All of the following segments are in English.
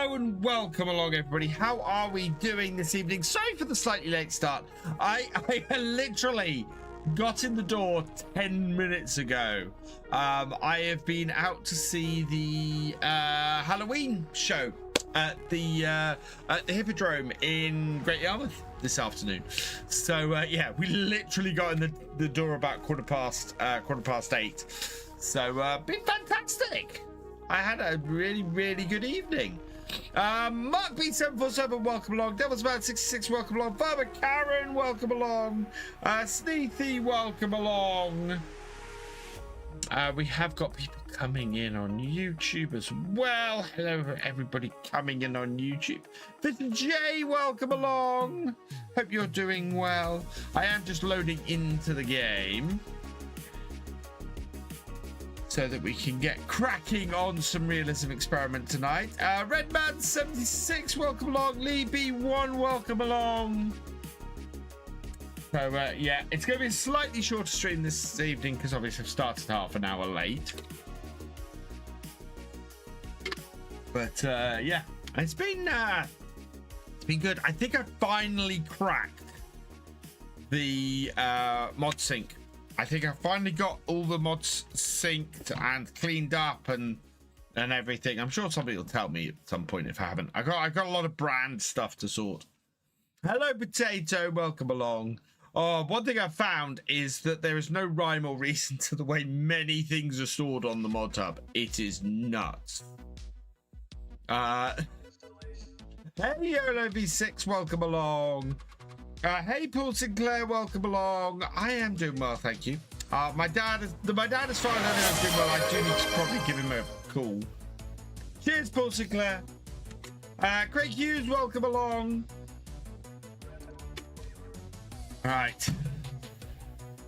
Hello and welcome along, everybody. How are we doing this evening? Sorry for the slightly late start. I literally got in the door 10 minutes ago. I have been out to see the Halloween show at the Hippodrome in Great Yarmouth this afternoon. So yeah, we literally got in the door about quarter past 8. So been fantastic. I had a really good evening. Mark B747, welcome along. Devil's Man 66, welcome along. Farmer Karen, welcome along. Sneethy, welcome along. We have got people coming in on YouTube as well. Hello, everybody coming in on YouTube. VFGAMING, welcome along. Hope you're doing well. I am just loading into the game so that we can get cracking on some realism experiment tonight. Redman 76, welcome along. Lee B1, welcome along. So yeah, it's going to be a slightly shorter stream this evening because obviously I've started half an hour late. But yeah, it's been good. I think I finally cracked the mod sync. I think I finally got all the mods synced and cleaned up and everything. I'm sure somebody will tell me at some point if I haven't. I got a lot of brand stuff to sort. Hello, Potato. Welcome along. Oh, one thing I found is that there is no rhyme or reason to the way many things are stored on the mod hub. It is nuts. Hey, YOLO V6. Welcome along. Hey, Paul Sinclair, welcome along. I am doing well, thank you. My dad is fine. I know I'm doing well. I do need to probably give him a call. Cheers, Paul Sinclair. Craig Hughes, welcome along. Right.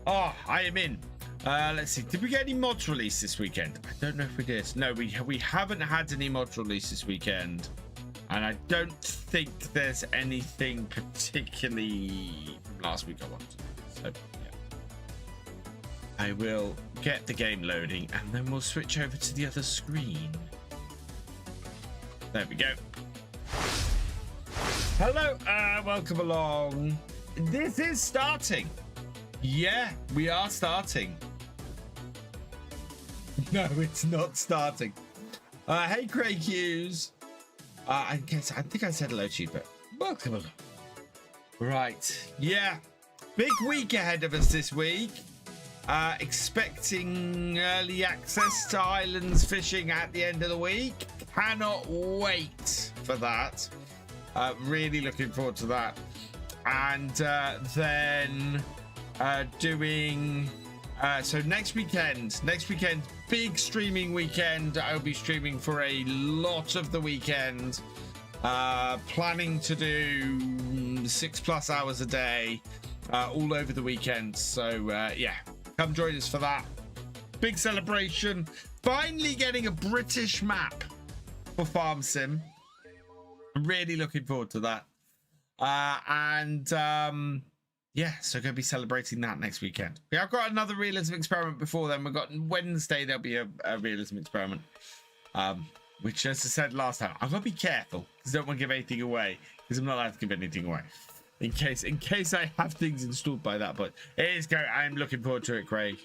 Oh, I am in. Let's see. Did we get any mods released this weekend? I don't know if we did. No, we haven't had any mods released this weekend. And I don't think there's anything particularly from last week I wanted. So, yeah. I will get the game loading and then we'll switch over to the other screen. There we go. Hello, welcome along. This is starting. Yeah, we are starting. No, it's not starting. Hey, Craig Hughes. I think I said hello to you, but welcome along. Right, yeah, big week ahead of us this week. Expecting early access to islands fishing at the end of the week. Cannot wait for that. Really looking forward to that. And then doing so next weekend, big streaming weekend. I'll be streaming for a lot of the weekend, planning to do 6+ hours a day, all over the weekend. So yeah, come join us for that big celebration. Finally getting a British map for Farm Sim. I'm really looking forward to that. Yeah, so going to be celebrating that next weekend. Yeah, I've got another realism experiment before then. We've got Wednesday, there'll be a realism experiment. Which, as I said last time, I've got to be careful because I don't want to give anything away because I'm not allowed to give anything away. In case I have things installed by that, but it is going. I'm looking forward to it, Craig.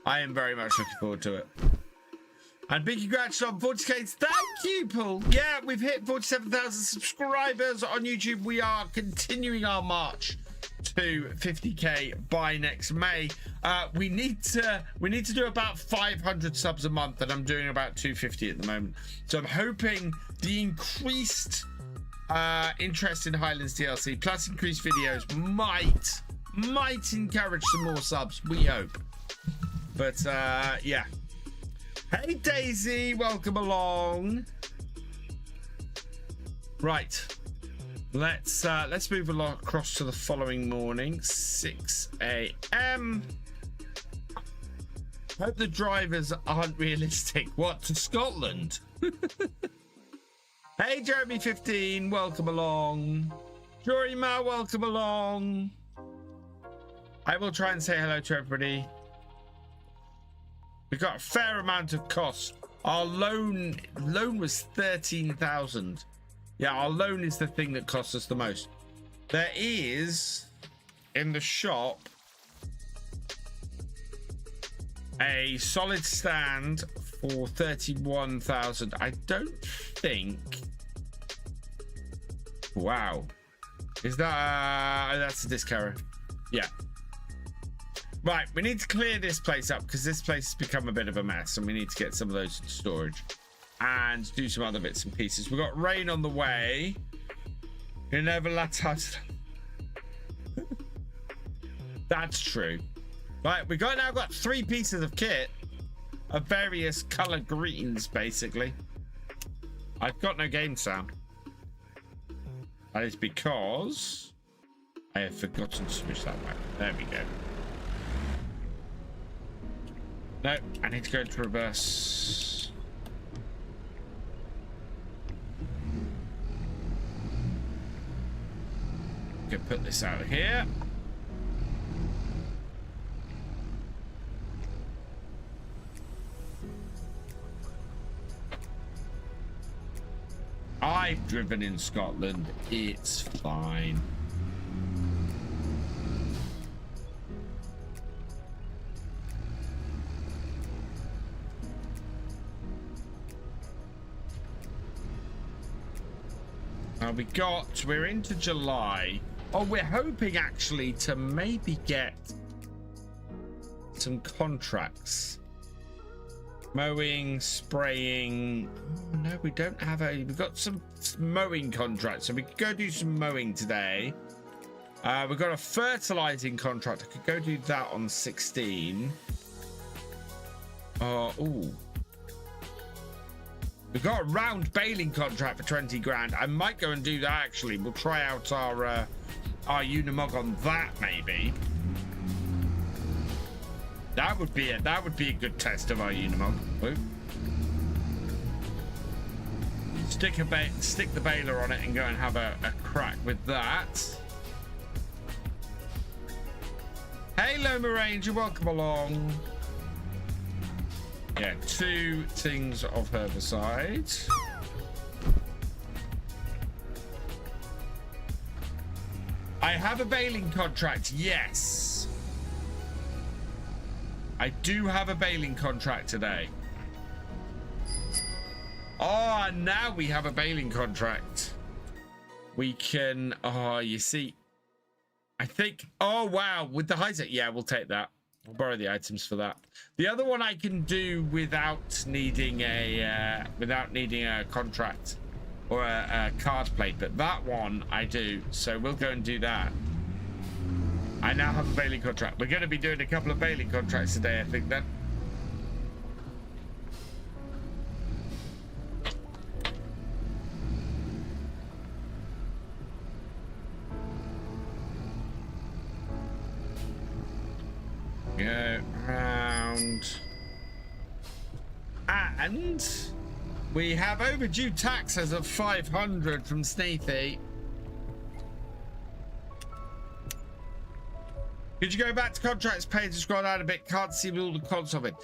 I am very much looking forward to it. And big congrats on 40k. Thank you, Paul. Yeah, we've hit 47,000 subscribers on YouTube. We are continuing our march to 50k by next May. We need to do about 500 subs a month, and I'm doing about 250 at the moment. So I'm hoping the increased interest in Highlands DLC plus increased videos might encourage some more subs. We hope. But yeah. Hey Daisy, welcome along. Right. Let's move along across to the following morning, 6 a.m. Hope the drivers aren't realistic. What, to Scotland? Hey Jeremy 15, welcome along. Jorima, welcome along. I will try and say hello to everybody. We've got a fair amount of costs Our loan was 13,000. Yeah, our loan is the thing that costs us the most. There is in the shop a solid stand for 31,000. I don't think. Wow, is that that's a disc error? Yeah. Right, we need to clear this place up because this place has become a bit of a mess, and we need to get some of those in storage and do some other bits and pieces. We've got rain on the way. You never let us. That's true. Right, we now got 3 pieces of kit of various color greens, basically. I've got no game sound. That is because I have forgotten to switch that back. There we go. No, I need to go into reverse. Okay, put this out of here. I've driven in Scotland. It's fine. We're into July. Oh, we're hoping actually to maybe get some contracts. Mowing, spraying. Oh, no, we don't have we've got some mowing contracts, so we could go do some mowing today. We've got a fertilizing contract. I could go do that on 16. Ooh. We've got a round baling contract for 20 grand. I might go and do that actually. We'll try out our Unimog on that maybe. That would be a good test of our Unimog. Ooh. Stick the baler on it and go and have a crack with that. Hey Loma Ranger, welcome along. Yeah, 2 things of herbicide. I have a baling contract, yes. I do have a baling contract today. Oh, now we have a baling contract. We can, you see, I think, oh wow, with the high tech, yeah, we'll take that. We'll borrow the items for that. The other one I can do without needing a contract or a card plate, but that one I do. So we'll go and do that. I now have a baling contract. We're going to be doing a couple of baling contracts today, I think. Then. Go around, and we have overdue taxes of 500 from Sneethy. Could you go back to contracts page and scroll down a bit? Can't see all the cons of it.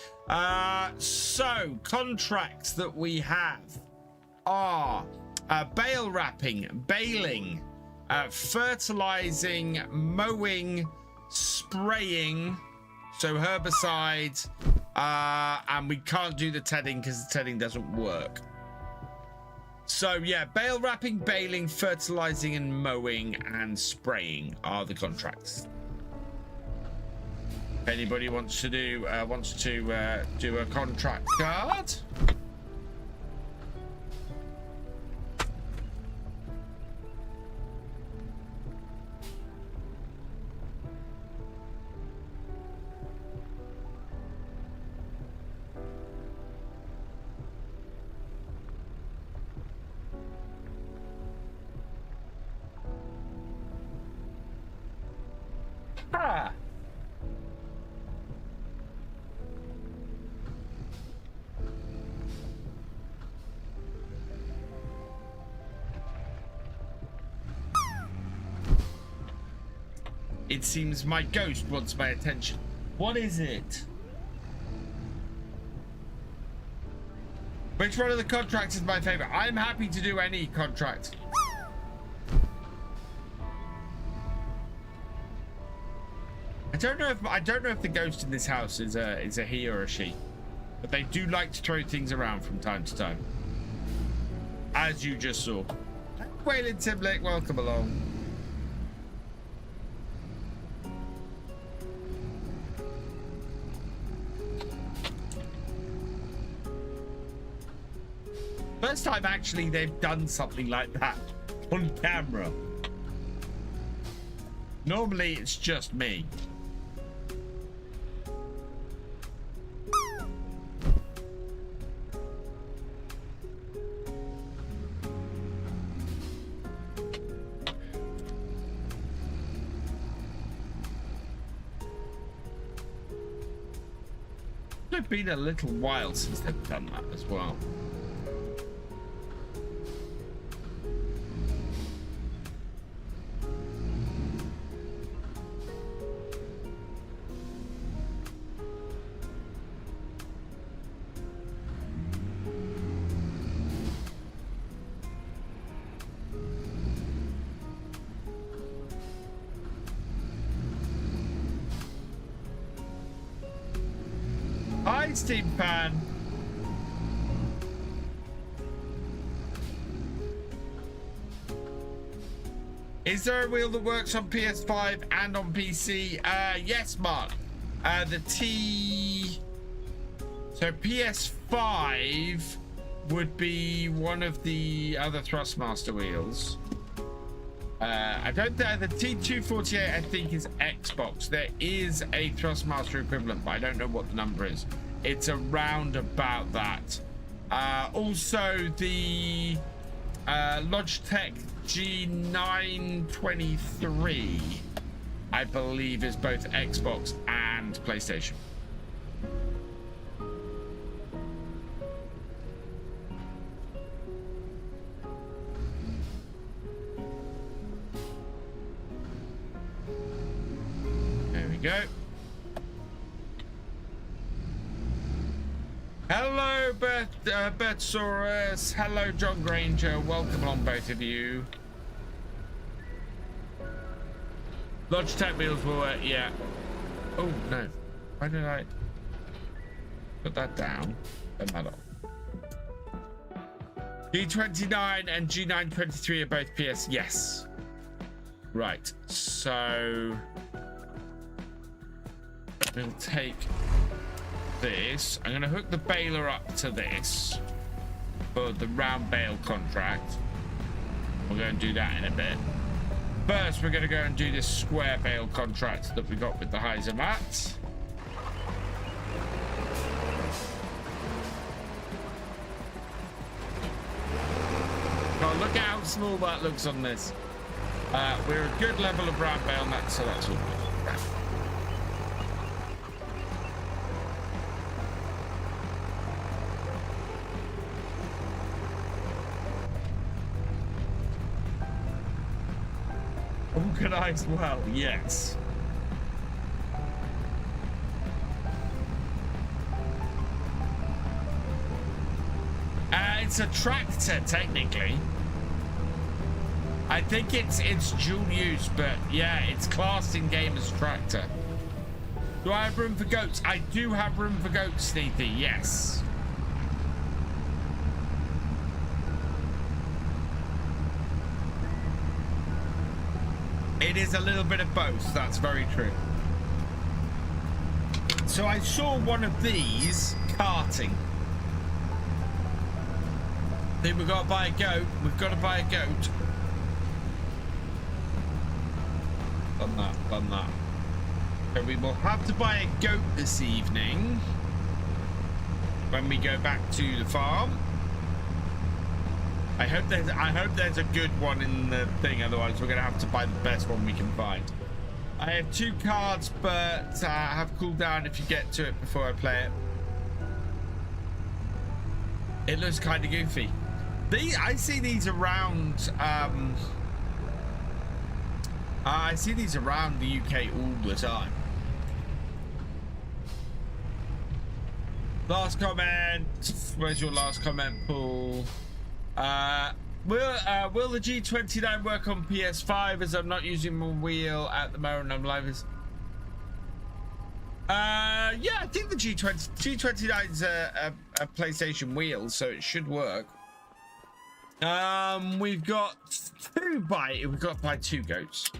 So contracts that we have are bale wrapping, baling, fertilizing, mowing, spraying. So herbicide, and we can't do the tedding because the tedding doesn't work. So yeah, bale wrapping, baling, fertilizing, and mowing and spraying are the contracts. If anybody wants to do a contract card. Ah. It seems my ghost wants my attention. What is it? Which one of the contracts is my favorite? I'm happy to do any contract. I don't know if the ghost in this house is a he or a she, but they do like to throw things around from time to time, as you just saw. Waylon Timlick, welcome along. First time actually they've done something like that on camera. Normally it's just me. It's been a little while since they've done that as well. Hi, Steam Pan. Is there a wheel that works on PS5 and on PC? Yes, Mark. The T... So PS5 would be one of the other Thrustmaster wheels. I don't think the T248 I think is Xbox. There is a Thrustmaster equivalent, but I don't know what the number is. It's around about that. Also the Logitech G923 I believe is both Xbox and PlayStation. Go. Hello, Bert Sorace. Hello, John Granger. Welcome along, both of you. Logitech wheels will work, yeah. Oh, no. Why did I put that down? Turn that off. G29 and G923 are both PS. Yes. Right. So... we'll take this. I'm going to hook the baler up to this for the round bale contract. We'll go and do that in a bit. First, we're going to go and do this square bale contract that we got with the Heiser mat. Oh, look at how small that looks on this. We're a good level of round bale mat, so that's all good. Organized well, yes. It's a tractor technically. I think it's dual use, but yeah, it's classed in game as a tractor. Do I have room for goats? I do have room for goats, Sneethy, yes. It is a little bit of both, that's very true. So I saw one of these carting. I think we've got to buy a goat. We've got to buy a goat. Done that. So we will have to buy a goat this evening when we go back to the farm. I hope there's a good one in the thing, otherwise we're gonna have to buy the best one we can find. I have 2 cards, but have cooldown if you get to it before I play it. It looks kind of goofy. I see these around. I see these around the UK all the time. Last comment. Where's your last comment, Paul? Will the G29 work on PS5 as I'm not using my wheel at the moment? I'm live as... yeah, I think the G29 is a PlayStation wheel, so it should work. We've got we've got to buy 2 goats.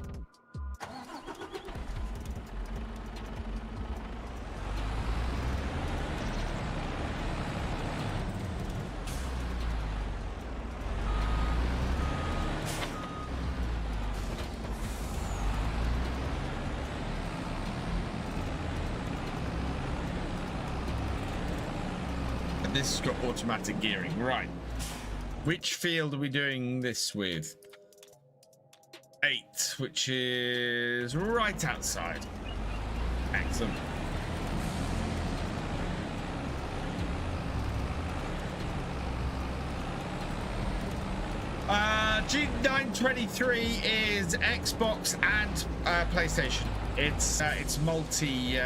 This has got automatic gearing, right? Which field are we doing this with? 8, which is right outside. Excellent. G923 is Xbox and PlayStation. It's multi.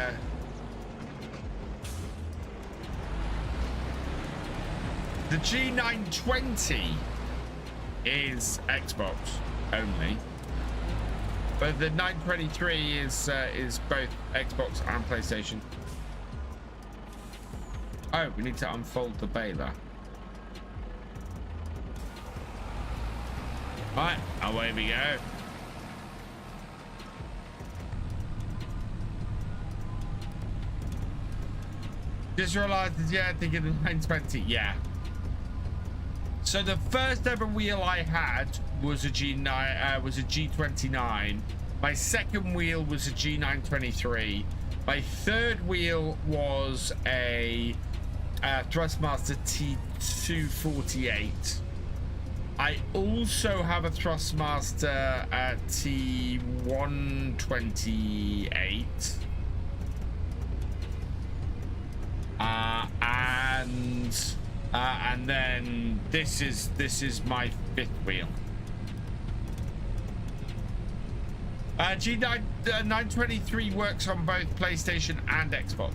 The G920 is Xbox only, but the 923 is both Xbox and PlayStation. Oh, we need to unfold the baler. Right, away we go. Just realized, yeah, I think of the 920, yeah. So the first ever wheel I had was a G29. My second wheel was a G923. My third wheel was a Thrustmaster T248. I also have a Thrustmaster T128. And then this is my 5th wheel. G923 works on both PlayStation and Xbox.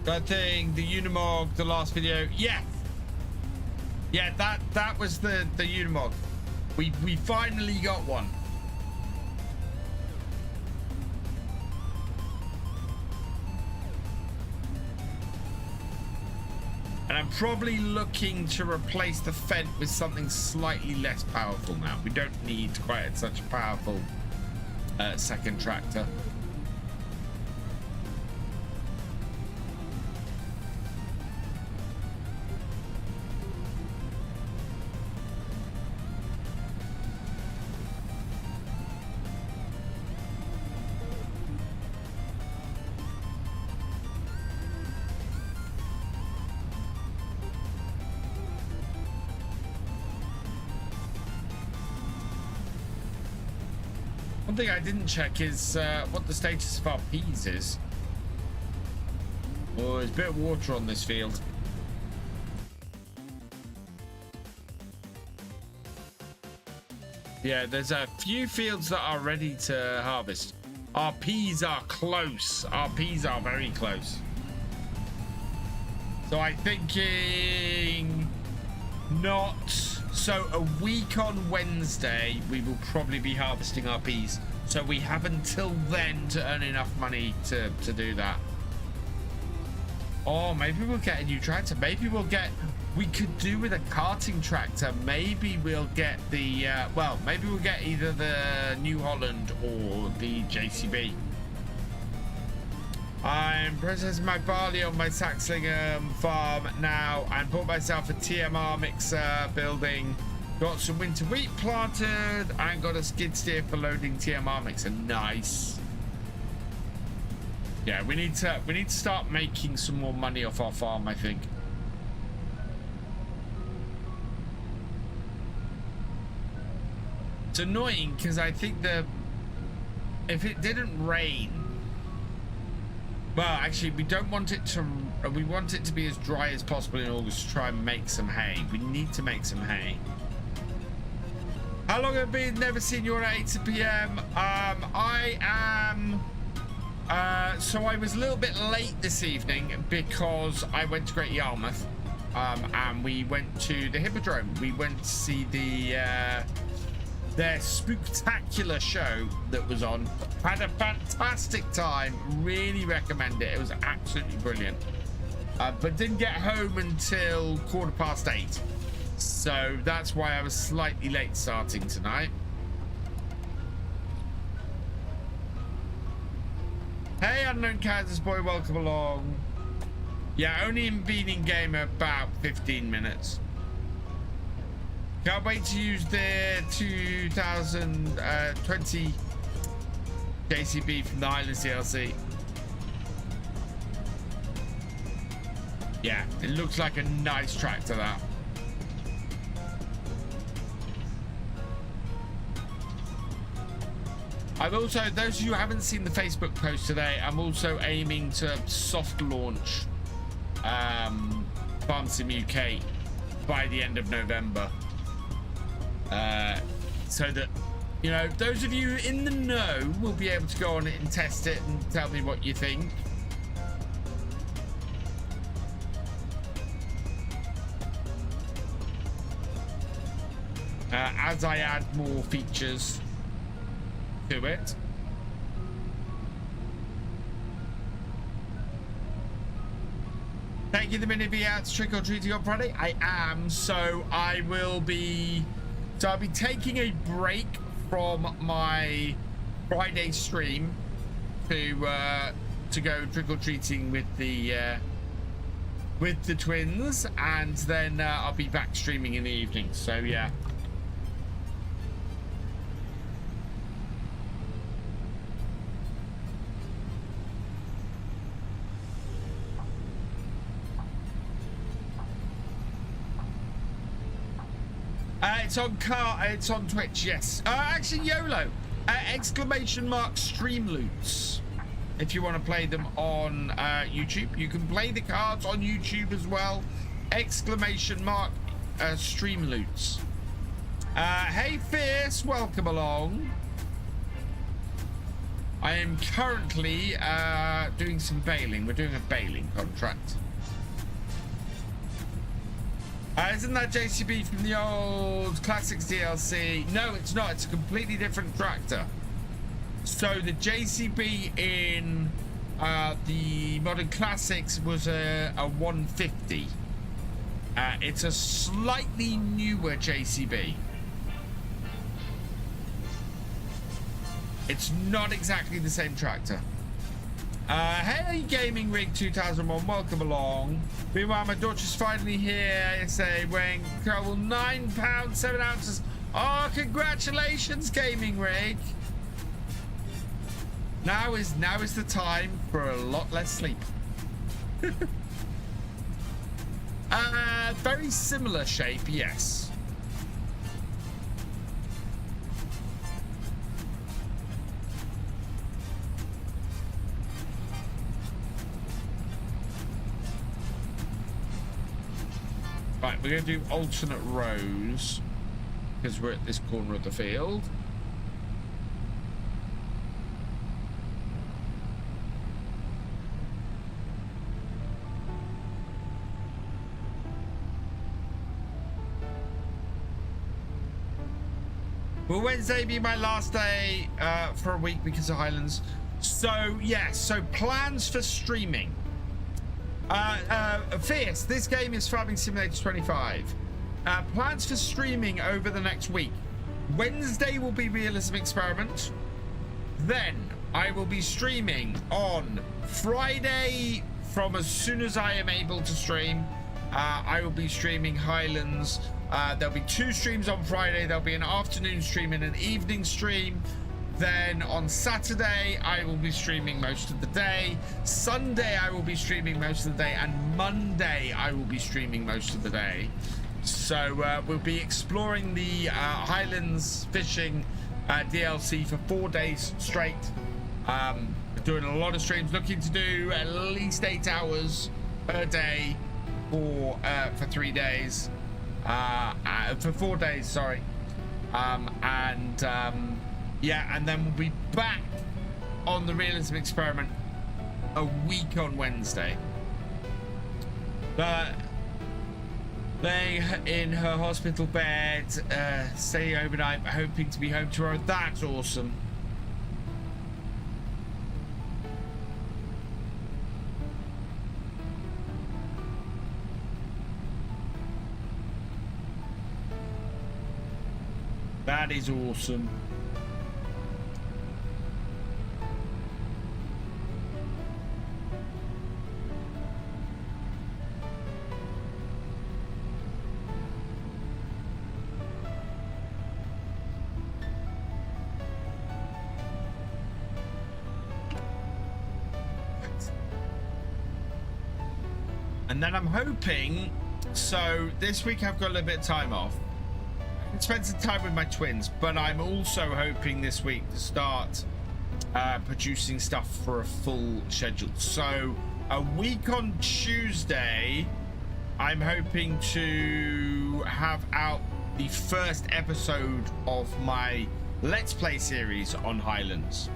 That thing, the Unimog, the last video, yes. Yeah, that was the Unimog. We finally got one. And I'm probably looking to replace the Fent with something slightly less powerful now. We don't need quite such a powerful second tractor. One thing I didn't check is what the status of our peas is. Oh, there's a bit of water on this field. Yeah, there's a few fields that are ready to harvest. Our peas are close. Our peas are very close. So I'm thinking not... So a week on Wednesday, we will probably be harvesting our peas. So we have until then to earn enough money to do that. Oh, maybe we'll get a new tractor. Maybe we'll get... We could do with a carting tractor. Maybe we'll get the... well, maybe we'll get either the New Holland or the JCB. I'm processing my barley on my Saxlingham farm now and bought myself a TMR mixer building. Got some winter wheat planted and got a skid steer for loading TMR mixer. Nice. Yeah, we need to start making some more money off our farm, I think. It's annoying because I think if it didn't rain, Well, actually, we don't want it to. We want it to be as dry as possible in August to try and make some hay. We need to make some hay. How long have I been? Never seen you on at 8 p.m. I am. So I was a little bit late this evening because I went to Great Yarmouth, and we went to the Hippodrome. We went to see their spooktacular show that was on. Had a fantastic time. Really recommend it. It was absolutely brilliant. But didn't get home until 8:15. So that's why I was slightly late starting tonight. Hey, Unknown Kansas Boy, welcome along. Yeah, only been in game about 15 minutes. Can't wait to use the 2020 JCB from the Highlands DLC. Yeah, it looks like a nice tractor, that. I've also, those of you who haven't seen the Facebook post today, I'm also aiming to soft launch Farm Sim UK by the end of November. So that, you know, those of you in the know will be able to go on it and test it and tell me what you think. As I add more features to it. Thank you, the mini V out trick or treating on Friday. I am, so I will be. So I'll be taking a break from my Friday stream to go trick or treating with the twins, and then I'll be back streaming in the evening. So yeah. It's on Twitch, yes. Actually, YOLO! ! Stream loots. If you want to play them on YouTube, you can play the cards on YouTube as well. ! Stream loots. Hey Fierce, welcome along. I am currently doing some bailing. We're doing a bailing contract. Isn't that JCB from the old Classics DLC? No, it's not. It's a completely different tractor. So the JCB in the Modern Classics was a 150. It's a slightly newer JCB. It's not exactly the same tractor. Hey, Gaming Rig 2001, welcome along. Meanwhile, my daughter's finally here. I say, weighing incredible 9 pounds 7 ounces. Oh, congratulations, Gaming Rig. Now is the time for a lot less sleep. Very similar shape, yes. Right, we're going to do alternate rows because we're at this corner of the field. Will Wednesday be my last day for a week because of Highlands? So, yes, so plans for streaming. Fierce, this game is Farming Simulator 25. Plans for streaming over the next week. Wednesday will be Realism Experiment. Then I will be streaming on Friday from as soon as I am able to stream. I will be streaming Highlands. There'll be 2 streams on Friday. There'll be an afternoon stream and an evening stream. Then on Saturday, I will be streaming most of the day. Sunday, I will be streaming most of the day. And Monday, I will be streaming most of the day. So we'll be exploring the Highlands fishing DLC for 4 days straight. Doing a lot of streams, looking to do at least 8 hours per day for 3 days, for 4 days, sorry. Yeah, and then we'll be back on the realism experiment a week on Wednesday. But laying in her hospital bed, staying overnight, hoping to be home tomorrow. That's awesome. That is awesome. And then I'm hoping, so this week I've got a little bit of time off. I can spend some time with my twins, but I'm also hoping this week to start producing stuff for a full schedule. So a week on Tuesday, I'm hoping to have out the first episode of my Let's Play series on Highlands.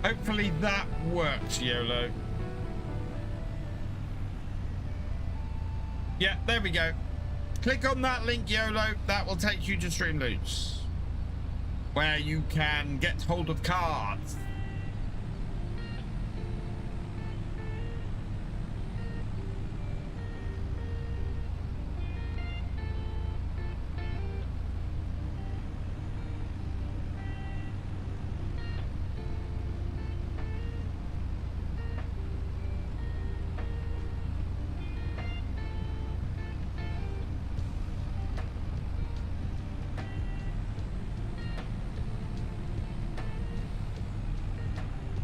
Hopefully that works, YOLO. Yeah, there we go. Click on that link, YOLO. That will take you to Streamloots, where you can get hold of cards.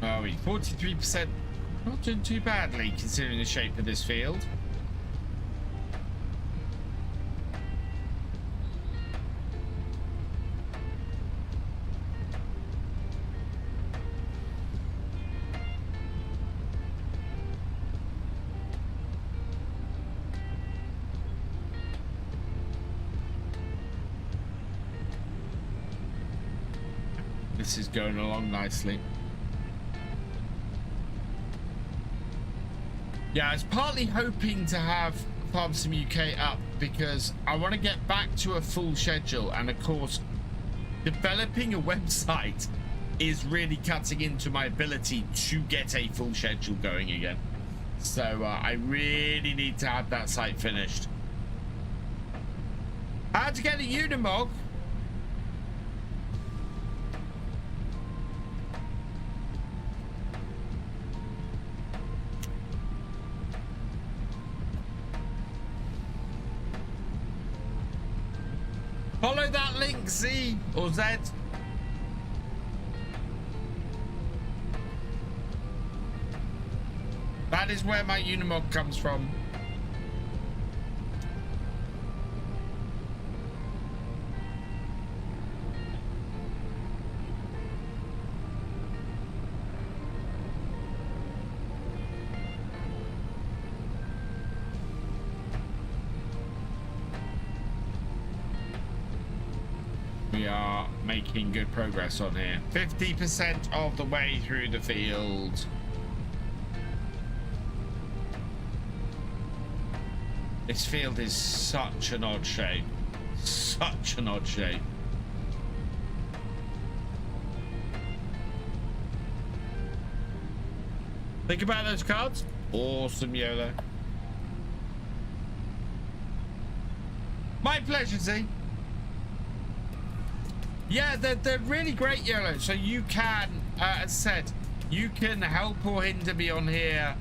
Oh, 43%, not doing too badly considering the shape of this field. This is going along nicely. Yeah, I was partly hoping to have Farm Sim UK up because I want to get back to a full schedule, and of course developing a website is really cutting into my ability to get a full schedule going again. So I really need to have that site finished. How to get a Unimog? Follow that link, Z or Z. That is where my Unimog comes from. We are making good progress on here. 50% of the way through the field. This field is such an odd shape. Such an odd shape. Think about those cards. Awesome, YOLO. My pleasure, Z. Yeah, they're really great, YOLO. So you can, as I said, you can help or hinder me on here.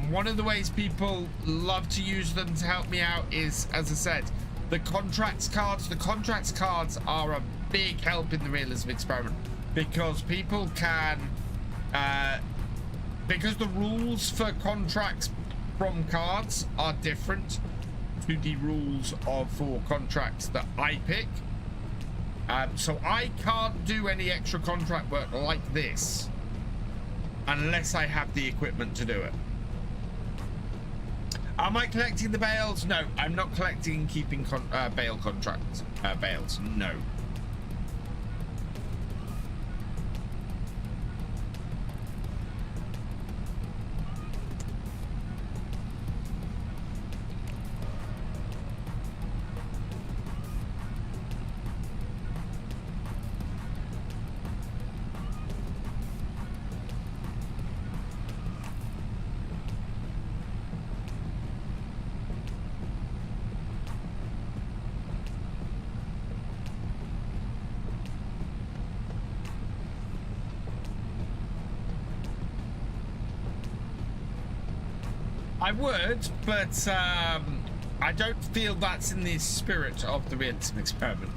One of the ways people love to use them to help me out is, as I said, the contracts cards. The contracts cards are a big help in the realism experiment because people can because the rules for contracts from cards are different to the rules for contracts that I pick. So I can't do any extra contract work like this unless I have the equipment to do it. Am I collecting the bales? No, I'm not collecting and keeping bale contracts. Bales, no. I would, but I don't feel that's in the spirit of the Realism experiment.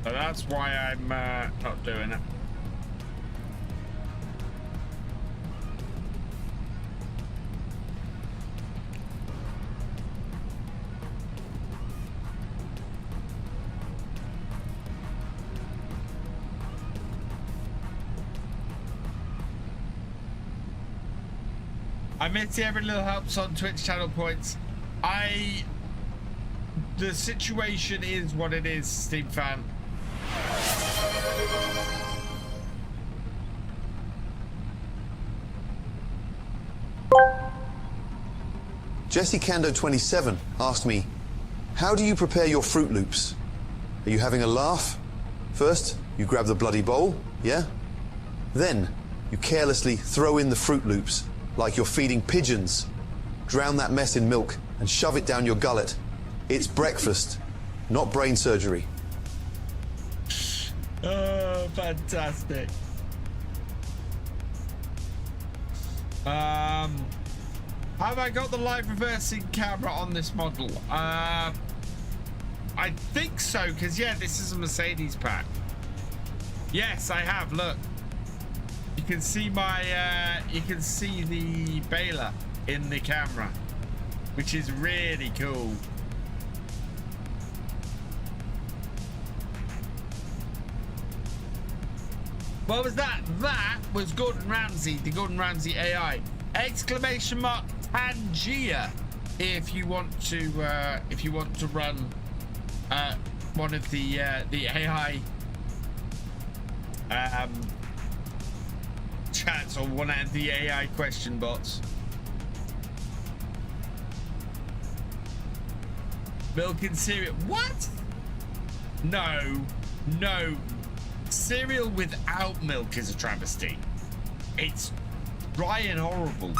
So that's why I'm not doing it. I miss every little helps on Twitch channel points. The situation is what it is, Steam fan. Jesse Kando 27 asked me, how do you prepare your Fruit Loops? Are you having a laugh? First, you grab the bloody bowl, yeah? Then, you carelessly throw in the Fruit Loops, like you're feeding pigeons. Drown that mess in milk and shove it down your gullet. It's breakfast, not brain surgery. Oh, fantastic. Have I got the live reversing camera on this model? I think so, because yeah, this is a Mercedes pack. Yes, I have. Look, you can see my you can see the baler in the camera, which is really cool. What was that? That was Gordon Ramsay, the Gordon Ramsay AI. Exclamation mark Tangia if you want to run one of the AI chats or one of the AI question bots. Milk and cereal. What? No. Cereal without milk is a travesty. It's dry and horrible.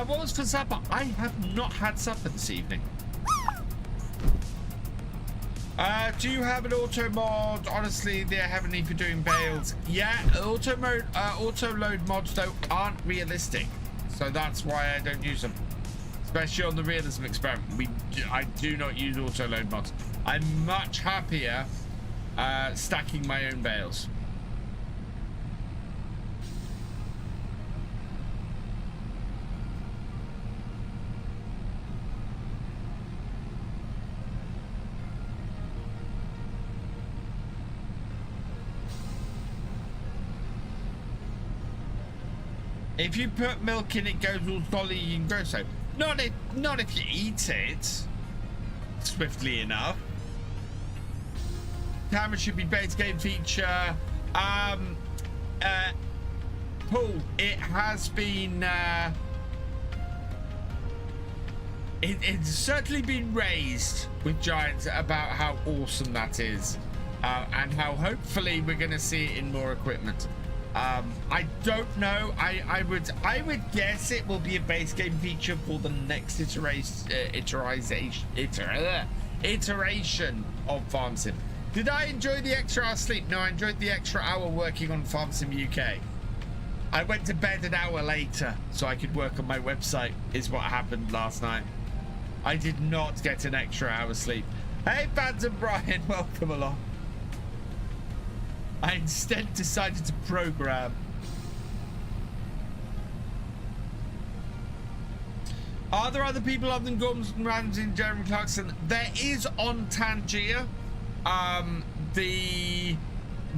What was for supper? I have not had supper this evening. Do you have an auto mod? Honestly, they're heavenly for doing bales. Yeah, auto load mods though aren't realistic, so that's why I don't use them. Especially on the Realism experiment, I do not use auto load mods. I'm much happier stacking my own bales. If you put milk in, it goes all solid and gross. So not if you eat it swiftly enough. Camera should be base game feature. Paul, it has been it's certainly been raised with Giants about how awesome that is, and how hopefully we're going to see it in more equipment. I don't know. I would guess it will be a base game feature for the next iteration of Farm Sim. Did I enjoy the extra hour sleep? No, I enjoyed the extra hour working on Farm Sim UK. I went to bed an hour later so I could work on my website, is what happened last night. I did not get an extra hour sleep. Hey, Phantom Brian, welcome along. I instead decided to program. Are there other people other than Gordon Ramsay and Jeremy Clarkson? There is on Tangier.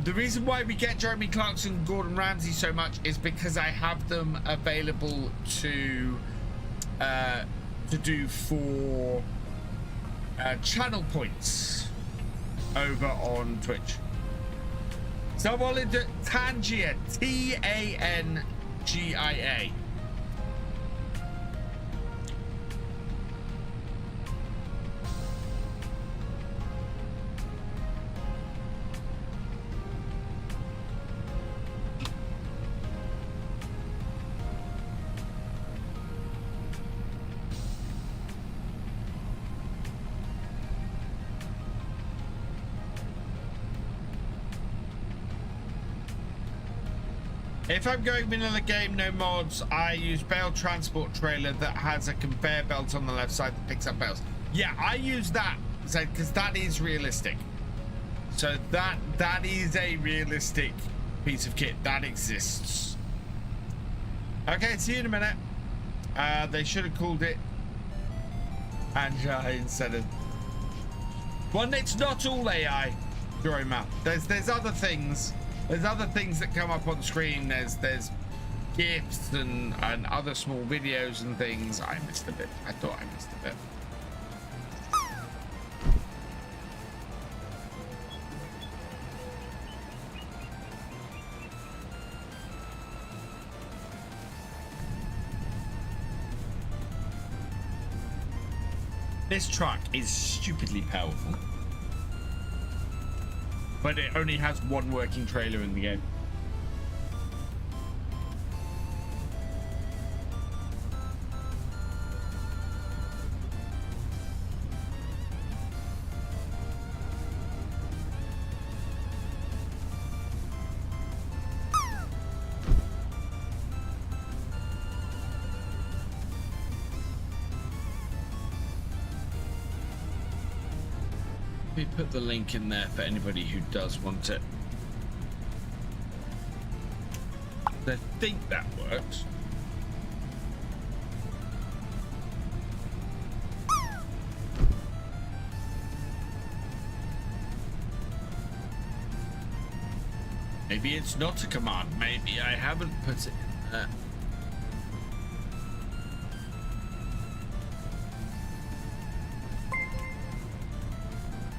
The reason why we get Jeremy Clarkson and Gordon Ramsay so much is because I have them available to do for channel points over on Twitch. So I'll into Tangier, Tangia. If I'm going vanilla game, no mods, I use bale transport trailer that has a conveyor belt on the left side that picks up bales. Yeah, I use that because that is realistic. So that is a realistic piece of kit that exists. Okay, see you in a minute. They should have called it Anjai instead of. Well, it's not all AI, Jorima. There's other things. There's other things that come up on screen. There's GIFs and other small videos and things. I missed a bit. I thought I missed a bit. This truck is stupidly powerful. But it only has one working trailer in the game. Let me put the link in there for anybody who does want it. I think that works. Maybe it's not a command. Maybe I haven't put it in there.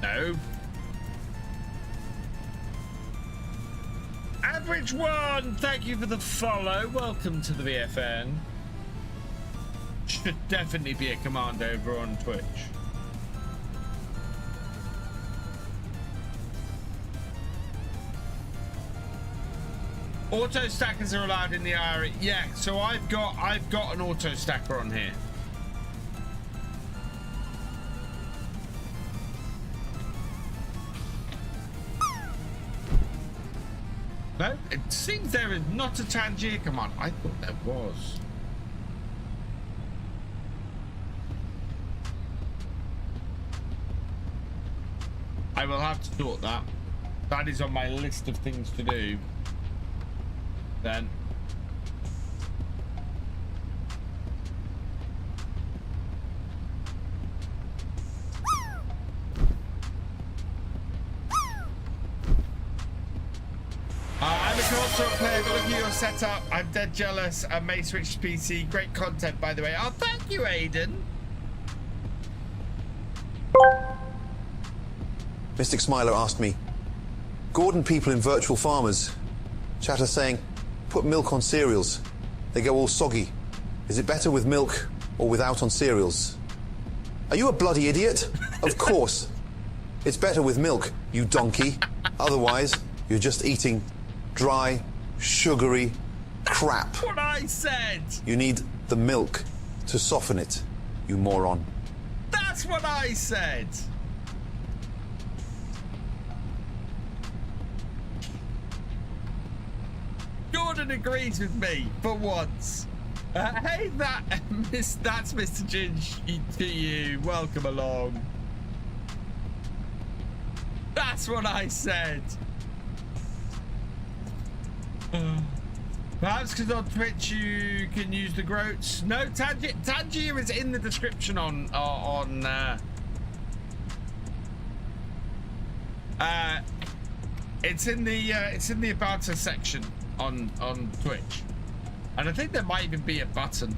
No. Average one, thank you for the follow. Welcome to the VFN. Should definitely be a command over on Twitch. Auto stackers are allowed in the area. Yeah, so I've got an auto stacker on here. No, it seems there is not a Tangier command. I thought there was. I will have to sort that. That is on my list of things to do. Then. I'm a console player, but look at your setup. I'm dead jealous. I may switch to PC. Great content, by the way. Oh, thank you, Aiden. Mystic Smiler asked me, Gordon people in Virtual Farmers. Chatter saying, put milk on cereals. They go all soggy. Is it better with milk or without on cereals? Are you a bloody idiot? Of course. It's better with milk, you donkey. Otherwise, you're just eating dry, sugary crap. What I said. You need the milk to soften it, you moron. That's what I said. Gordon agrees with me for once. Hey, that's Mr. Ginge to you. Welcome along. That's what I said. Perhaps because on Twitch you can use the groats. No, Tangier is in the description it's in the about us section on Twitch, and I think there might even be a button.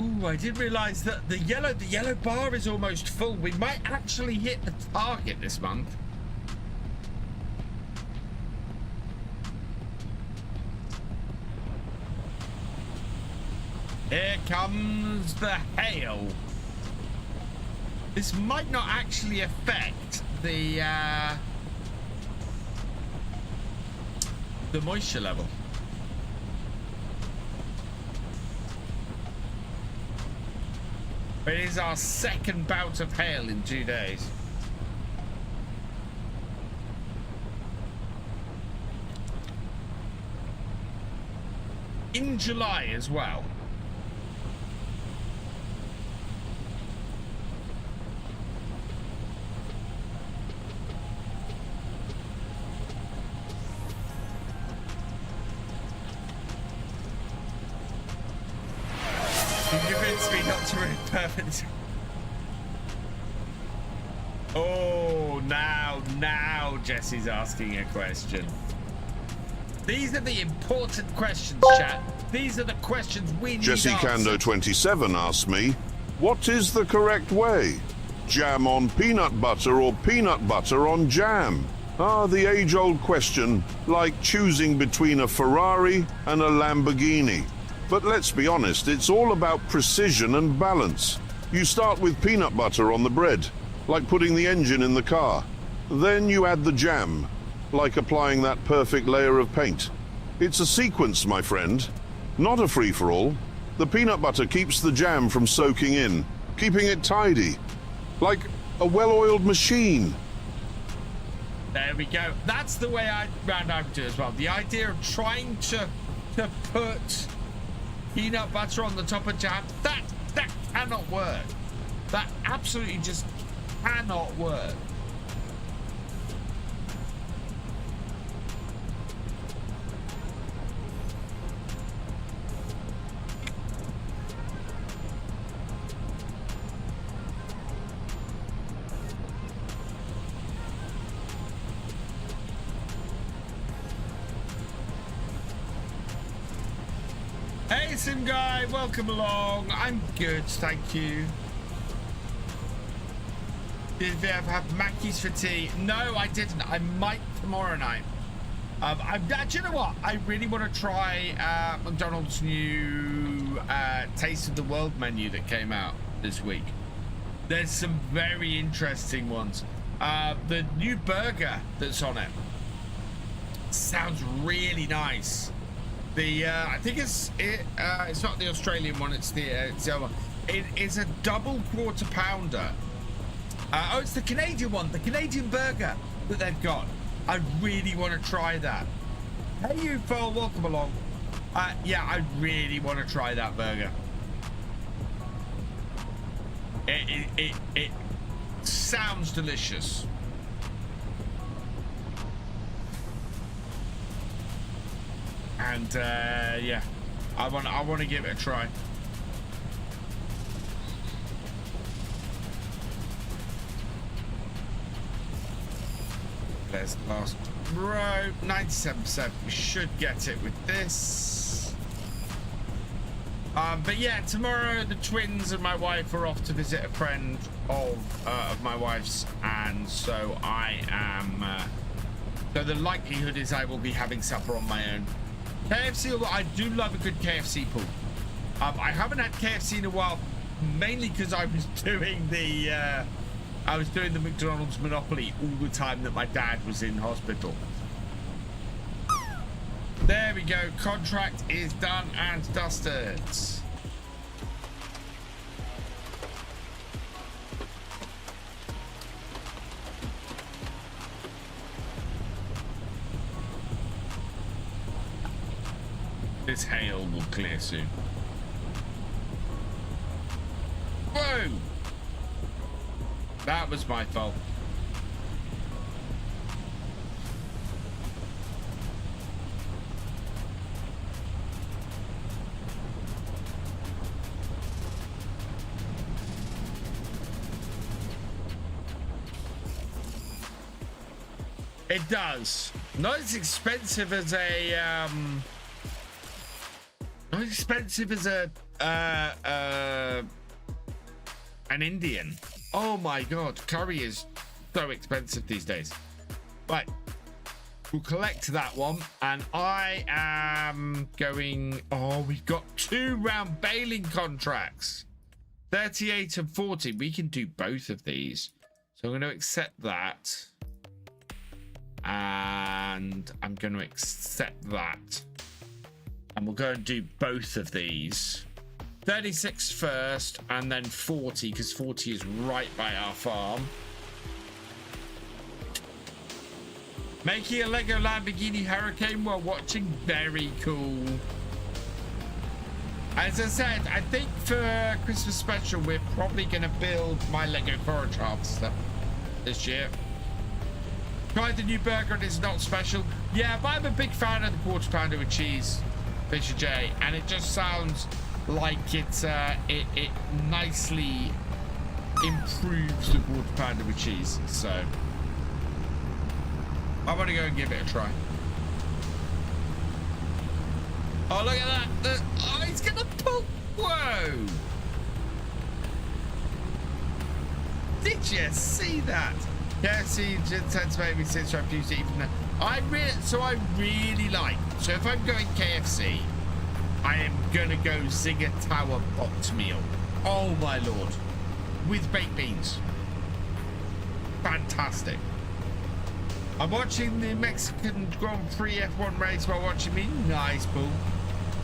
Ooh, I did realize that the yellow bar is almost full. We might actually hit the target this month. Here comes the hail. This might not actually affect the moisture level. It is our second bout of hail in 2 days. In July as well. You convinced me not to ruin perfect. Oh, now Jesse's asking a question. These are the important questions, chat. These are the questions we need Jesse answered. Kando27 asks me, what is the correct way? Jam on peanut butter or peanut butter on jam? Ah, the age-old question, like choosing between a Ferrari and a Lamborghini. But let's be honest, it's all about precision and balance. You start with peanut butter on the bread, like putting the engine in the car. Then you add the jam, like applying that perfect layer of paint. It's a sequence, my friend, not a free-for-all. The peanut butter keeps the jam from soaking in, keeping it tidy, like a well-oiled machine. There we go. That's the way I round out to as well. The idea of trying to put peanut butter on the top of jam, that cannot work. That absolutely just cannot work. Hey, Sim Guy, welcome along. I'm good, thank you. Did we have Mackies for tea? No, I didn't. I might tomorrow night. Do you know what? I really want to try McDonald's new Taste of the World menu that came out this week. There's some very interesting ones. The new burger that's on it sounds really nice. I think it's not the Australian one, it's the other one. It is a double quarter pounder. Oh, it's the Canadian one, the Canadian burger that they've got. I really want to try that. Hey, you Phil, welcome along. Yeah, I really want to try that burger. It sounds delicious. And yeah, I want to give it a try. There's the last row, 97%. We should get it with this. But yeah, tomorrow the twins and my wife are off to visit a friend of my wife's, and so I am. So the likelihood is I will be having supper on my own. KFC, I do love a good KFC pool. I haven't had KFC in a while, mainly because I was doing the McDonald's Monopoly all the time that my dad was in hospital. There we go. Contract is done and dusted. This hail will clear soon. Whoa! That was my fault. It does. Not as expensive as a not as expensive as a an Indian. Oh my god, curry is so expensive these days. Right, we'll collect that one, and I am going. Oh, we've got 2 round baling contracts, 38 and 40. We can do both of these, so I'm going to accept that, and I'm going to accept that, and we'll go and do both of these. 36 first, and then 40, because 40 is right by our farm. Making a Lego Lamborghini Hurricane while watching, very cool. As I said, I think for Christmas special, we're probably going to build my Lego Forage Harvester this year. Tried the new burger and it's not special. Yeah, but I'm a big fan of the quarter pounder with cheese, Thefisherj, and it just sounds like it nicely improves the quarter pounder with cheese. So I want to go and give it a try. Oh, look at that. Oh, he's gonna pull. Whoa, did you see that? KFC tends to make me since I refuse to even know. I really like, so if I'm going KFC, I am gonna go Zinger Tower box meal. Oh my lord, with baked beans. Fantastic. I'm watching the Mexican Grand Prix F1 race while watching me. Nice, Paul.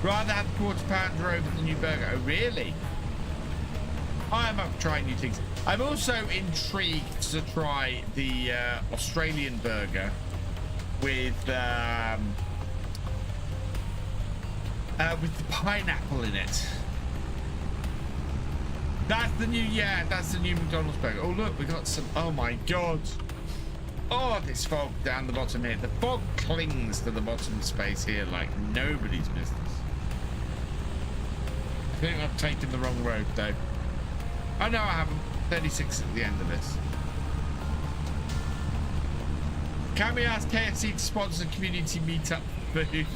Rather have the quarter pounder over the new burger. Oh really? I am up for trying new things. I'm also intrigued to try the Australian burger with the pineapple in it. That's the new, yeah, that's the new McDonald's burger. Oh look, we got some. Oh my god. Oh, this fog down the bottom here. The fog clings to the bottom space here like nobody's business. I think I've taken the wrong road though. Oh no, I haven't. 36 at the end of this. Can we ask KFC to sponsor community meetup food?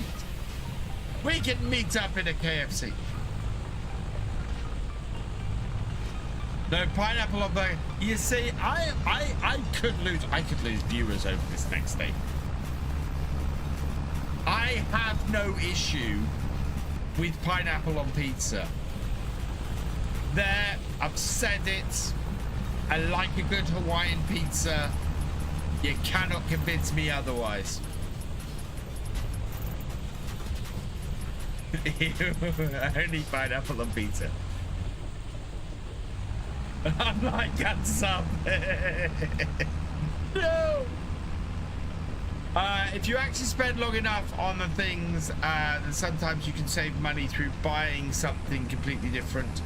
We can meet up in a KFC. No pineapple on burger. You see, I could lose viewers over this next day. I have no issue with pineapple on pizza. There, I've said it. I like a good Hawaiian pizza. You cannot convince me otherwise. Only pineapple on pizza. I'm like Galcomp. No. If you actually spend long enough on the things, then sometimes you can save money through buying something completely different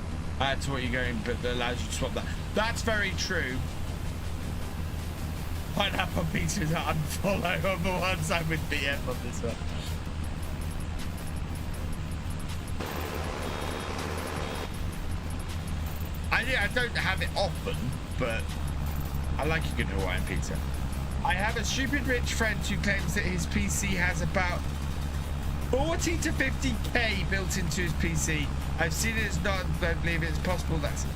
to what you're going, but that allows you to swap that. That's very true. Pineapple pizza is unfollow on the one side with BF on this one. I don't have it often, but I like a good Hawaiian pizza. I have a stupid rich friend who claims that his PC has about 40 to 50k built into his PC. I've seen it, it's not, don't believe it's possible. That's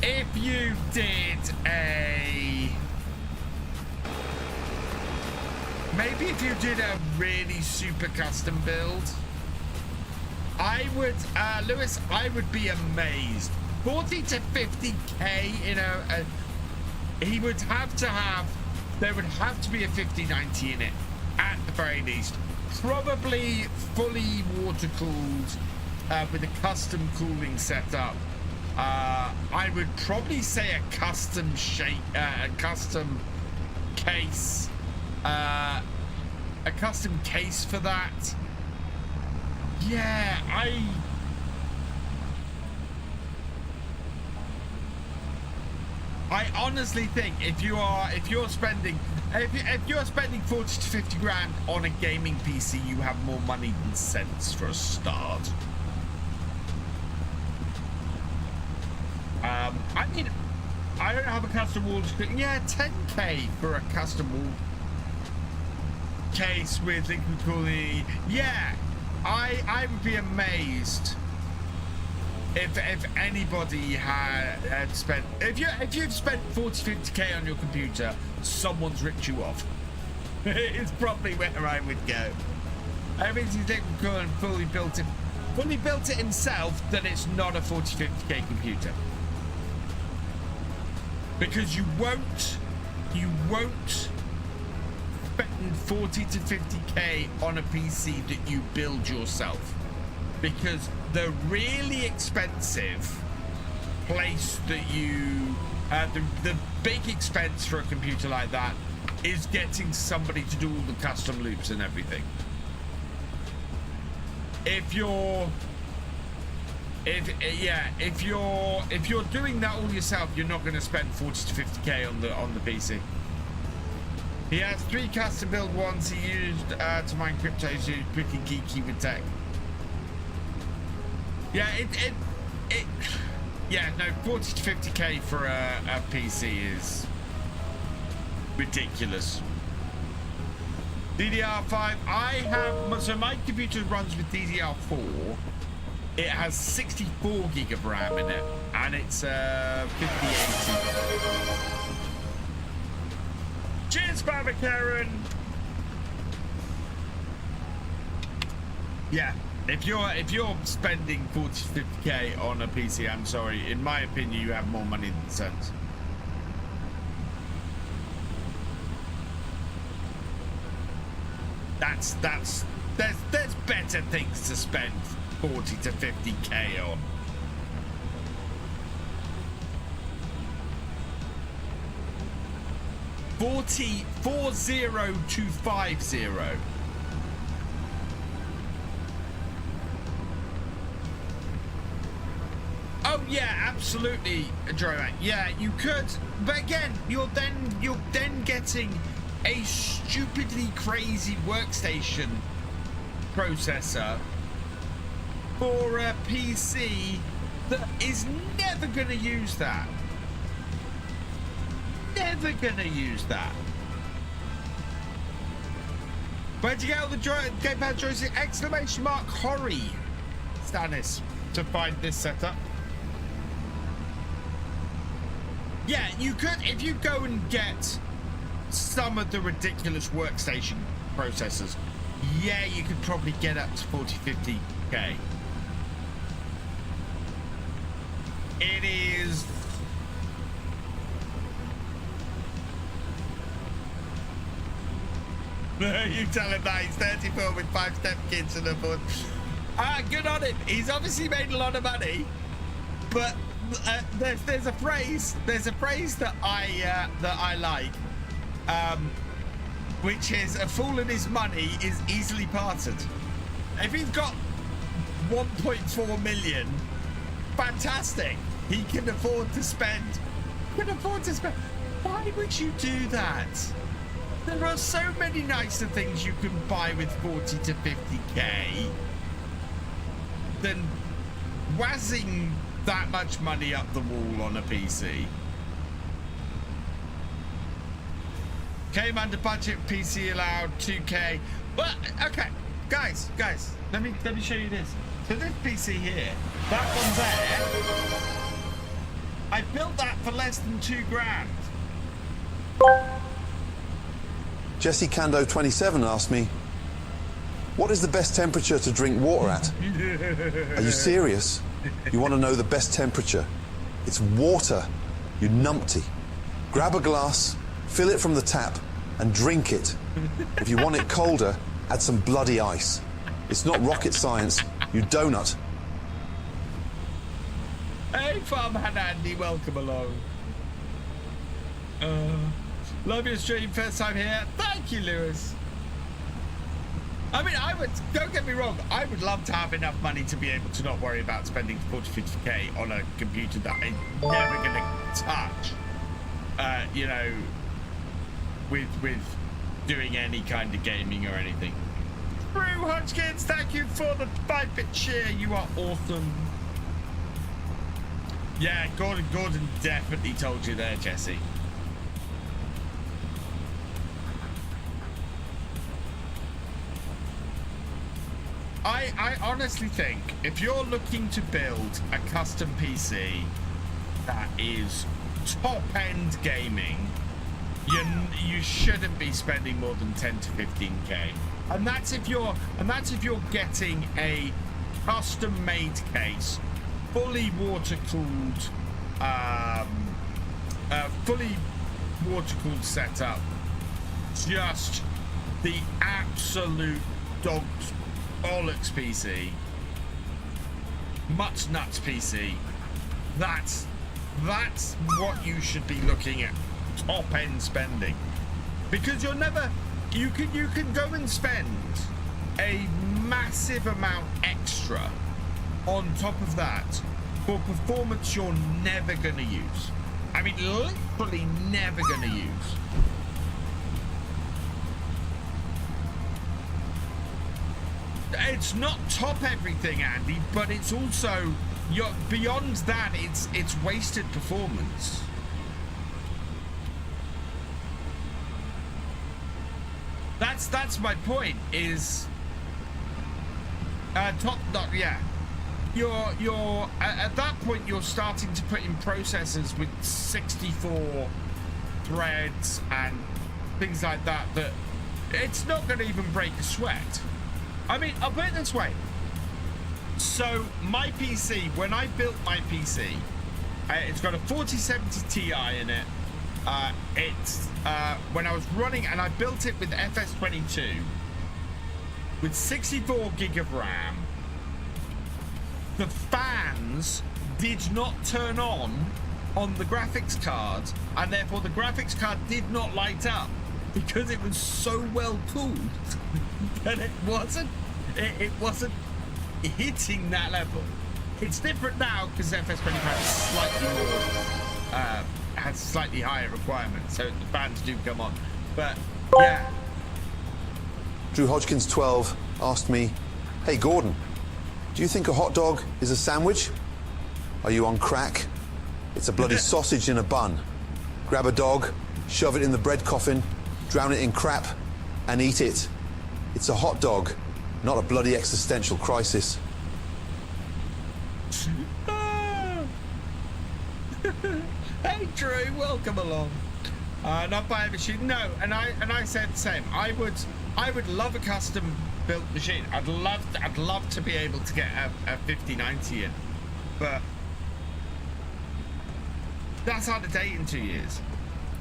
if you did a maybe if you did a really super custom build, I would, Lewis, I would be amazed. 40 to 50k in he would have to have, there would have to be a 5090 in it at the very least. Probably fully water cooled with a custom cooling setup. I would probably say a custom shape, a custom case, a custom case for that. Yeah, I honestly think if you're spending 40 to 50 grand on a gaming PC, you have more money than sense for a start. I mean, I don't have a custom wall screen. Yeah, 10k for a custom wall case with liquid cooling. Yeah, I would be amazed if anybody had spent, if you've spent 40, 50k on your computer, someone's ripped you off. It's probably where I would go. Everything's liquid cooled and fully built it himself, then it's not a 40, 50k computer. Because you won't spend 40 to 50k on a PC that you build yourself, because the really expensive place that you the big expense for a computer like that is getting somebody to do all the custom loops and everything. If you're doing that all yourself, you're not going to spend 40 to 50k on the PC. He has 3 custom build ones he used to mine crypto, so he's pretty geeky with tech. Yeah, yeah, no, 40 to 50k for a PC is ridiculous. DDR5, so my computer runs with DDR4. It has 64 gig of RAM in it, and it's 5080. Cheers, Baba Karen. Yeah, if you're spending 40 to 50k on a PC, I'm sorry, in my opinion, you have more money than sense. There's better things to spend 40 to 50k on. $40,250. Oh yeah, absolutely, Joe. Yeah, you could, but again, you're then getting a stupidly crazy workstation processor for a PC that is never going to use that. Never going to use that. Where'd you get all the gamepad joystick? Exclamation mark Horry Stannis to find this setup. Yeah, you could, if you go and get some of the ridiculous workstation processors, yeah, you could probably get up to 40, 50k. It is... You tell him that he's 34 with 5 stepkids and a board. Good on him. He's obviously made a lot of money, but there's a phrase that I like, which is a fool and his money is easily parted. If he's got 1.4 million, fantastic. He can afford to spend. Why would you do that? There are so many nicer things you can buy with 40 to 50k than wazzing that much money up the wall on a PC. Came under budget, PC allowed 2k. Well, okay, guys, let me show you this. So this PC here, that one there, I built that for less than 2 grand. Jesse Kando 27 asked me, What is the best temperature to drink water at? Are you serious? You want to know the best temperature? It's water, you numpty. Grab a glass, fill it from the tap, and drink it. If you want it colder, add some bloody ice. It's not rocket science, you donut. Hey, Farmhand Andy, welcome along. Love your stream, first time here. Thank you, Lewis. I mean, don't get me wrong, I would love to have enough money to be able to not worry about spending 40-50k on a computer that I'm never going to touch, you know, with doing any kind of gaming or anything. Brew Hodgkins, thank you for the 5-bit share, you are awesome. Yeah, Gordon definitely told you there, Jesse. I honestly think if you're looking to build a custom PC that is top-end gaming, you shouldn't be spending more than 10 to 15k, and that's if you're getting a custom-made case, fully water-cooled, setup, just the absolute dog's bollocks PC, much nuts PC. That's what you should be looking at, top end spending, because you can go and spend a massive amount extra on top of that for performance you're never gonna use. I mean, literally never gonna use. It's not top everything, Andy, but it's also beyond that. It's wasted performance. That's my point. Is top dot? Yeah, you're at that point you're starting to put in processors with 64 threads and things like that. That it's not going to even break a sweat. I mean, I'll put it this way. So my PC, when I built my PC, it's got a 4070 Ti in it. When I was running, and I built it with FS25 with 64 gig of RAM. The fans did not turn on the graphics card, and therefore the graphics card did not light up, because it was so well cooled that it wasn't hitting that level. It's different now because FS25 is slightly more has slightly higher requirements, so the fans do come on. But yeah. Drew Hodgkins 12 asked me, "Hey Gordon, do you think a hot dog is a sandwich? Are you on crack? It's a bloody sausage in a bun. Grab a dog, shove it in the bread coffin, drown it in crap, and eat it. It's a hot dog, not a bloody existential crisis." Hey Drew, welcome along. Not by a machine. No, and I said the same. I would love a custom built machine. I'd love to be able to get a 5090 in, but that's out of date in 2 years.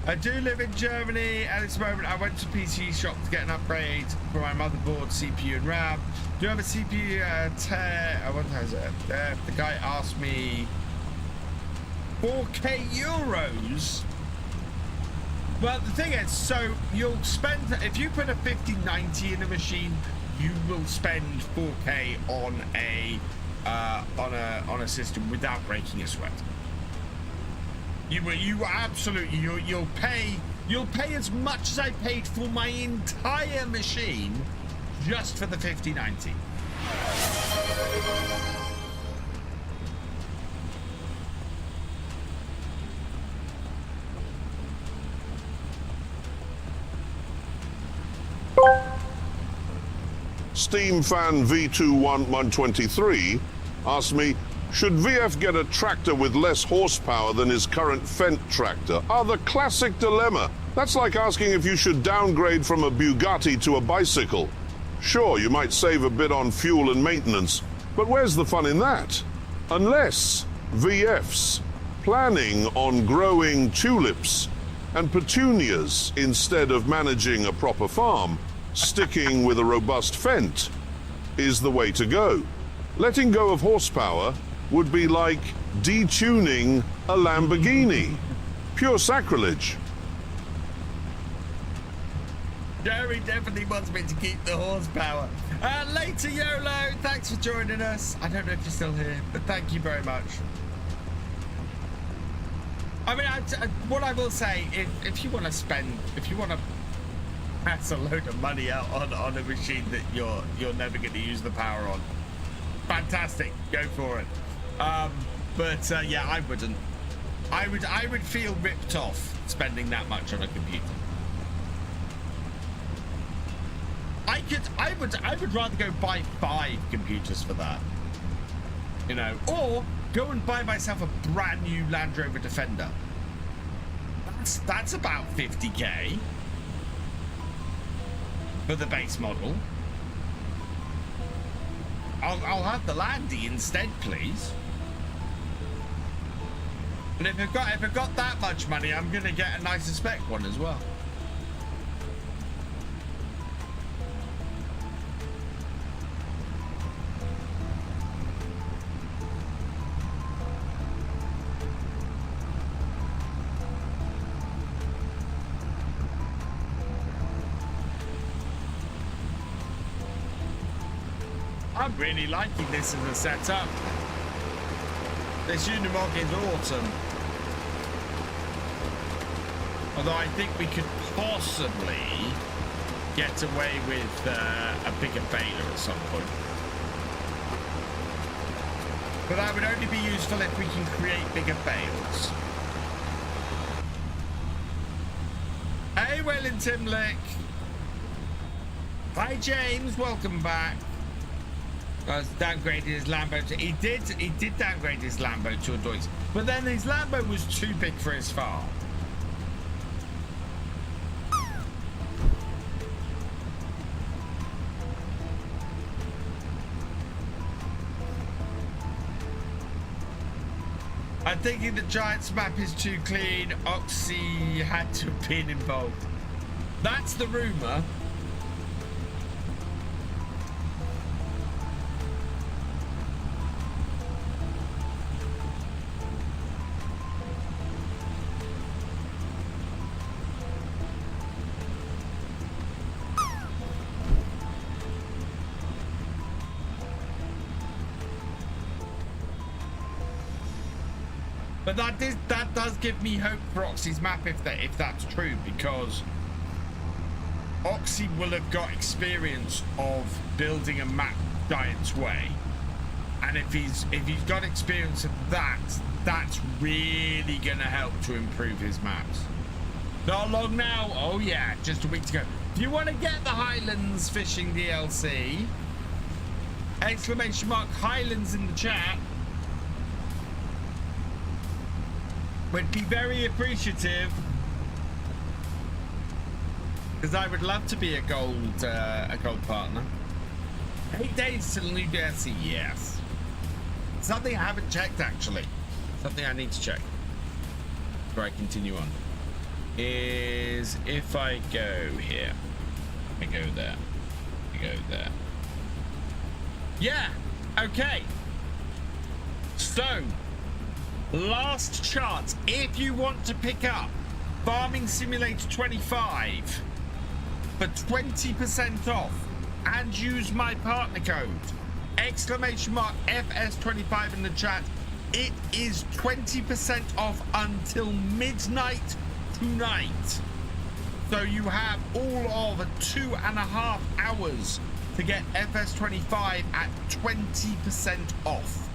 I do live in Germany at this moment. I went to PC shop to get an upgrade for my motherboard, CPU, and RAM. Do you have a CPU what is it? The guy asked me 4k euros. Well, the thing is, so you'll spend, if you put a 5090 in a machine, you will spend 4k on a system without breaking a sweat. You absolutely, you'll pay as much as I paid for my entire machine just for the 5090. Steam fan V21123 asked me, should VF get a tractor with less horsepower than his current Fendt tractor? The classic dilemma. That's like asking if you should downgrade from a Bugatti to a bicycle. Sure, you might save a bit on fuel and maintenance, but where's the fun in that? Unless VF's planning on growing tulips and petunias instead of managing a proper farm, sticking with a robust fence is the way to go. Letting go of horsepower would be like detuning a Lamborghini. Pure sacrilege. Jerry definitely wants me to keep the horsepower. Later, YOLO. Thanks for joining us. I don't know if you're still here, but thank you very much. I mean, what I will say, if you want to spend, if you want to pass a load of money out on a machine that you're never going to use the power on, fantastic, go for it. But yeah, I wouldn't. I would feel ripped off spending that much on a computer. I would rather go buy 5 computers for that, you know, or go and buy myself a brand new Land Rover Defender. That's about 50k for the base model. I'll have the Landy instead, please. And if I've got that much money, I'm gonna get a nicer spec one as well. I'm really liking this as a setup. This Unimog is awesome. Although I think we could possibly get away with a bigger baler at some point. But that would only be useful if we can create bigger bales. Hey, Wellington Lick. Hi, James. Welcome back. Downgraded his Lambo to, he did downgrade his Lambo to a Deutz, but then his Lambo was too big for his farm. I'm thinking the Giants map is too clean. Oxy had to have been involved. That's the rumor. But that does give me hope for Oxy's map if that's true, because Oxy will have got experience of building a map Giants way, and if he's got experience of that, that's really gonna help to improve his maps. Not long now. Oh yeah, just a week to go. If you want to get the Highlands Fishing DLC, exclamation mark Highlands in the chat. Would be very appreciative, because I would love to be a gold partner. 8 days till New DLC, yes. Something I haven't checked actually. Something I need to check before I continue on is if I go here, I go there, I go there. Yeah. Okay. So. Last chance, if you want to pick up Farming Simulator 25 for 20% off and use my partner code, exclamation mark FS25 in the chat, it is 20% off until midnight tonight. So you have all of 2.5 hours to get FS25 at 20% off.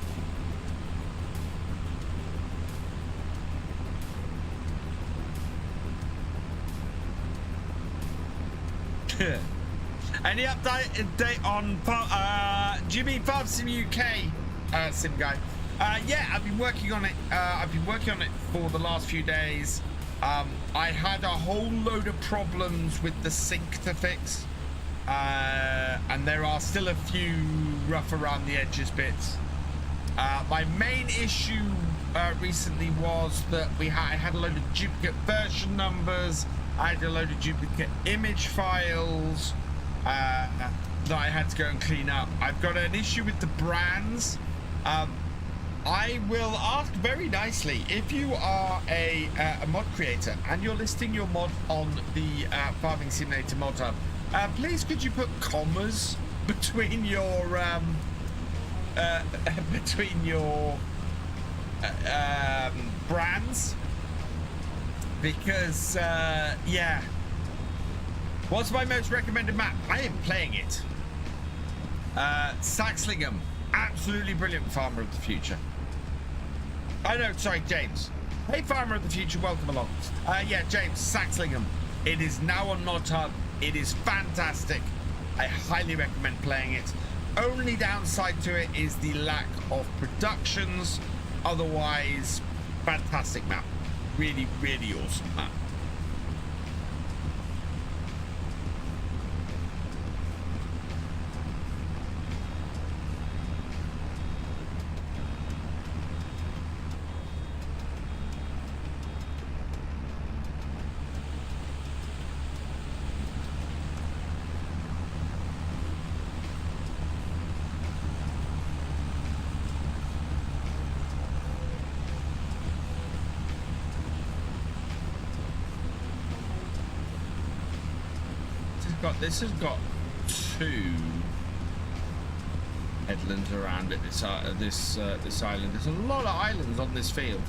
Any update on Jimmy Farm Sim UK sim guy? Yeah, I've been working on it. I've been working on it for the last few days. I had a whole load of problems with the sync to fix. and there are still a few rough around the edges bits. My main issue recently was that I had a load of duplicate version numbers. I had a load of duplicate image files that I had to go and clean up. I've got an issue with the brands. I will ask very nicely, if you are a mod creator and you're listing your mod on the Farming Simulator mod hub, please could you put commas between your brands? Because yeah, what's my most recommended map? I am playing it. Saxlingham, absolutely brilliant Farmer of the Future. Oh no, sorry, James. Hey, Farmer of the Future, welcome along. Yeah, James, Saxlingham. It is now on Mod Hub. It is fantastic. I highly recommend playing it. Only downside to it is the lack of productions. Otherwise, fantastic map. Really, really awesome map. This has got 2 headlands around it. This island. There's a lot of islands on this field.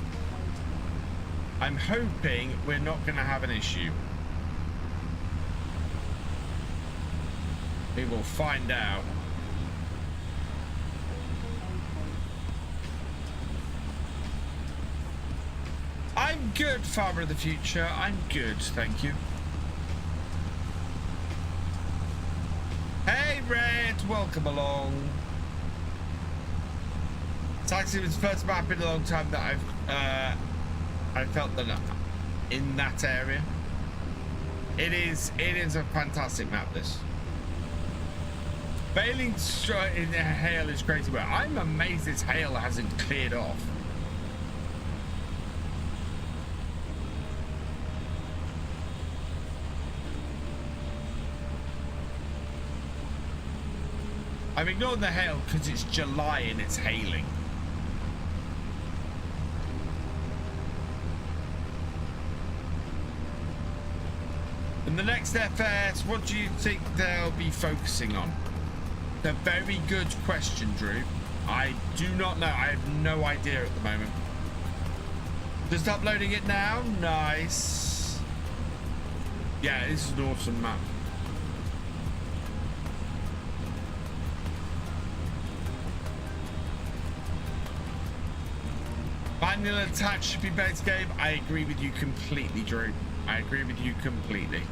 I'm hoping we're not going to have an issue. We will find out. I'm good, Farmer of the Future. I'm good, thank you. Hey Red, welcome along. It's actually the first map in a long time that I felt that in that area. It is a fantastic map. This bailing in hail is crazy. But I'm amazed this hail hasn't cleared off. I'm ignoring the hail because it's July and it's hailing. In the next FS, what do you think they'll be focusing on? A very good question, Drew. I do not know. I have no idea at the moment. Just uploading it now. Nice. Yeah, this is an awesome map. Manual attack should be base game. I agree with you completely, Drew. I agree with you completely.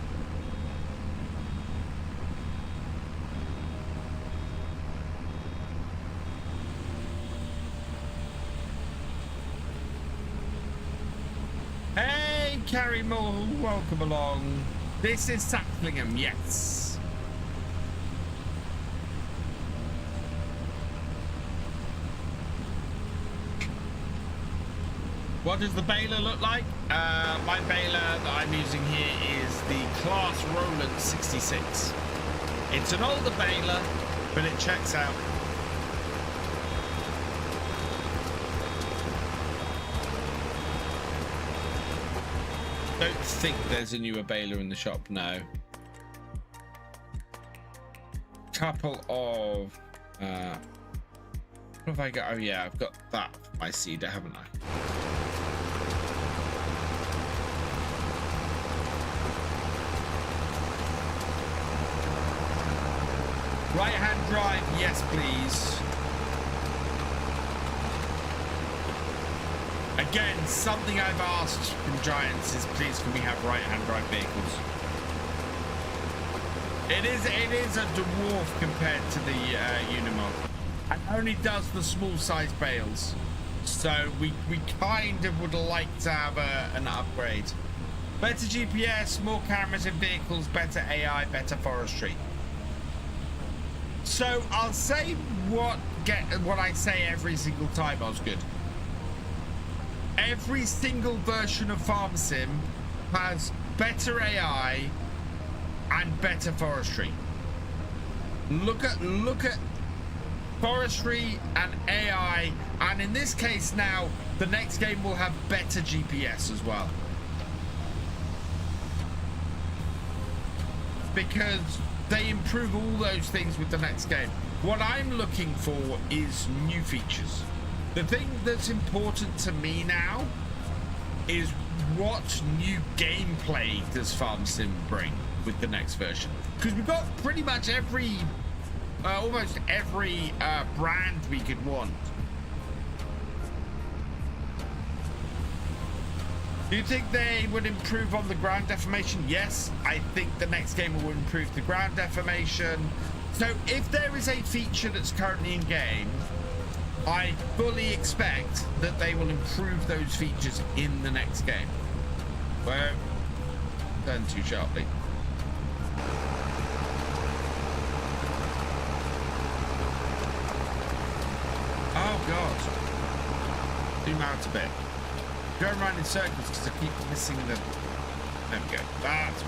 Hey, Carrie Moore, welcome along. This is Saxlingham, yes. What does the baler look like? My baler that I'm using here is the Class Roland 66. It's an older baler, but it checks out. Don't think there's a newer baler in the shop, no. Couple of what have I got? Oh yeah, I've got that for my seeder, haven't I? Right hand drive, yes please. Again, something I've asked from Giants is please can we have right hand drive vehicles? It is a dwarf compared to the Unimog. It only does the small size bales. So we kind of would like to have an upgrade. Better GPS, more cameras in vehicles, better AI, better forestry. So I'll say what I say every single time, Osgood. Every single version of Farm Sim has better AI and better forestry. Look at forestry and AI, and in this case now the next game will have better GPS as well, because they improve all those things with the next game. What I'm looking for is new features. The thing that's important to me now is what new gameplay does Farm Sim bring with the next version, because we've got pretty much every almost every brand we could want. Do you think they would improve on the ground deformation? Yes, I think the next game will improve the ground deformation. So if there is a feature that's currently in game, I fully expect that they will improve those features in the next game. Well, turn too sharply. Oh god. Zoom out a bit. Going around in circles because I keep missing the... There we go. That's...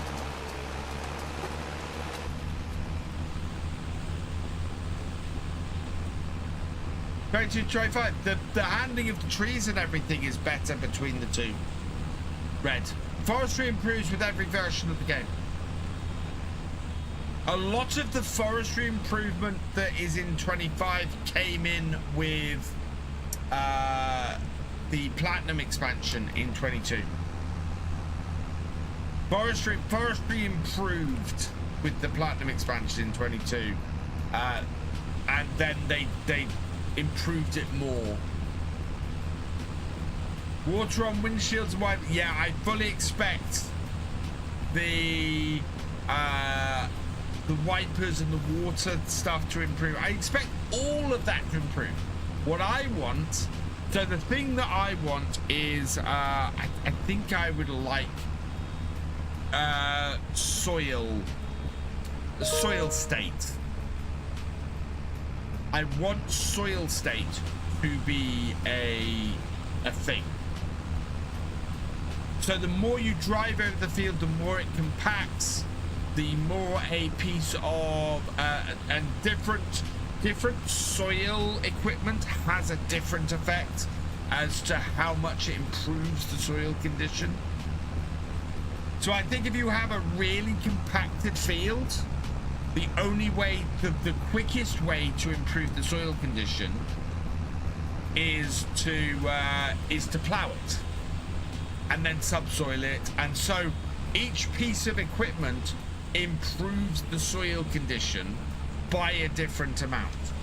Going to try 5. The handling of the trees and everything is better between the two. Red. Forestry improves with every version of the game. A lot of the forestry improvement that is in 25 came in with the Platinum expansion in 22. Forestry improved with the Platinum expansion in 22, and then they improved it more. Water on windshields and wide. Yeah, I fully expect the wipers and the water stuff to improve. I expect all of that to improve. What I want, so the thing that I want is I think I would like soil state. I want soil state to be a thing. So the more you drive over the field, the more it compacts, the more a piece of and different soil equipment has a different effect as to how much it improves the soil condition. So I think if you have a really compacted field, the only way, the quickest way to improve the soil condition is to plow it and then subsoil it, and so each piece of equipment improves the soil condition by a different amount,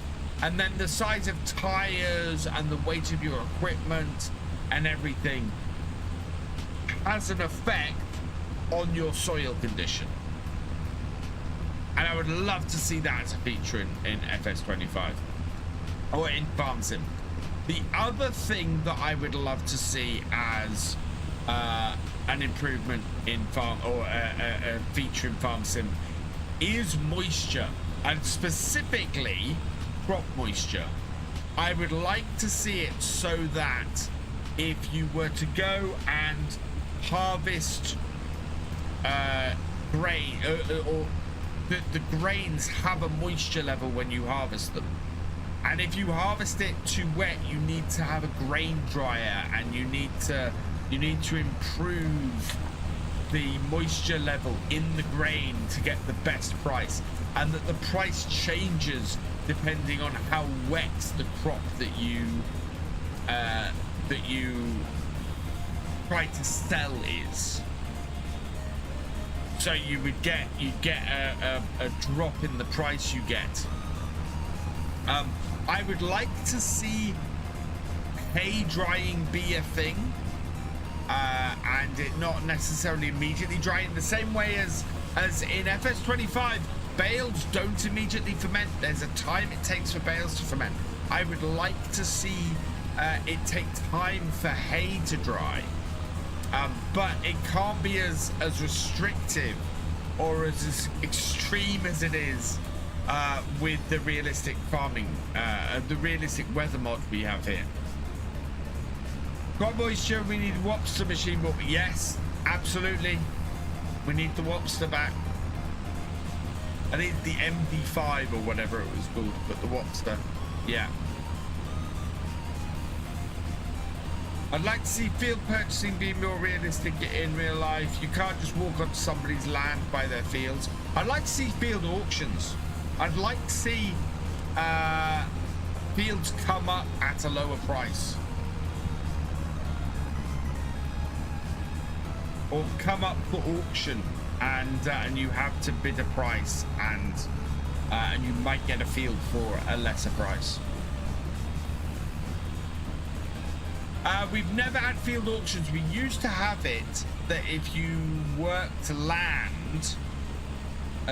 and then the size of tires and the weight of your equipment and everything has an effect on your soil condition. And I would love to see that as a feature in FS25 or in Farm Sim. The other thing that I would love to see as an improvement in farm, or a feature in Farm Sim, is moisture, and specifically crop moisture. I would like to see it so that if you were to go and harvest grain, or the grains have a moisture level when you harvest them, and if you harvest it too wet, you need to have a grain dryer, and you need to improve the moisture level in the grain to get the best price, and that the price changes depending on how wet the crop that you try to sell is. So you'd get a drop in the price you get. I would like to see hay drying be a thing, and it not necessarily immediately dry in the same way as in FS25. Bales don't immediately ferment. There's a time it takes for bales to ferment. I would like to see it take time for hay to dry, but it can't be as restrictive or as extreme as it is with the realistic farming, the realistic weather mod we have here. Got moisture, we need Wopster machine, but yes, absolutely. We need the Wopster back. I think the MD5 or whatever it was called, but the Wopster, yeah. I'd like to see field purchasing be more realistic in real life. You can't just walk onto somebody's land, buy their fields. I'd like to see field auctions. I'd like to see fields come up at a lower price. Or come up for auction, and you have to bid a price, and you might get a field for a lesser price. We've never had field auctions. We used to have it that if you worked land,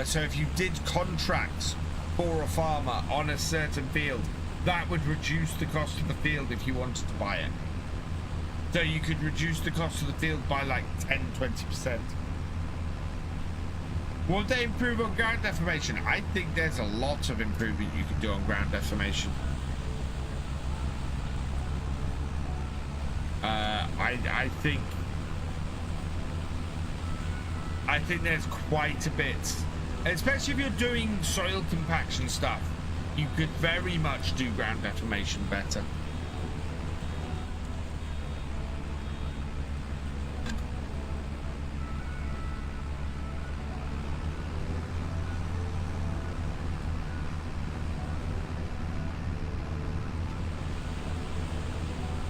so if you did contracts for a farmer on a certain field, that would reduce the cost of the field if you wanted to buy it. So you could reduce the cost of the field by like 10-20%. Will they improve on ground deformation? I think there's a lot of improvement you can do on ground deformation. I think there's quite a bit, especially if you're doing soil compaction stuff. You could very much do ground deformation better.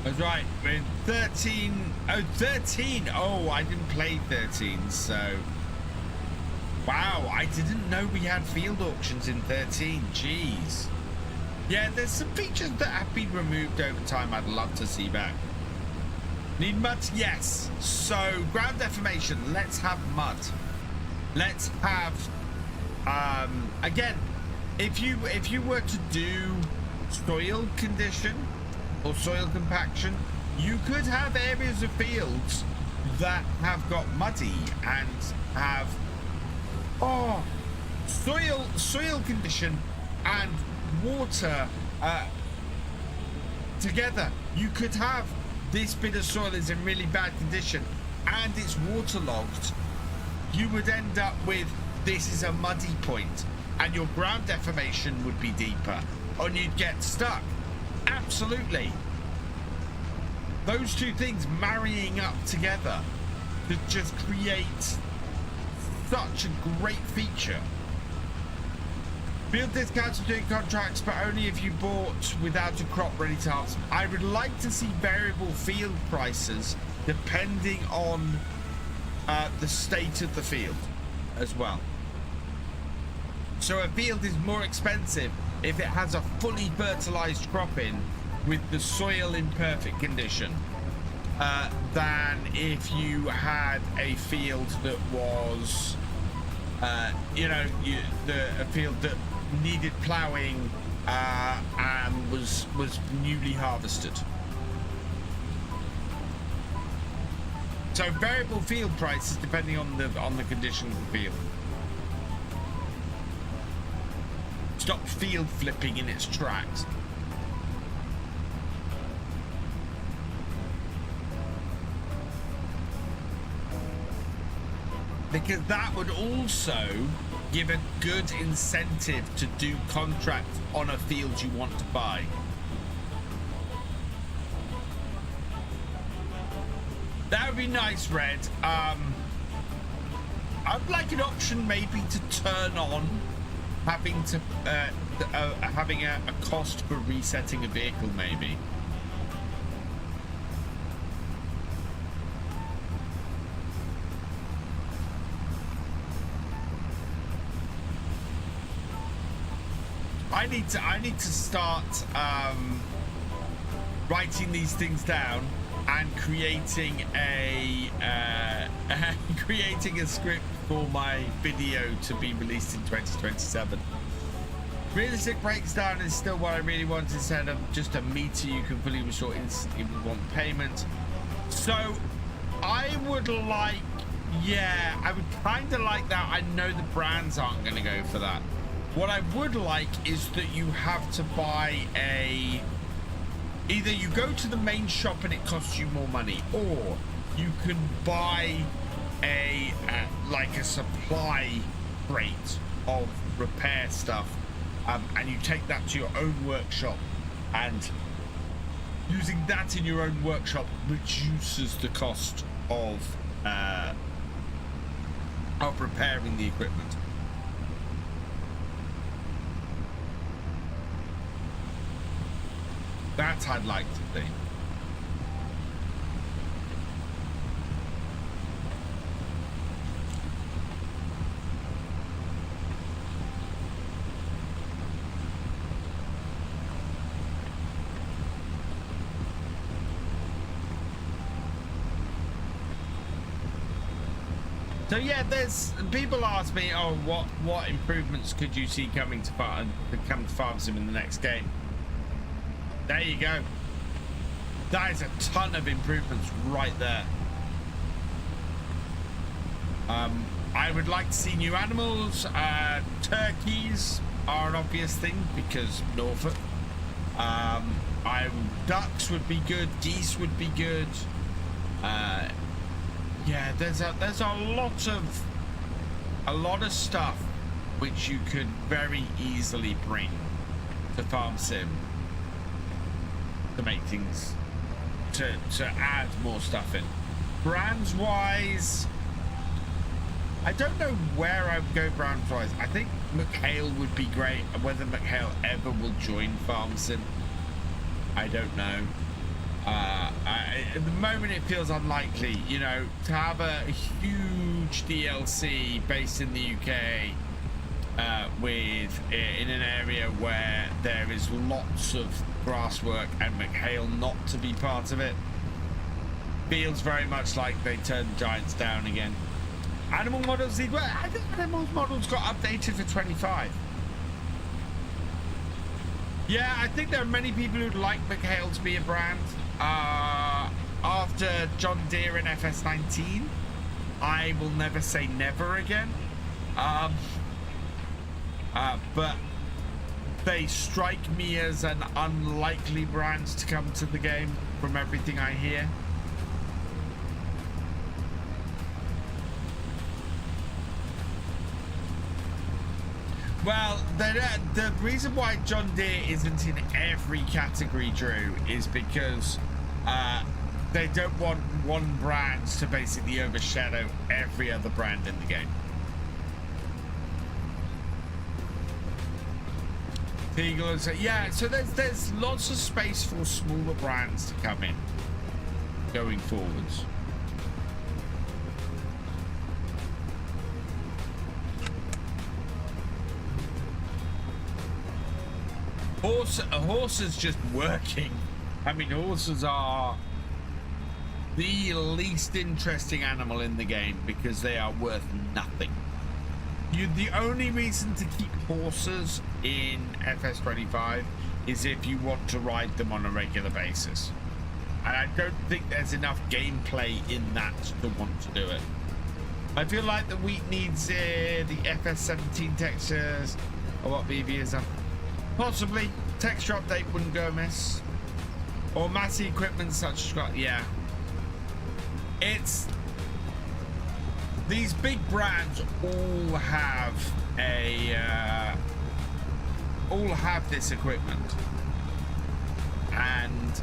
That's right, we're in 13. Oh, 13. Oh, I didn't play 13, so. Wow, I didn't know we had field auctions in 13. Jeez. Yeah, there's some features that have been removed over time I'd love to see back. Need mud? Yes. So, ground deformation, let's have mud. Let's have, again, if you were to do soil condition, or soil compaction, you could have areas of fields that have got muddy and have soil condition and water together. You could have this bit of soil is in really bad condition and it's waterlogged. You would end up with this is a muddy point and your ground deformation would be deeper and you'd get stuck. Absolutely. Those two things marrying up together to just create such a great feature. Field discounts for doing contracts, but only if you bought without a crop ready to harvest. I would like to see variable field prices depending on the state of the field as well. So a field is more expensive if it has a fully fertilized crop in with the soil in perfect condition than if you had a field that was a field that needed plowing and was newly harvested. So variable field prices depending on the condition of the field. Stop field flipping in its tracks. Because that would also give a good incentive to do contracts on a field you want to buy. That would be nice, Red. I'd like an option maybe to turn on having a cost for resetting a vehicle, maybe. I need to start writing these things down and creating a script for my video to be released in 2027. Realistic breakdown is still what I really want instead of just a meter you can fully restore instantly with one payment. So I would like, yeah, I would kind of like that. I know the brands aren't going to go for that. What I would like is that you have to buy either you go to the main shop and it costs you more money, or you can buy like a supply crate of repair stuff, and you take that to your own workshop, and using that in your own workshop reduces the cost of repairing the equipment. That I'd like to see. So yeah, there's people ask me, oh, what improvements could you see coming to Farm Sim in the next game? There you go. That is a ton of improvements right there. I would like to see new animals. Turkeys are an obvious thing because Norfolk. Ducks would be good. Geese would be good. Yeah, there's a lot of stuff which you could very easily bring to Farm Sim to make things to add more stuff in. Brands wise, I don't know where I would go brands wise. I think Magicale would be great. Whether Magicale ever will join Farm Sim, I don't know. At the moment it feels unlikely, you know, to have a huge DLC based in the UK in an area where there is lots of grass work, and Magicale not to be part of it feels very much like they turned Giants down again. Animal models, well, I think animal models got updated for 25. Yeah, I think there are many people who'd like Magicale to be a brand. After John Deere and FS19, I will never say never again. But they strike me as an unlikely brand to come to the game from everything I hear. Well, the reason why John Deere isn't in every category, Drew, is because they don't want one brand to basically overshadow every other brand in the game. Yeah, so there's lots of space for smaller brands to come in going forwards. Horses just working. I mean, horses are the least interesting animal in the game because they are worth nothing. The only reason to keep horses in FS25 is if you want to ride them on a regular basis. And I don't think there's enough gameplay in that to want to do it. I feel like the wheat needs the FS17 textures, or what BB is up. Possibly. Texture update wouldn't go amiss. Or massy equipment such as, yeah. It's... These big brands all have this equipment. And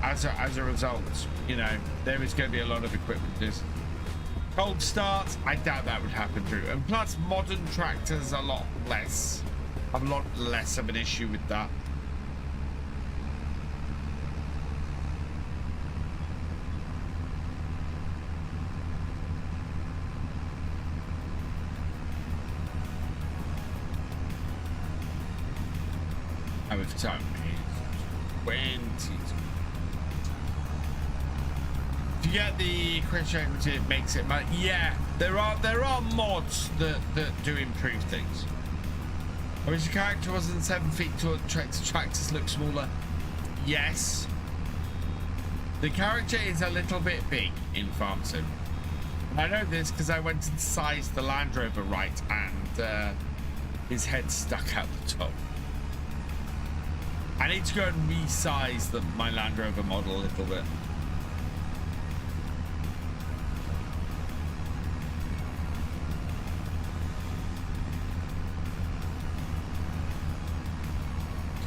as a result, you know, there is going to be a lot of equipment. Cold starts, I doubt that would happen, Drew. And plus, modern tractors are a lot less of an issue with that. With time is 20. To get the Kristjánsson, it makes it. Yeah, there are mods that do improve things. I wish the character wasn't 7 feet tall. Tractors look smaller. Yes, the character is a little bit big in Farm Sim. I know this because I went and sized the Land Rover right, and his head stuck out the top. I need to go and resize my Land Rover model a little bit.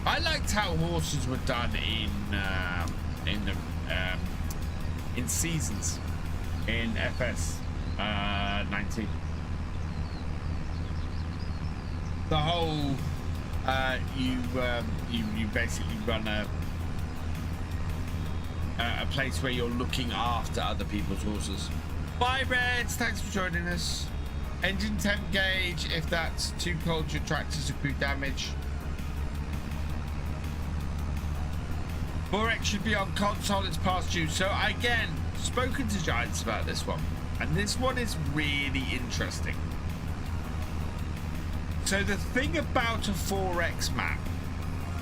I liked how horses were done in seasons in FS19. The whole you basically run a place where you're looking after other people's horses. Bye Reds, thanks for joining us. Engine temp gauge, if that's too cold your tractors accrue damage. 4X should be on console, it's past due. So again, spoken to Giants about this one, and this one is really interesting. So the thing about a 4X map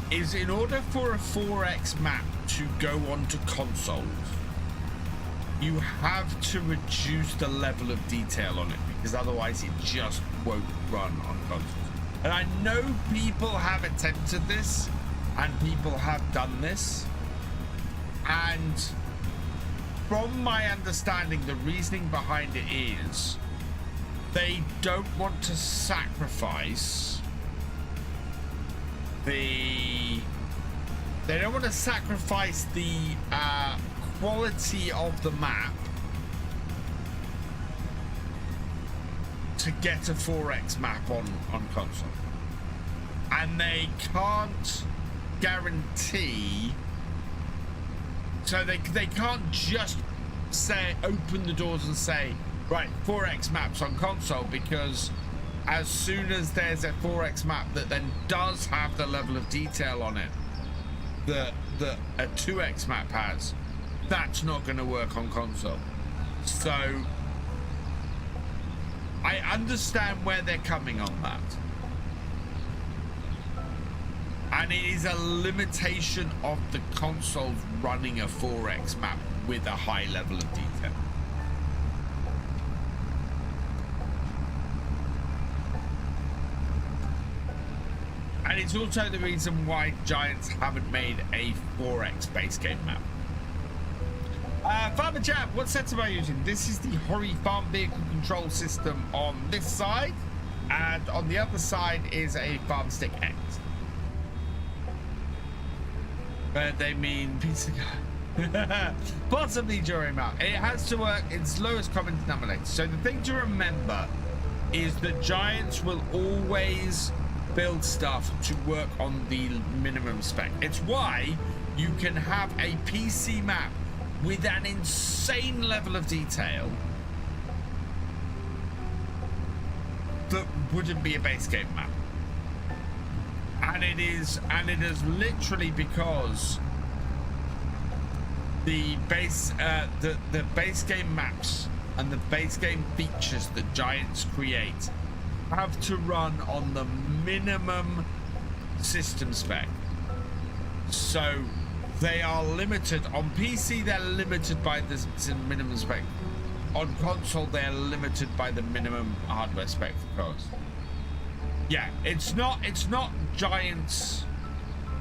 is, in order for a 4X map to go onto consoles, you have to reduce the level of detail on it, because otherwise it just won't run on consoles. And I know people have attempted this and people have done this, and from my understanding, the reasoning behind it is they don't want to sacrifice the quality of the map to get a 4X map on console, and they can't guarantee, so they can't just say open the doors and say right 4X maps on console, because as soon as there's a 4X map that then does have the level of detail on it that a 2X map has, that's not going to work on console. So I understand where they're coming on that, and it is a limitation of the consoles running a 4X map with a high level of detail. And it's also the reason why Giants haven't made a 4X base game map. Farmer Jab, what setup are you using? This is the Hori Farm Vehicle Control System on this side, and on the other side is a Farm Stick X. But they mean pizza guy. Possibly during map. It has to work its lowest common denominator. So the thing to remember is that Giants will always build stuff to work on the minimum spec. It's why you can have a PC map with an insane level of detail that wouldn't be a base game map. And it is literally because the base game maps and the base game features that Giants create have to run on the minimum system spec. So they are limited on PC. They're limited by the minimum spec. On console, they're limited by the minimum hardware spec, of course. Yeah, it's not Giants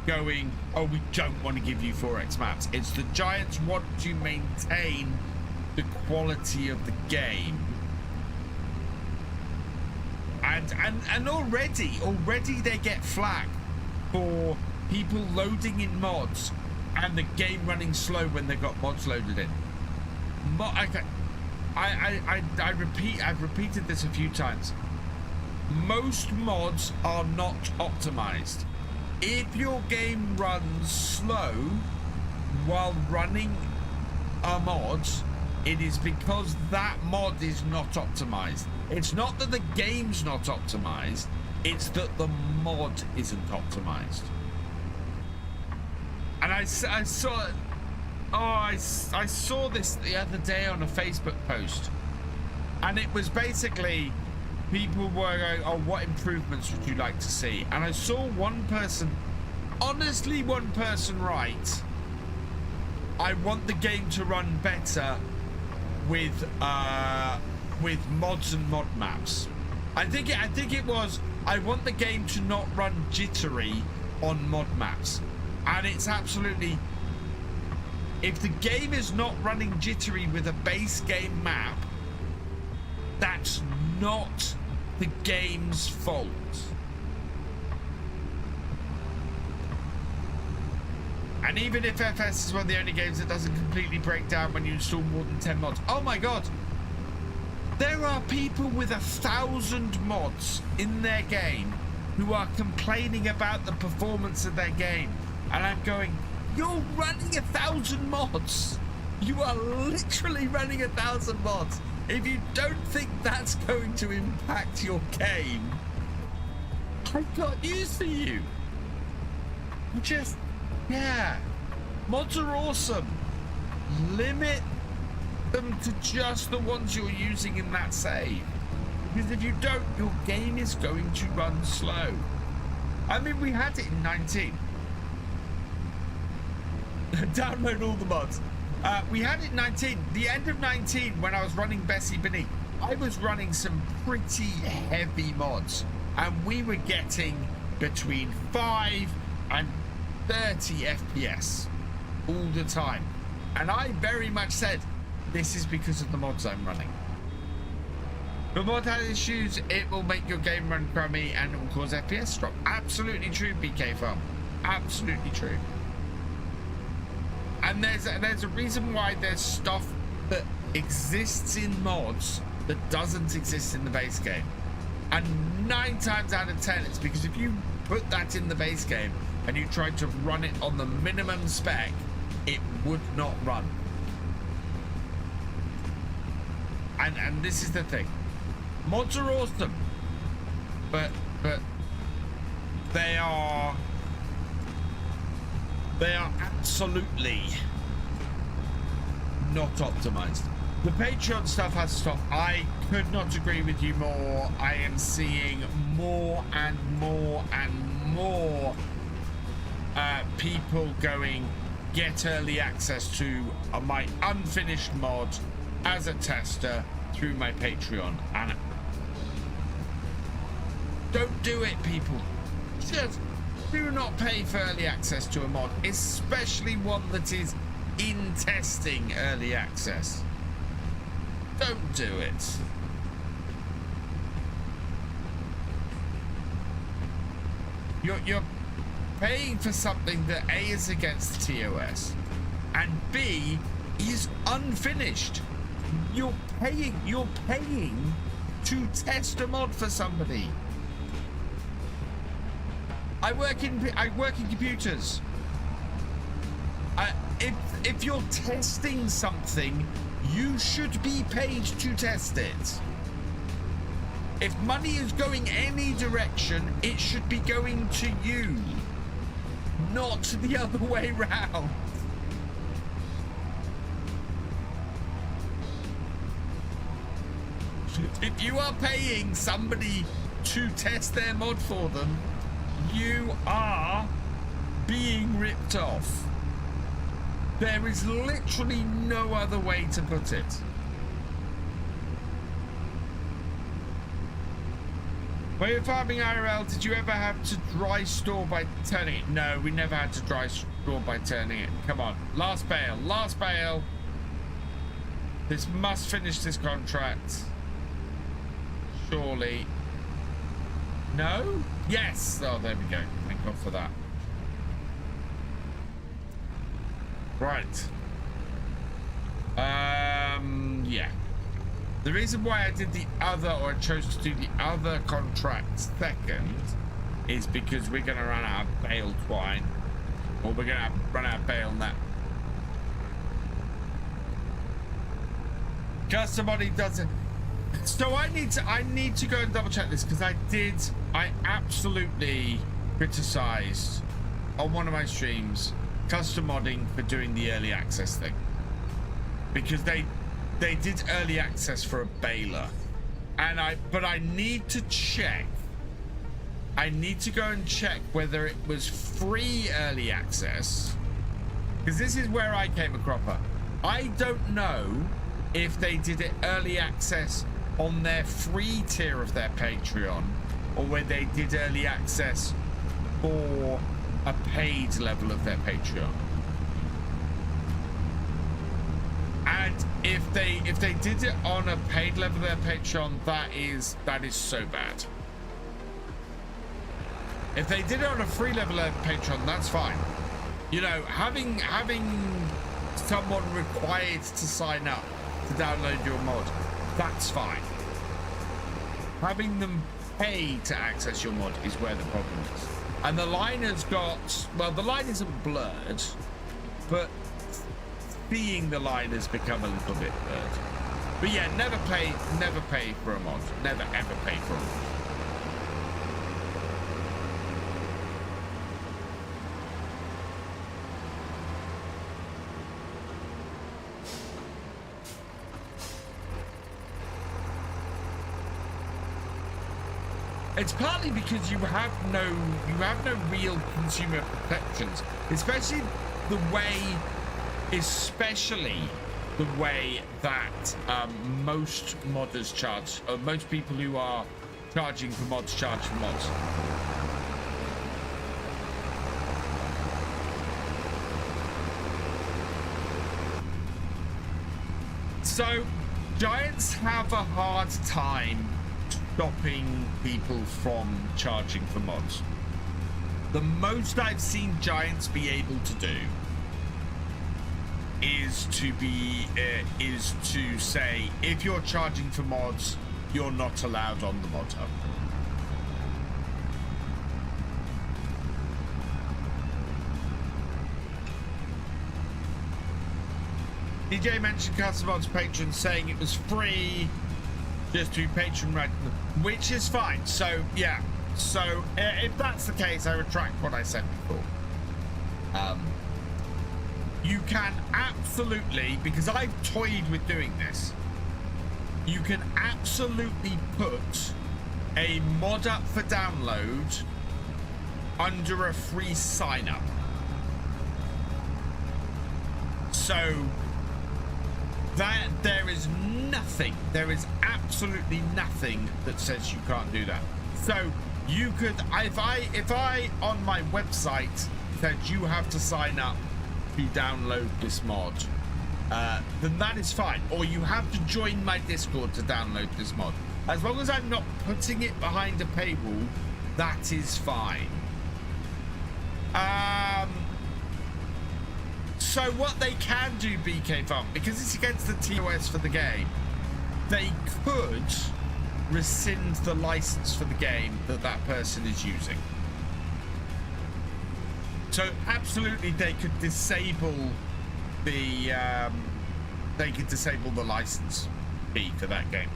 going, oh, we don't want to give you 4X maps. It's the Giants want to maintain the quality of the game. And already they get flack for people loading in mods and the game running slow when they've got mods loaded in. I've repeated this a few times. Most mods are not optimized. If your game runs slow while running a mod, it is because that mod is not optimized. It's not that the game's not optimized, it's that the mod isn't optimized. And I saw this the other day on a Facebook post, and it was basically people were going, oh, what improvements would you like to see? And I saw one person write, I want the game to run better with mods and mod maps. I think it was, I want the game to not run jittery on mod maps. And it's absolutely, if the game is not running jittery with a base game map, that's not the game's fault. And even if FS is one of the only games that doesn't completely break down when you install more than 10 mods. Oh my god. There are people with 1,000 mods in their game who are complaining about the performance of their game. And I'm going, you're running 1,000 mods. You are literally running 1,000 mods. If you don't think that's going to impact your game, I've got news for you. Just, yeah. Mods are awesome. Limit them to just the ones you're using in that save. Because if you don't, your game is going to run slow. I mean, we had it in 19. Download all the mods. We had it in 19. The end of 19, when I was running Bessie Beneath, I was running some pretty heavy mods. And we were getting between 5 and 30 FPS all the time. And I very much said, this is because of the mods I'm running. The mod has issues, it will make your game run crummy and it will cause FPS drop. Absolutely true, BK Farm. Absolutely true. And there's a reason why there's stuff that exists in mods that doesn't exist in the base game. And 9 times out of 10, it's because if you put that in the base game and you tried to run it on the minimum spec, it would not run. And this is the thing. Mods are awesome, but they are absolutely not optimized. The Patreon stuff has to stop. I could not agree with you more. I am seeing more and more and more people going, get early access to my unfinished mod as a tester through my Patreon. And don't do it, people. Just do not pay for early access to a mod, especially one that is in testing early access. Don't do it. You're paying for something that A, is against the TOS, and B, is unfinished. You're paying to test a mod for somebody. I work in computers. If you're testing something, you should be paid to test it. If money is going any direction, it should be going to you, not the other way round. If you are paying somebody to test their mod for them, you are being ripped off. There is literally no other way to put it. When you're farming IRL, did you ever have to dry store by turning it? No, we never had to dry store by turning it. Come on, last bail, last bail. This must finish this contract. Surely. No? Yes! Oh, there we go. Thank God for that. Right. Yeah. The reason why I did the other, or I chose to do the other contract second, is because we're going to run out of bale twine. Or we're going to run out of bale net. CustomModding doesn't. So I need to go and double check this, because I absolutely criticized on one of my streams CustomModding for doing the early access thing, because they did early access for a baler, and I need to check. I need to go and check whether it was free early access, because this is where I came a cropper. I don't know if they did it early access on their free tier of their Patreon, or where they did early access for a paid level of their Patreon. And if they did it on a paid level of their Patreon, that is so bad. If they did it on a free level of Patreon, that's fine. You know, having someone required to sign up to download your mod, that's fine. Having them pay to access your mod is where the problem is. And the line has got, well, the line isn't blurred, but seeing the line has become a little bit blurred. But yeah, never pay for a mod. Never ever pay for a mod. It's partly because you have no real consumer protections, especially the way that most modders charge, or most people who are charging for mods charge for mods. So giants have a hard time stopping people from charging for mods. The most I've seen giants be able to do is to say, if you're charging for mods, you're not allowed on the mod hub. DJ mentioned custom mods patron saying it was free just to patron right, which is fine. So yeah, so if that's the case, I retract what I said before. You can absolutely, because I've toyed with doing this, you can absolutely put a mod up for download under a free sign up. So that there is absolutely nothing that says you can't do that. So you could, if I on my website said you have to sign up to download this mod, then that is fine. Or you have to join my Discord to download this mod. As long as I'm not putting it behind a paywall, that is fine. So what they can do, BK Farm, because it's against the TOS for the game, they could rescind the license for the game that person is using. So absolutely, they could disable the license fee for that game.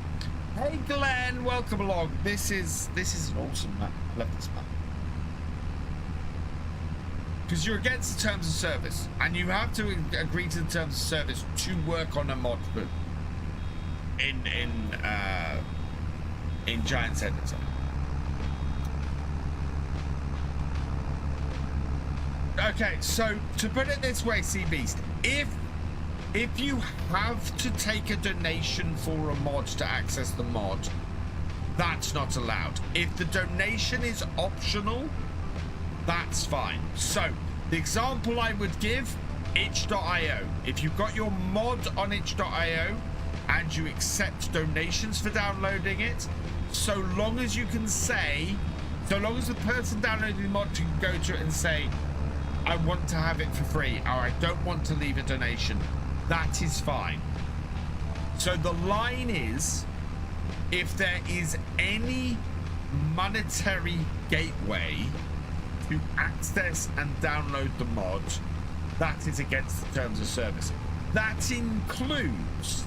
Hey Glenn, welcome along. This is an awesome map. Love this map. Because you're against the terms of service, and you have to agree to the terms of service to work on a mod book in Giants Editor. Okay, so to put it this way, Sea Beast, if you have to take a donation for a mod to access the mod, that's not allowed. If the donation is optional, that's fine. So the example I would give, itch.io. If you've got your mod on itch.io and you accept donations for downloading it, so long as you can say, so long as the person downloading the mod can go to it and say, I want to have it for free, or I don't want to leave a donation, that is fine. So the line is, if there is any monetary gateway to access and download the mod, that is against the terms of service. That includes,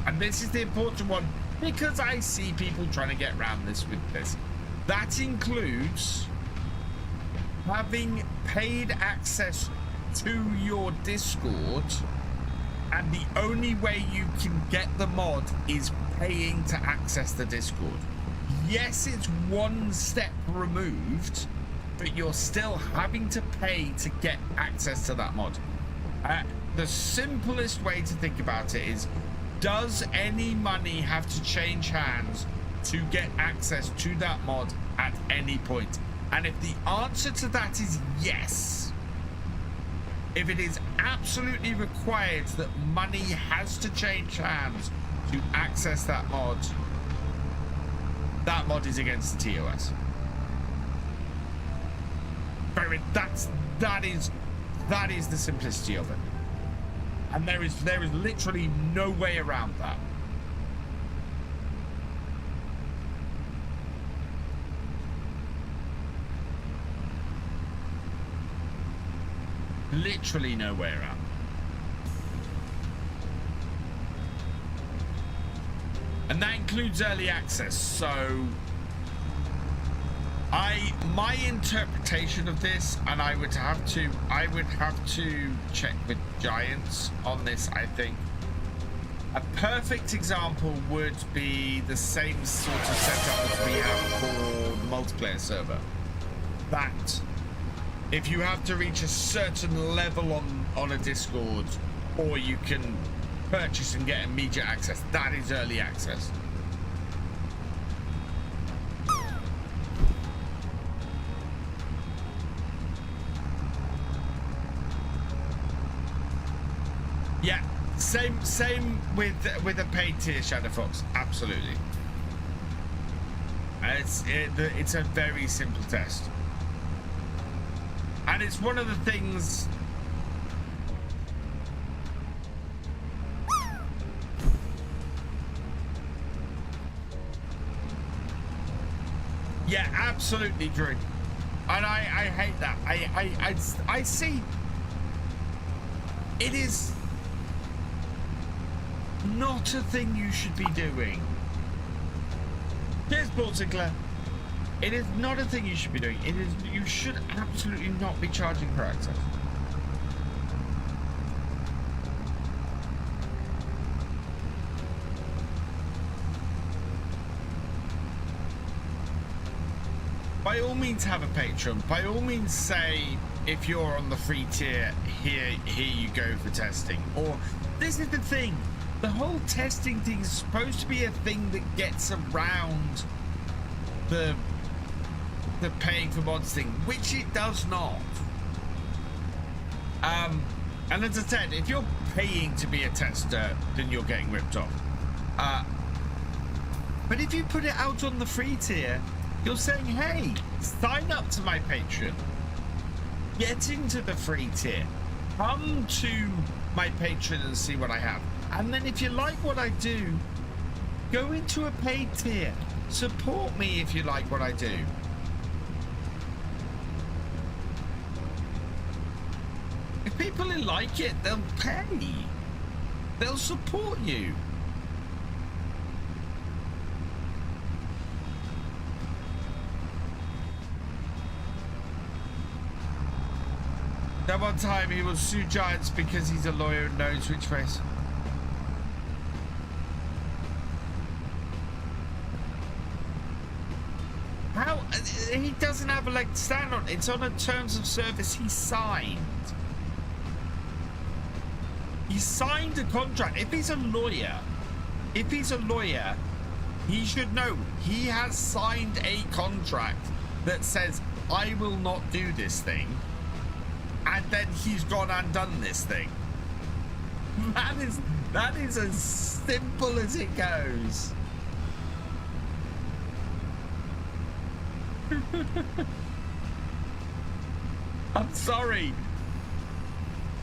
and this is the important one because I see people trying to get around this with this, that includes having paid access to your Discord, and the only way you can get the mod is paying to access the Discord. Yes, it's one step removed, but you're still having to pay to get access to that mod. The simplest way to think about it is, does any money have to change hands to get access to that mod at any point? And if the answer to that is yes, if it is absolutely required that money has to change hands to access that mod is against the TOS. That is the simplicity of it. And there is literally no way around that. Literally no way around. And that includes early access. So my interpretation of this, and I would have to check with Giants on this, I think. A perfect example would be the same sort of setup as we have for the multiplayer server. That if you have to reach a certain level on a Discord, or you can purchase and get immediate access, that is early access. Yeah, same with a paid tier, Shadow Fox. Absolutely. It's a very simple test. And it's one of the things. Yeah, absolutely, Drew. And I hate that. I see. It is not a thing you should be doing. Cheers, Paul Sinclair. It is not a thing you should be doing. It is. You should absolutely not be charging for access. By all means, have a Patreon. By all means, say if you're on the free tier, here you go for testing. Or this is the thing. The whole testing thing is supposed to be a thing that gets around the paying for mods thing, which it does not. And as I said, if you're paying to be a tester, then you're getting ripped off. But if you put it out on the free tier, you're saying, hey, sign up to my Patreon, get into the free tier, come to my Patreon and see what I have. And then if you like what I do, go into a paid tier. Support me if you like what I do. If people like it, they'll pay. They'll support you. That one time he will sue Giants because he's a lawyer and knows which face. How? He doesn't have a leg to stand on. It's on a terms of service he signed. He signed a contract. If he's a lawyer, he should know. He has signed a contract that says, I will not do this thing. And then he's gone and done this thing. That is as simple as it goes. I'm sorry.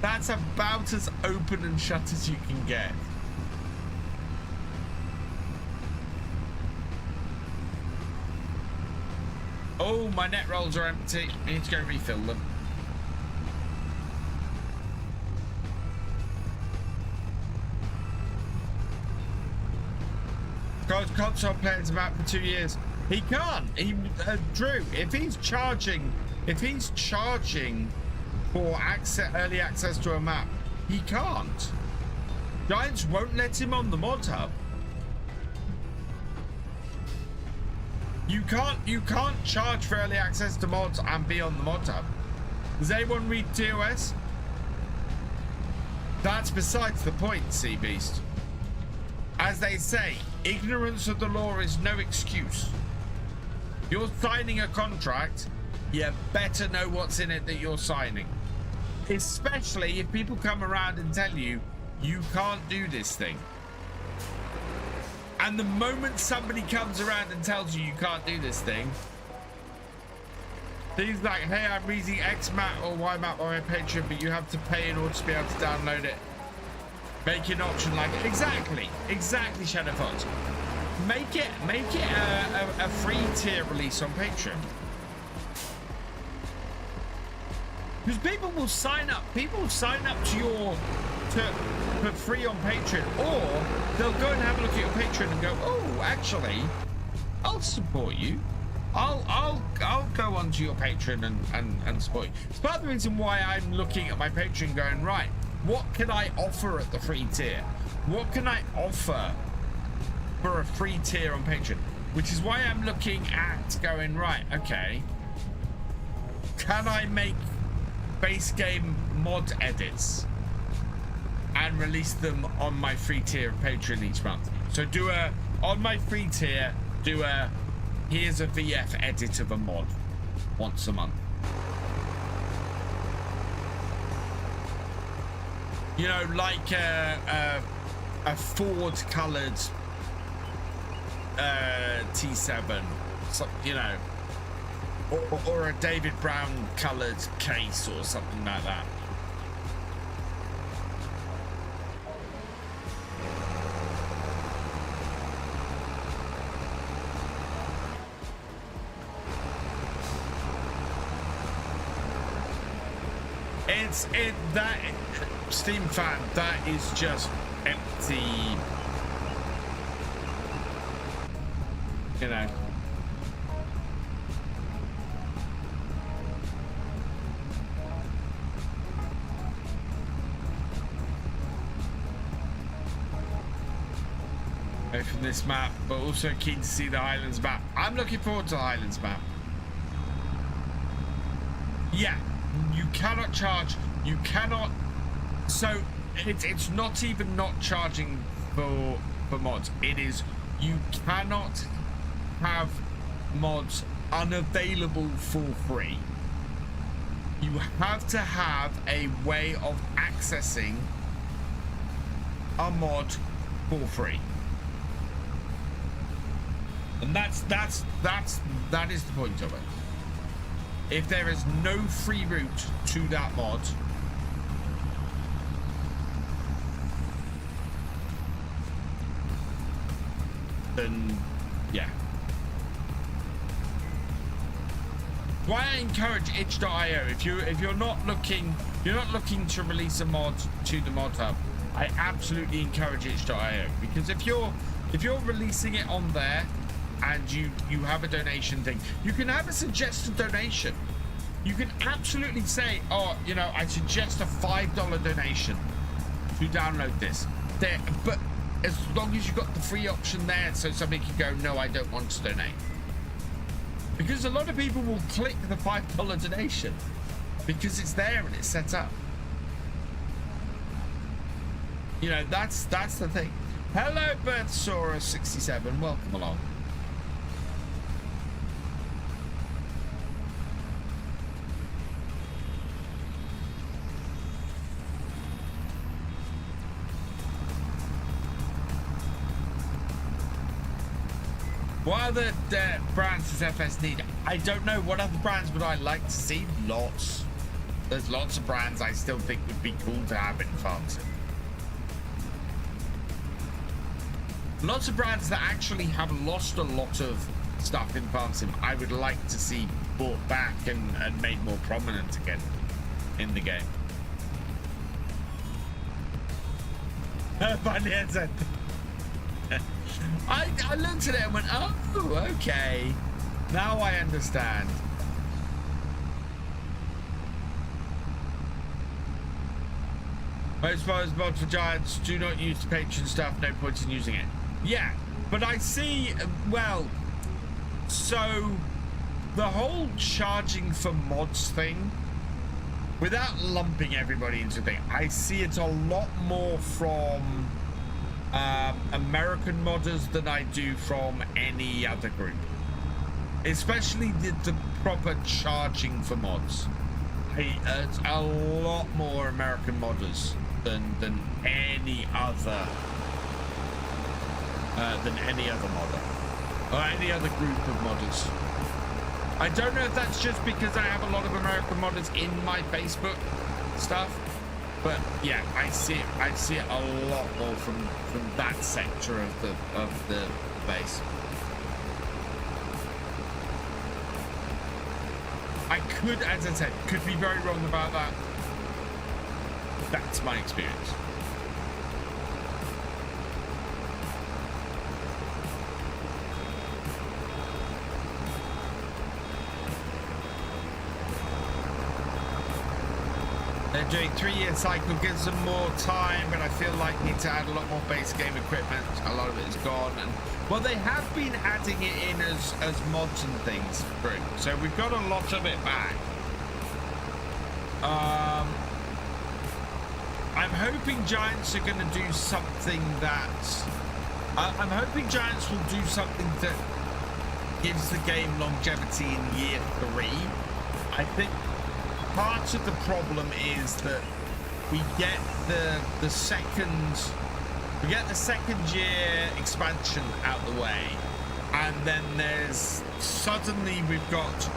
That's about as open and shut as you can get. Oh, my net rolls are empty. I need to go refill them. Console players have out for 2 years. He can't. Drew, if he's charging for early access to a map, he can't. Giants won't let him on the mod hub. You can't charge for early access to mods and be on the mod hub. Does anyone read TOS? That's besides the point, Sea Beast. As they say, ignorance of the law is no excuse. You're signing a contract, you better know what's in it that you're signing. Especially if people come around and tell you, you can't do this thing. And the moment somebody comes around and tells you you can't do this thing, things like, hey, I'm reading X map or Y map on my Patreon, but you have to pay in order to be able to download it. Make an option like it. Exactly, Shadow Fox. Make it a free tier release on Patreon. Because people will sign up. People will sign up to for free on Patreon, or they'll go and have a look at your Patreon and go, oh, actually, I'll support you. I'll go onto your Patreon and support you. It's part of the reason why I'm looking at my Patreon going, right, what can I offer at the free tier? What can I offer for a free tier on Patreon? Which is why I'm looking at going, right, okay, can I make base game mod edits and release them on my free tier of Patreon each month? So on my free tier, here's a VF edit of a mod once a month. You know, like a Ford colored T7, so, you know, or a David Brown colored case or something like that. Steam fan, that is just empty, you know. From this map, but also keen to see the Highlands map. I'm looking forward to the Highlands map. Yeah, you cannot charge, you cannot, so it's not even not charging for mods. It is, you cannot have mods unavailable for free. You have to have a way of accessing a mod for free. And that is the point of it. If there is no free route to that mod, then yeah. Why I encourage itch.io, if you're not looking to release a mod to the mod hub, I absolutely encourage itch.io, because if you're releasing it on there and you have a donation thing, you can have a suggested donation. You can absolutely say, oh, you know, I suggest a $5 donation to download this. There, but as long as you've got the free option there, so somebody can go, no, I don't want to donate. Because a lot of people will click the $5 donation because it's there and it's set up. You know, that's the thing. Hello, Sorace67, welcome along. What other brands does FS need? I don't know. What other brands would I like to see? Lots. There's lots of brands I still think would be cool to have in Farm Sim. Lots of brands that actually have lost a lot of stuff in Farm Sim I would like to see brought back and made more prominent again in the game. Funny headset. I looked at it and went, oh, okay. Now I understand. Most mods for giants do not use the Patreon stuff, no point in using it. Yeah, but I see, well, so the whole charging for mods thing, without lumping everybody into a thing, I see it a lot more from a American modders than I do from any other group. Especially the proper charging for mods. It's a lot more American modders than any other modder or any other group of modders. I don't know if that's just because I have a lot of American modders in my Facebook stuff, but yeah, I see it a lot more from that sector of the base. I could, as I said, could be very wrong about that. That's my experience. They're doing 3-year cycle, gives them more time, but I feel like need to add a lot more base game equipment. A lot of it is gone, and well, they have been adding it in as mods and things through, so we've got a lot of it back. I'm hoping Giants are going to do something that I'm hoping Giants will do something that gives the game longevity in year 3. I think part of the problem is that we get the second year expansion out the way, and then there's suddenly we've got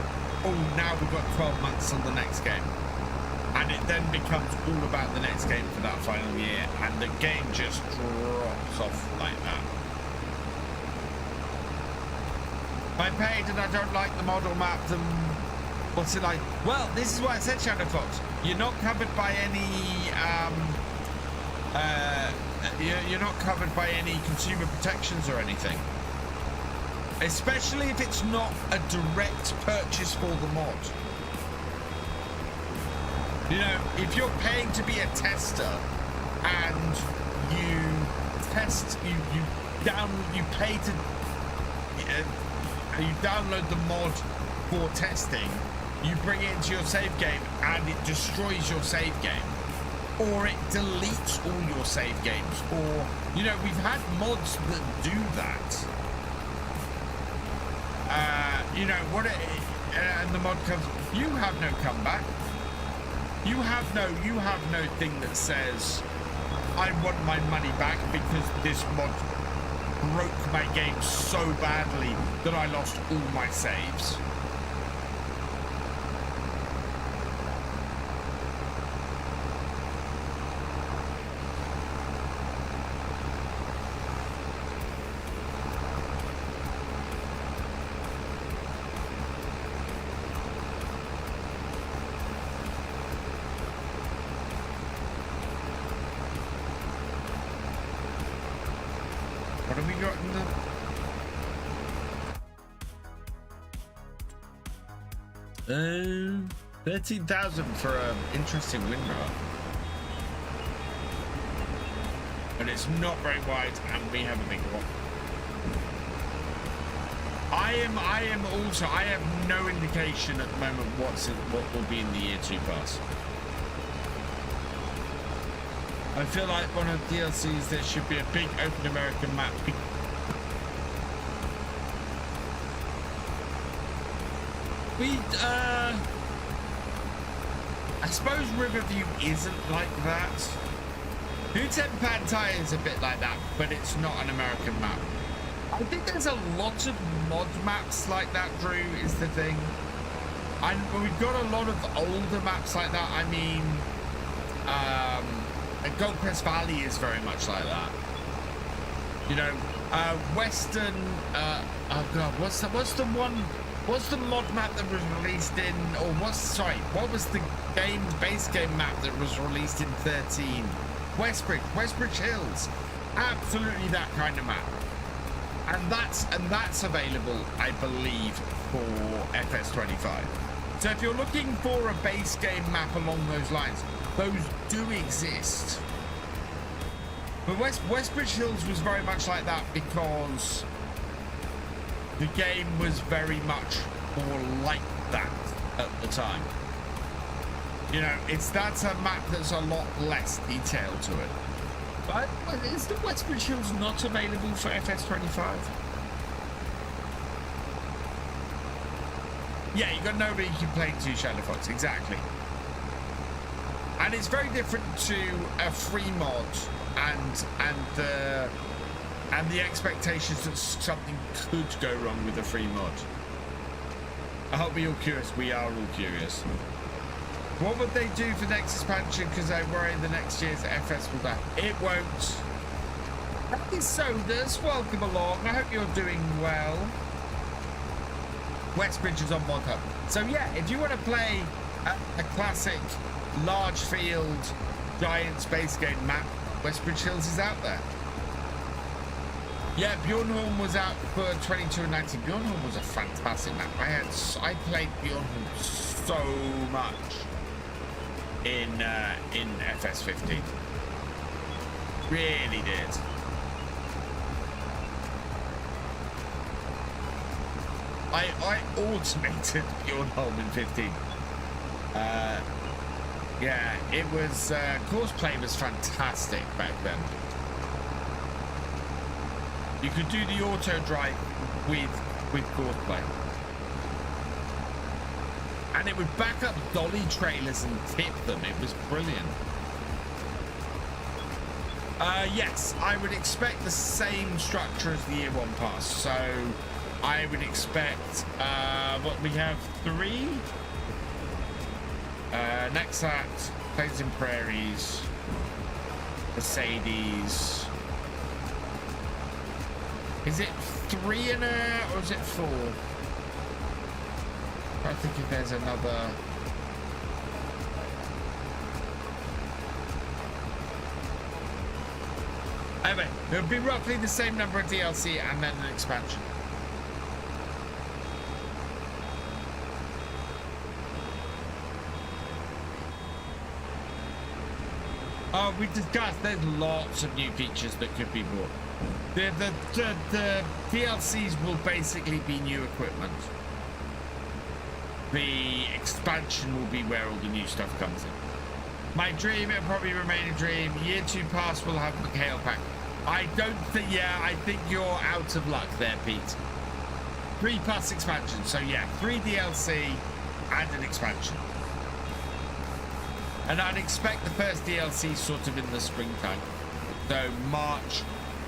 now we've got 12 months on the next game, and it then becomes all about the next game for that final year, and the game just drops off like that. I paid and I don't like the model map. What's it like? Well, this is what I said, Shadow Fox. You're not covered by any you're not covered by any consumer protections or anything, especially if it's not a direct purchase for the mod. You know, if you're paying to be a tester and you test, you download the mod for testing, you bring it into your save game and it destroys your save game, or it deletes all your save games, or, you know, we've had mods that do that. You know, and the mod comes, you have no comeback. You have no thing that says, I want my money back because this mod broke my game so badly that I lost all my saves. What have we got in the 13,000 for an interesting windrow, but it's not very wide, and we have a big one. I have no indication at the moment what will be in the year 2 pass. I feel like one of the DLCs there should be a big open American map. I suppose Riverview isn't like that. Newton Pantai is a bit like that, but it's not an American map. I think there's a lot of mod maps like that, Drew, is the thing. And we've got a lot of older maps like that. I mean, Gold Crest Valley is very much like that. You know, Western, oh god, what's the mod map that was released in, or what was the base game map that was released in 13? Westbridge Hills, absolutely that kind of map, and that's available, I believe, for FS25. So if you're looking for a base game map along those lines, those do exist. But Westbridge Hills was very much like that because the game was very much more like that at the time. You know, that's a map that's a lot less detailed to it. But is the Westbridge Hills not available for FS25? Yeah, you got nobody you can play to Shadow Fox, exactly. And it's very different to a free mod and the expectations that something could go wrong with a free mod. I hope we're all curious. We are all curious. What would they do for next expansion? Because I worry the next year's FS will die. It won't. Happy Sodus, welcome along. I hope you're doing well. Westbridge is on Mod Hub. So yeah, if you want to play a classic large field giant space game map, Westbridge Hills is out there. Yeah, Bjornholm was out for 22 and 19. Bjornholm was a fantastic map. I played Bjornholm so much in FS15. Really did. I automated Bjornholm in 15. Yeah, it was course play was fantastic back then. You could do the auto drive with course play, and it would back up dolly trailers and tip them. It was brilliant. Yes, I would expect the same structure as the year one pass. So I would expect what we have 3. Nexat, Plains and Prairies, Mercedes. Is it 3 in a, or is it 4? I think if there's another. Anyway, it would be roughly the same number of DLC and then an expansion. Oh, we discussed there's lots of new features that could be brought. The DLCs will basically be new equipment. The expansion will be where all the new stuff comes in. My dream, it'll probably remain a dream. Year 2 pass will have Mikhail pack. I don't think, yeah, I think you're out of luck there, Pete. 3 plus expansion, so yeah, 3 DLC and an expansion. And I'd expect the first DLC sort of in the springtime. So March.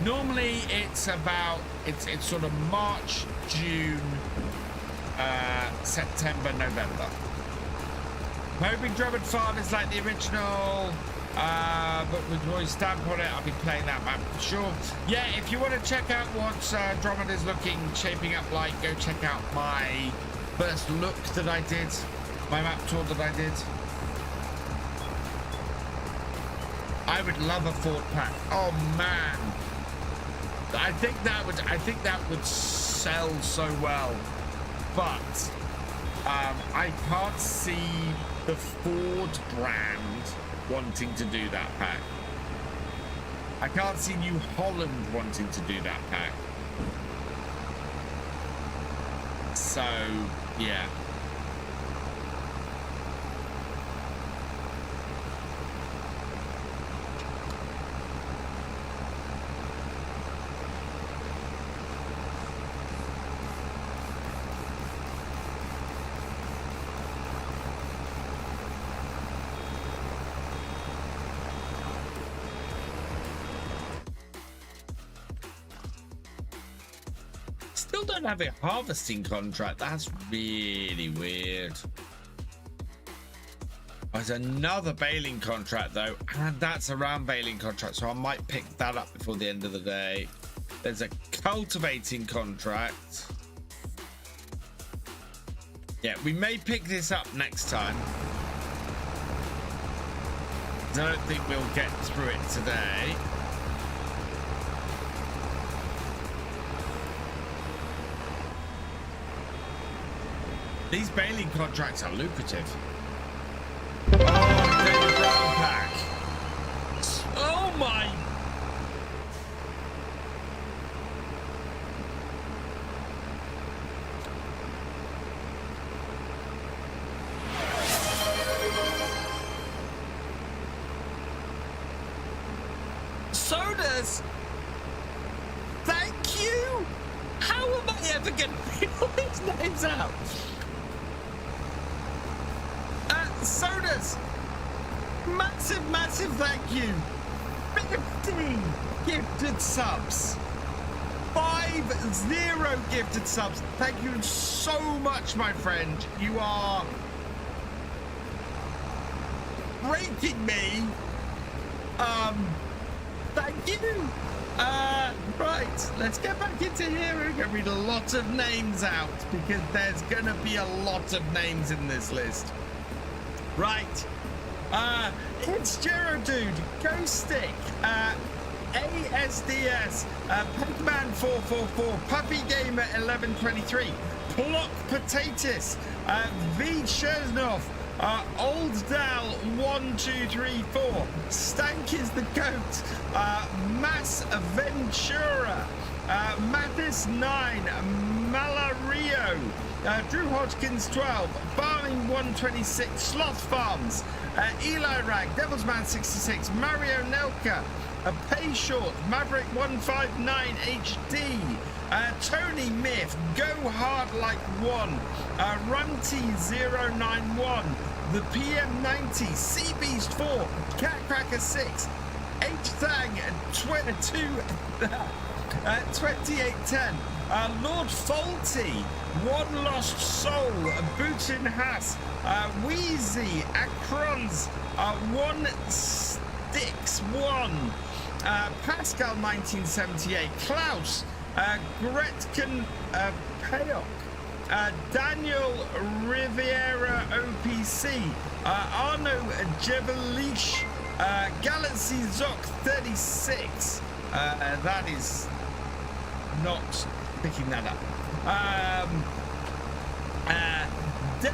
Normally it's about, it's sort of March, June, September, November. I'm hoping Drummond Farm is like the original, but with Roy's stamp on it. I'll be playing that map for sure. Yeah, if you want to check out what Drummond is shaping up like, go check out my first look that I did, my map tour that I did. I would love a Fort pack. Oh man, I think that would sell so well, but I can't see the Ford brand wanting to do that pack. I can't see New Holland wanting to do that pack. So yeah. Don't have a harvesting contract. That's really weird. There's another baling contract though, and that's a round baling contract, so I might pick that up before the end of the day. There's a cultivating contract. Yeah, we may pick this up next time. I don't think we'll get through it today. These baling contracts are lucrative. Oh, David Brown pack. Oh my. So Sodus. Thank you. How am I ever going to read all these names out? Sodus. Massive, massive thank you. 50 gifted subs. 50 gifted subs. Thank you so much, my friend. You are breaking me. Thank you. Right, let's get back into here. We're going to read a lot of names out because there's going to be a lot of names in this list. Right. It's Jero Dude, Ghost Stick, ASDS, Pegman 444, Puppy Gamer 1123, Plock Potatoes, V Cheznov, Old Dal 1234, Stank is the Goat, Mass Ventura, Mathis 9, Malario, Drew Hodgkins 12, Barling 126, Sloth Farms, Eli Rag, Devilsman 66, Mario Nelka, Pay Short, Maverick 159 HD, Tony Myth, Go Hard Like One, Runty 091, the PM90, Sea Beast 4, Catcracker 6, H-Thang 2810, Lord Faulty, One Lost Soul, Bootin Haas, Wheezy, Acrons, One Sticks 1, Pascal 1978, Klaus, Gretchen Payok, Daniel Riviera OPC, Arno Jevelish, Galaxy Zoc 36. That is not picking that up. Des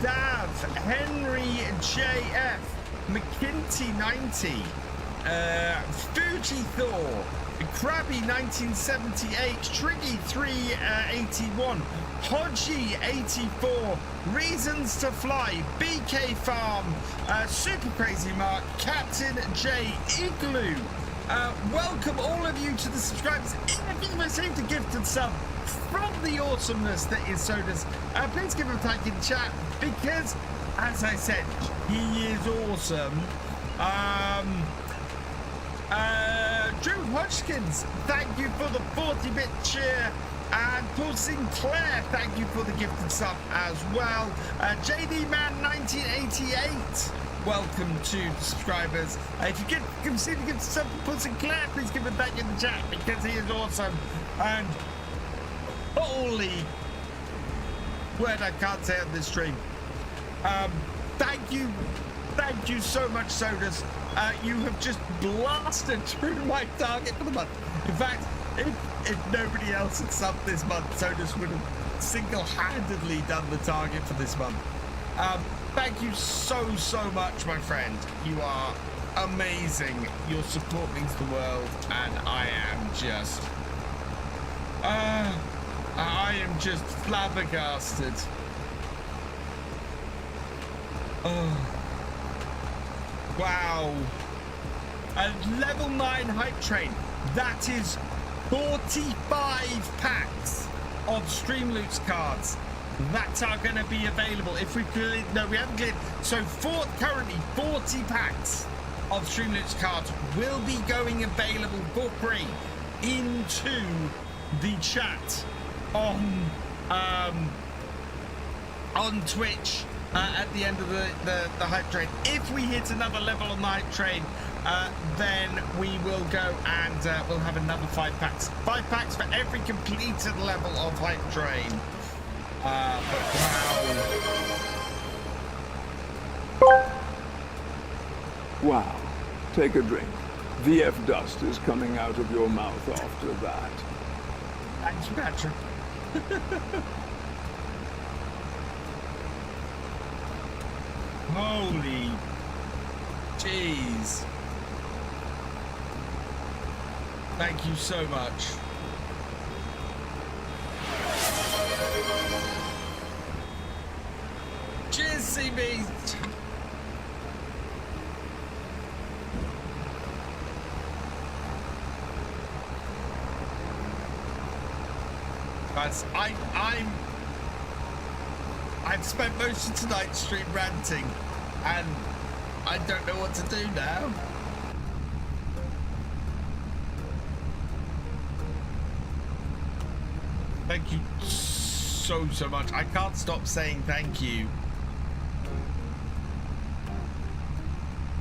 Dav, Henry JF, McKinty 90, Fuji Thor, Krabby 1978, Triggy 381, Hodgie 84, Reasons to Fly, BK Farm, Super Crazy Mark, Captain J, Igloo. Welcome all of you to the subscribers. If you've received a gifted sub from the awesomeness that is Sodus, please give him a thank you in the chat because, as I said, he is awesome. Drew Hodgkins, thank you for the 40-bit cheer. And Paul Sinclair, thank you for the gifted sub as well. JD Man 1988, welcome to the subscribers. If you can see the gifted sub from Paul Sinclair, please give him a thank you in the chat because he is awesome. And holy word I can't say on this stream. Thank you so much, Sodus. You have just blasted through my target for the month. In fact, if nobody else had subbed this month, Sodus would have single-handedly done the target for this month. Thank you so much, my friend. You are amazing. Your support means the world, and I am just flabbergasted. Oh. Wow. A level 9 hype train. That is 45 packs of Streamloots cards that are going to be available. If we cleared, no, we haven't cleared. So currently 40 packs of Streamloots cards will be going available for free into the chat on Twitch at the end of the hype train. If we hit another level on the hype train, then we will go and we'll have another 5 packs. 5 packs for every completed level of hype train. But wow. Wow. Take a drink. VF dust is coming out of your mouth after that. Thanks, Patrick. Holy jeez. Thank you so much. Cheers, CB. Guys, I've spent most of tonight's stream ranting, and I don't know what to do now. Thank you so much. I can't stop saying thank you.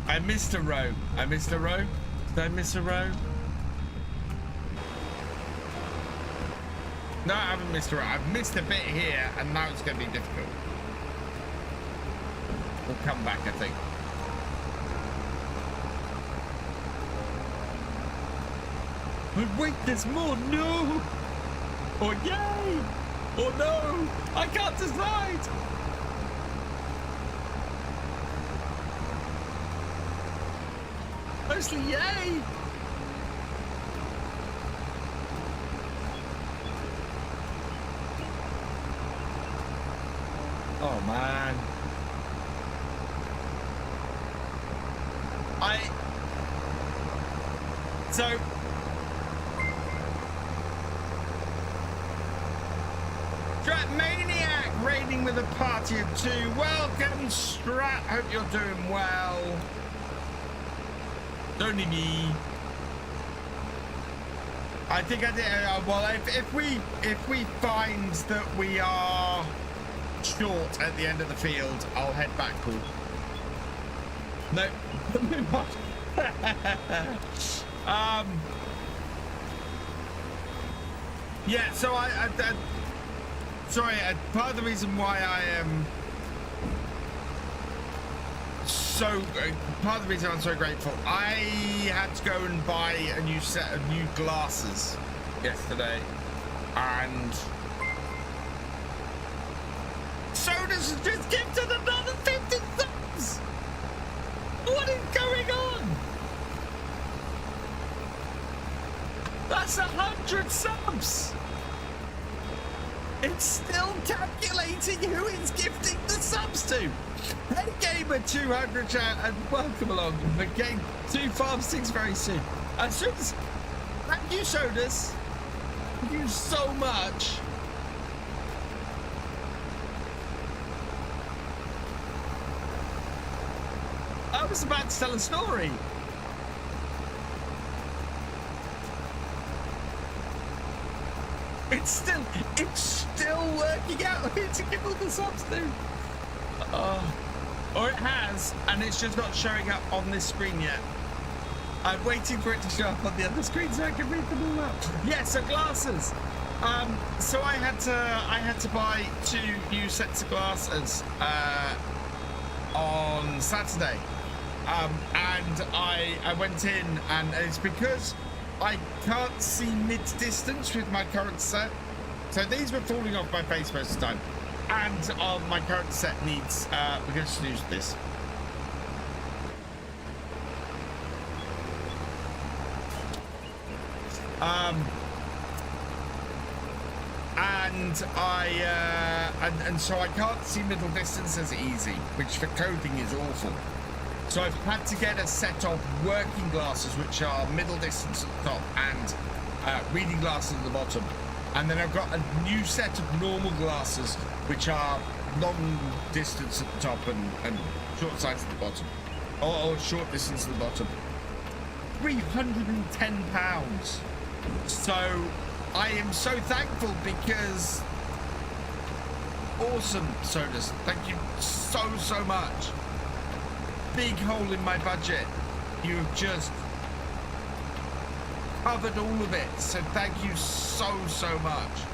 I missed a row. I missed a row. Did I miss a row? No, I haven't missed a row. I've missed a bit here, and now it's going to be difficult. We'll come back, I think. But wait, there's more. No. Or yay. Or no. I can't decide. Mostly yay. Oh man. So Maniac raiding with a party of 2. Welcome, Strat. Hope you're doing well. Only me. I think I did. Well, if we find that we are short at the end of the field, I'll head back. Cool. No. Yeah. So sorry. Part of the reason why I am part of the reason I'm so grateful, I had to go and buy a new set of new glasses yesterday, and Sodus has just gifted another 50 subs. What is going on? That's 100 subs. It's still calculating who it's gifting the subs to. Hey Gamer 200 chat, and welcome along. The game 256 very soon. And Sodus, thank you, Sodus. Thank you so much. I was about to tell a story. It's still working out who to give all the subs to. Or it has, and it's just not showing up on this screen yet. I'm waiting for it to show up on the other screen so I can read them all out. Yeah, so glasses. So I had to buy 2 new sets of glasses on Saturday. And I went in, and it's because I can't see mid-distance with my current set. So these were falling off my face most of the time. And my current set needs, we're going to use this. And so I can't see middle distance as easy, which for coding is awful. So I've had to get a set of working glasses, which are middle distance at the top and reading glasses at the bottom. And then I've got a new set of normal glasses, which are long distance at the top and short sights at the bottom. Or short distance at the bottom. £310. So I am so thankful because awesome, Sodus. Thank you so much. Big hole in my budget. You have just covered all of it, so thank you so much.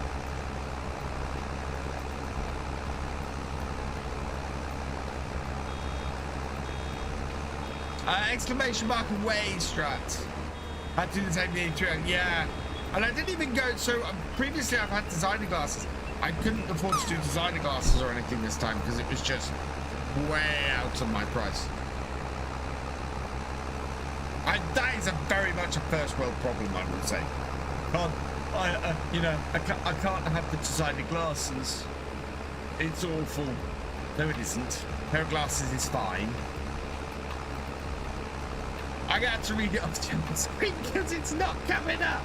Exclamation mark away, Strat. I had to do the same thing. Yeah, and I didn't even go. So previously I've had designer glasses. I couldn't afford to do designer glasses or anything this time because it was just way out of my price. That is very much a first world problem, I would say. I can't have the designer glasses. It's awful. No, it isn't. A pair of glasses is fine. I got to read it off the screen because it's not coming up.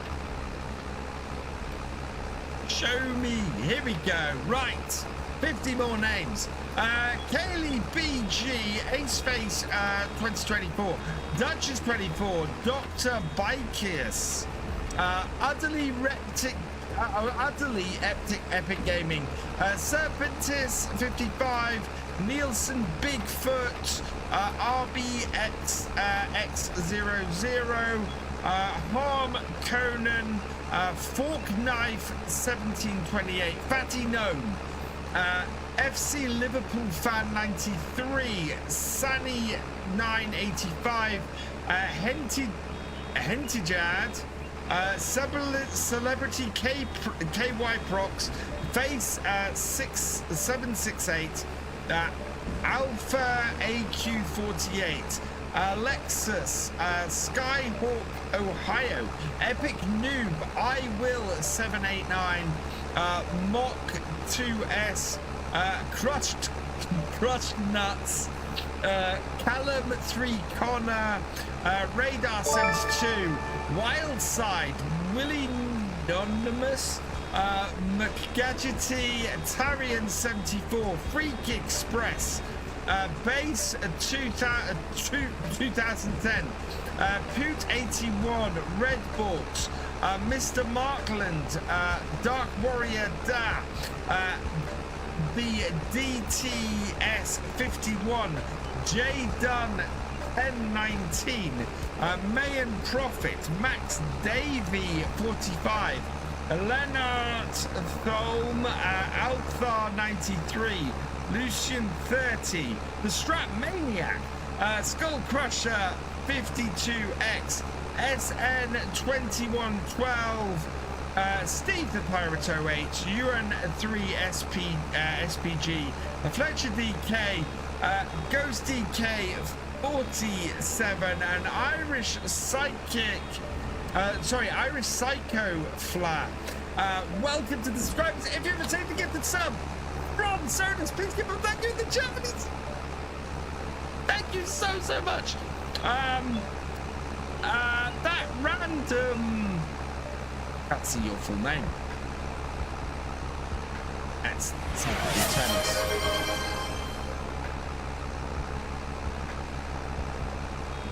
Show me. Here we go. Right. 50 more names. Kaylee BG, Ace Face 2024, Duchess 24, Dr. Bikius, Utterly Epic Gaming, Serpentis 55, Nielsen Bigfoot, RBX X00, Harm Conan, Fork Knife 1728, Fatty Gnome, FC Liverpool Fan 93, Sunny 985, Hentijad, Celebrity KY Prox, Face 6768, Alpha AQ48, Alexis, Skyhawk Ohio, Epic Noob, I Will 789, Mock 2S, Crushed Nuts, Callum 3 Connor, Radar 72, Wildside, Willie Anonymous, McGadgety, Tarian 74, Freak Express, Base 2010, Poot 81, Red Bolt, Mr. Markland, Dark Warrior Da, the DTS 51, J Dunn 1019, Mayan Prophet, Max Davy 45, Leonard Thome, Althar 93, Lucian 30, the Strap Maniac, Skull Crusher 52X, SN 2112, Steve the Pirate 08, Uran 3 SPG, Fletcher DK, Ghost DK 47, and Irish Psycho Flat. Welcome to the subscribers. If you haven't saved the gifted sub from Sodus, please give them thank you in the Japanese. Thank you so much. That random. Can't see your full name. That's tennis.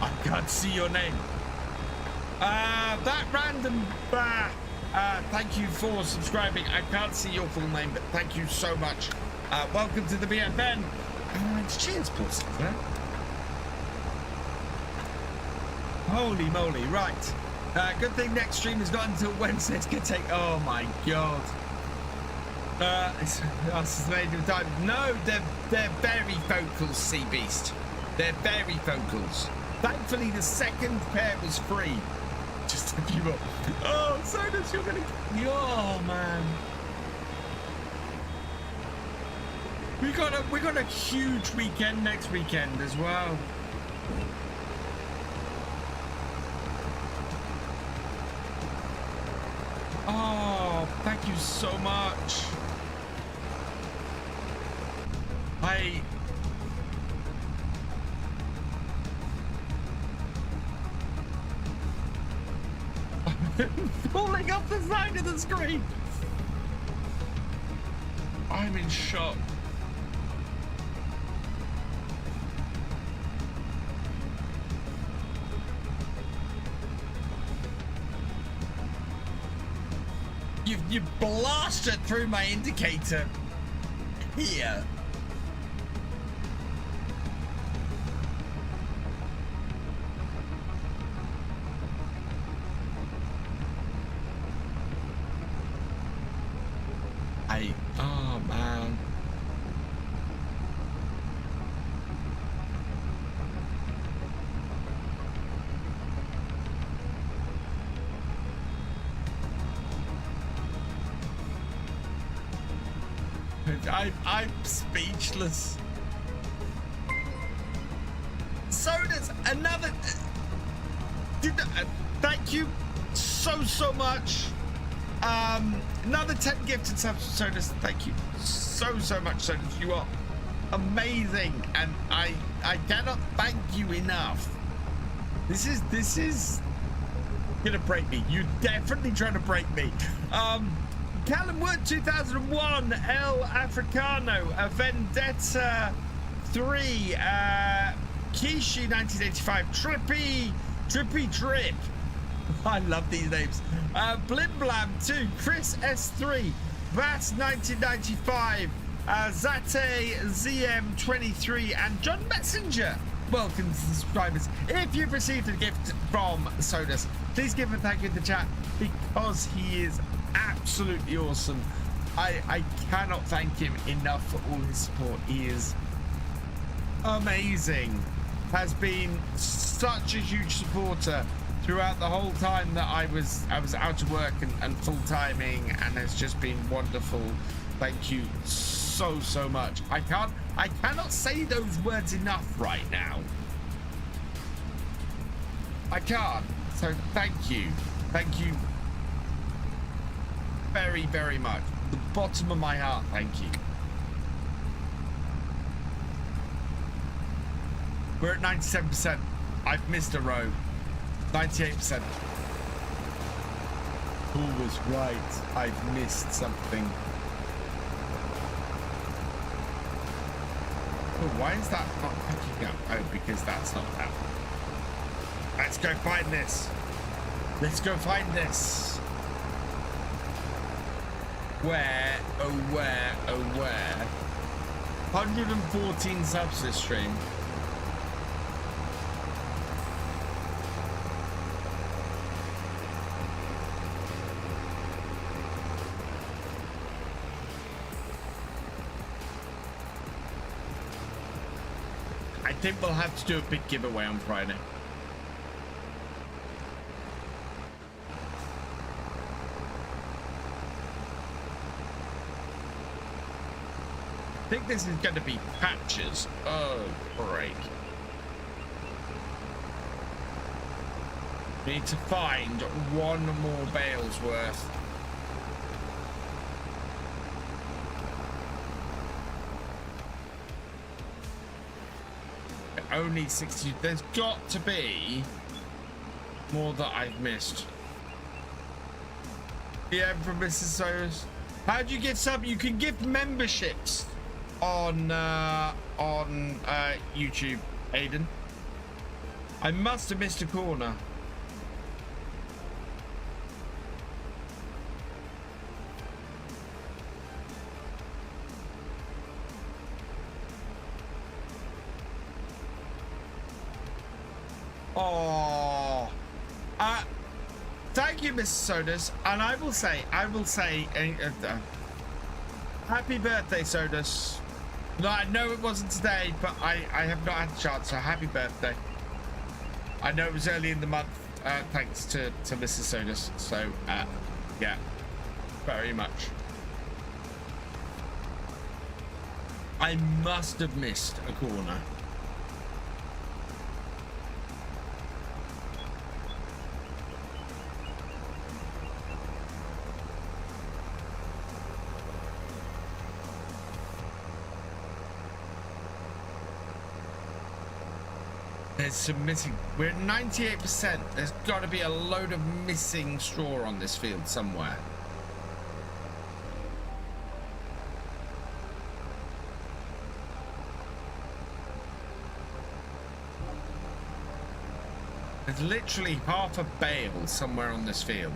I can't see your name. That random. Thank you for subscribing. I can't see your full name, but thank you so much. Welcome to the BFN. Cheers, puss. Holy moly! Right. Good thing next stream is not until Wednesday. It's gonna take. Oh my god. It's made of time. No, they're very vocal, Sea Beast. They're very vocals. Thankfully, the second pair was free. Just a few more. Oh, Sodus, you're gonna. Oh man. We got a huge weekend next weekend as well. Oh, thank you so much. I'm falling off the side of the screen. I'm in shock. You blasted through my indicator here. Oh man. I'm speechless. Sodus, another. Thank you so much. Another 10 gifted subs, Sodus. Thank you so much, Sodus. You are amazing, and I cannot thank you enough. This is gonna break me. You're definitely trying to break me. Callum Wood 2001, El Africano, a Vendetta 3, Kishi 1985, Trippy Drip. I love these names. Blim Blam 2, Chris S3, Bass 1995, Zate ZM23, and John Messenger. Welcome to the subscribers. If you've received a gift from Sodus, please give him a thank you in the chat because he is absolutely awesome. I cannot thank him enough for all his support. He is amazing. Has been such a huge supporter throughout the whole time that I was out of work and full timing, and has just been wonderful. Thank you so much. I cannot say those words enough right now. I can't. So thank you very much. The bottom of my heart, thank you. We're at 97%. I've missed a row. 98%. Who was right? I've missed something. Oh, why is that not picking up? Oh, because that's not that. Let's go find this. Let's go find this. Where, oh where, oh where? 114 subs this stream. I think we'll have to do a big giveaway on Friday. I think this is going to be patches. Oh, great. We need to find one more bale's worth. Only 60. There's got to be more that I've missed. Yeah, from Mrs. Sorace. How do you give sub? You can give memberships on YouTube, Aiden. I must have missed a corner. Oh, thank you, Mrs. Sodus, and I will say, happy birthday, Sodus. No, I know it wasn't today, but I have not had a chance, so happy birthday. I know it was early in the month, thanks to Mrs. Sodus, so, yeah, very much. I must have missed a corner. There's some missing. We're at 98%. There's got to be a load of missing straw on this field somewhere. There's literally half a bale somewhere on this field.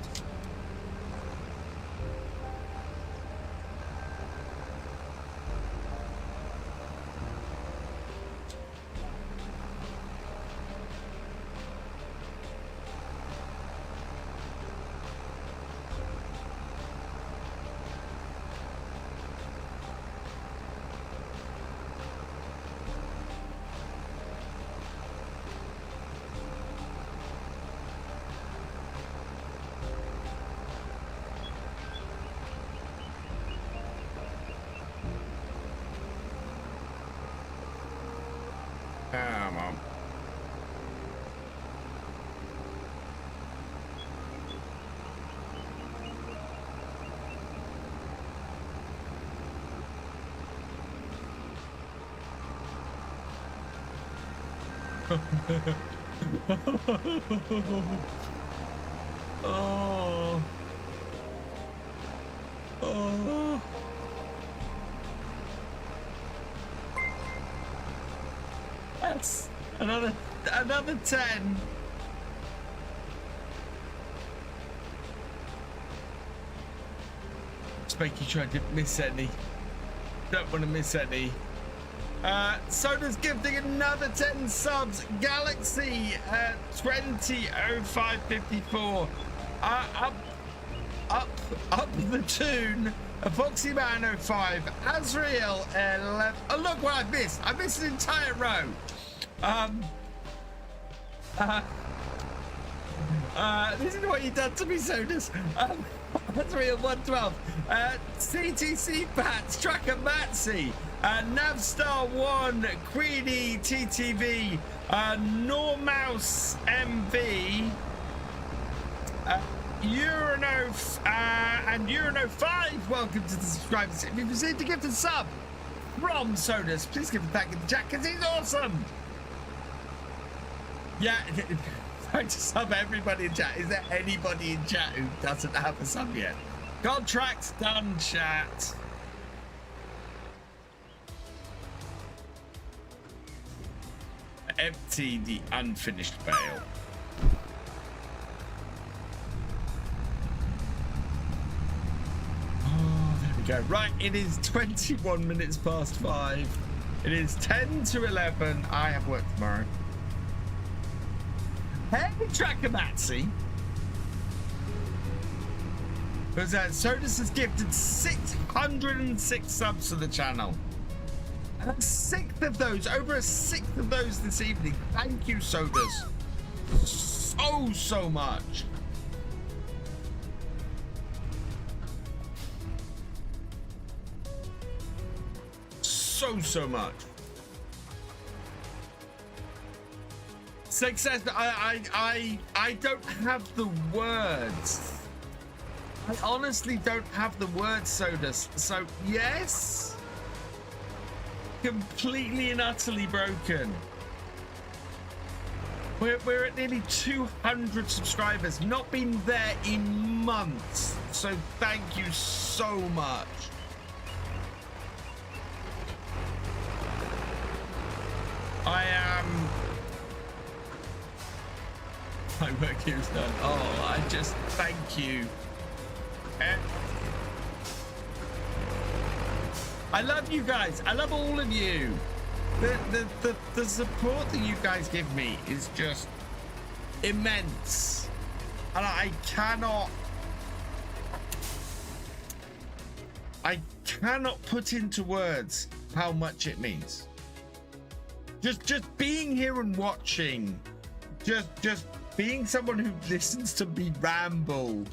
Oh. Oh. That's another 10. Just making sure I didn't miss any. Don't want to miss any. Sodus gifting another 10 subs. Galaxy 200554. Up the tune. Epoxy Man 05. Azrael 11. Oh, look what I missed. I missed an entire row. This is what you done to me, Sodus. Azrael 112. CTC Bats. Tracker Matsy. Navstar 1, Queenie TTV, Normouse MV, Urano and Urano 5. Welcome to the subscribers. If you've received a gift and sub from Sodus, please give a thank in the chat because he's awesome. Yeah, trying to sub everybody in chat. Is there anybody in chat who doesn't have a sub yet? Contracts done, chat. Empty the unfinished bale. Oh, there we go. Right, it is 21 minutes past 5. It is 10 to 11. I have work tomorrow. Hey, Tracker Matsy. Because Sodus has gifted 606 subs to the channel. And a sixth of those, over a sixth of those this evening. Thank you, Sodus. So much. So much. Success. I don't have the words. I honestly don't have the words, Sodus. So yes. Completely and utterly broken. We're at nearly 200 subscribers. Not been there in months. So thank you so much. My work here is done. Oh, I just thank you. I love you guys. I love all of you. The support that you guys give me is just immense. And I cannot put into words how much it means. Just being here and watching, just being someone who listens to me ramble.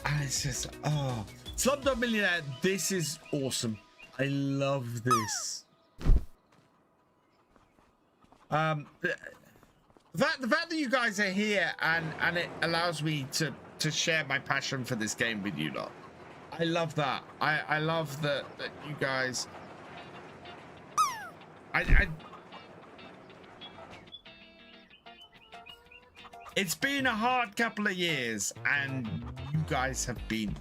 And it's just, oh. Slumdog Millionaire, this is awesome. I love this. The fact that you guys are here and it allows me to share my passion for this game with you lot. I love that. I love that you guys. It's been a hard couple of years, and you guys have been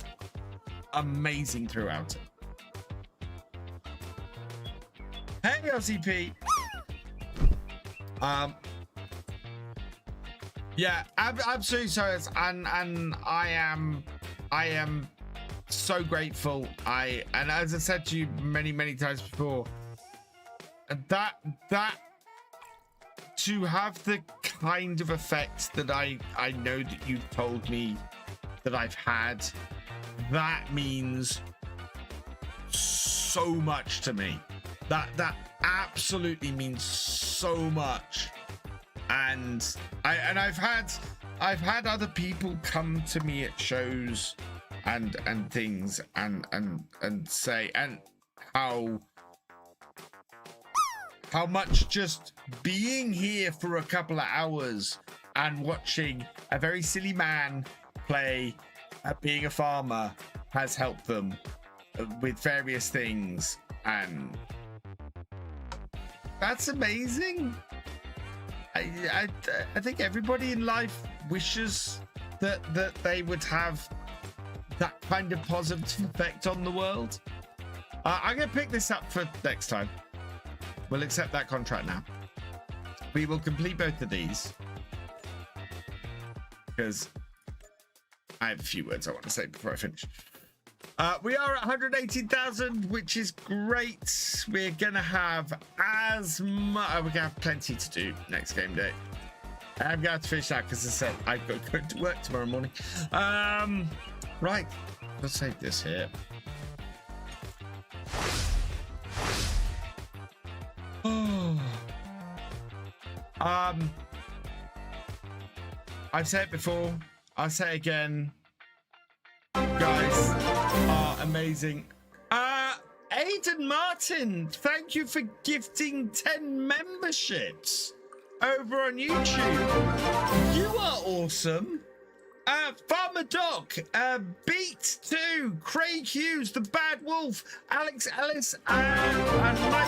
amazing throughout it. Hey, LCP. Yeah, absolutely, so and I am so grateful. And as I said to you many times before, that to have the kind of effect that I know that you've told me that I've had, that means so much to me. That absolutely means so much. And I've had other people come to me at shows and things and say and how much just being here for a couple of hours and watching a very silly man play at being a farmer has helped them with various things, and that's amazing. I think everybody in life wishes that they would have that kind of positive effect on the world. I'm going to pick this up for next time. We'll accept that contract now. We will complete both of these because I have a few words I want to say before I finish. We are at 118,000, which is great. We're gonna have as much. We're gonna have plenty to do next game day. I'm gonna have to finish that because I said I've got to go to work tomorrow morning. Right, let's save this here. Oh. I've said it before. I'll say it again. Guys are amazing. Aiden Martin, thank you for gifting 10 memberships over on YouTube. You are awesome. Farmer Doc, Beat 2, Craig Hughes, The Bad Wolf, Alex Ellis, and Mike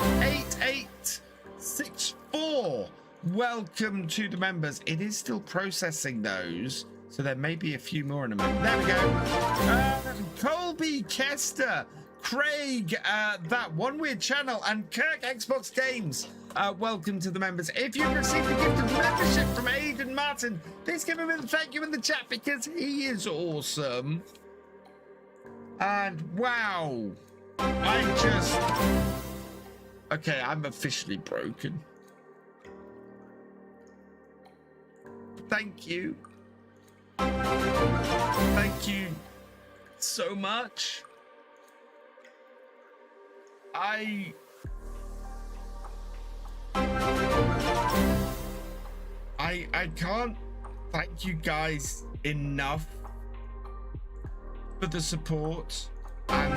8864. Welcome to the members. It is still processing those, so there may be a few more in a moment. There we go. Colby Kester, Craig, That One Weird Channel, and Kirk Xbox Games. Welcome to the members. If you've received a gift of membership from Aiden Martin, please give him a thank you in the chat because he is awesome. And wow, okay, I'm officially broken. Thank you. Thank you so much. I can't thank you guys enough for the support and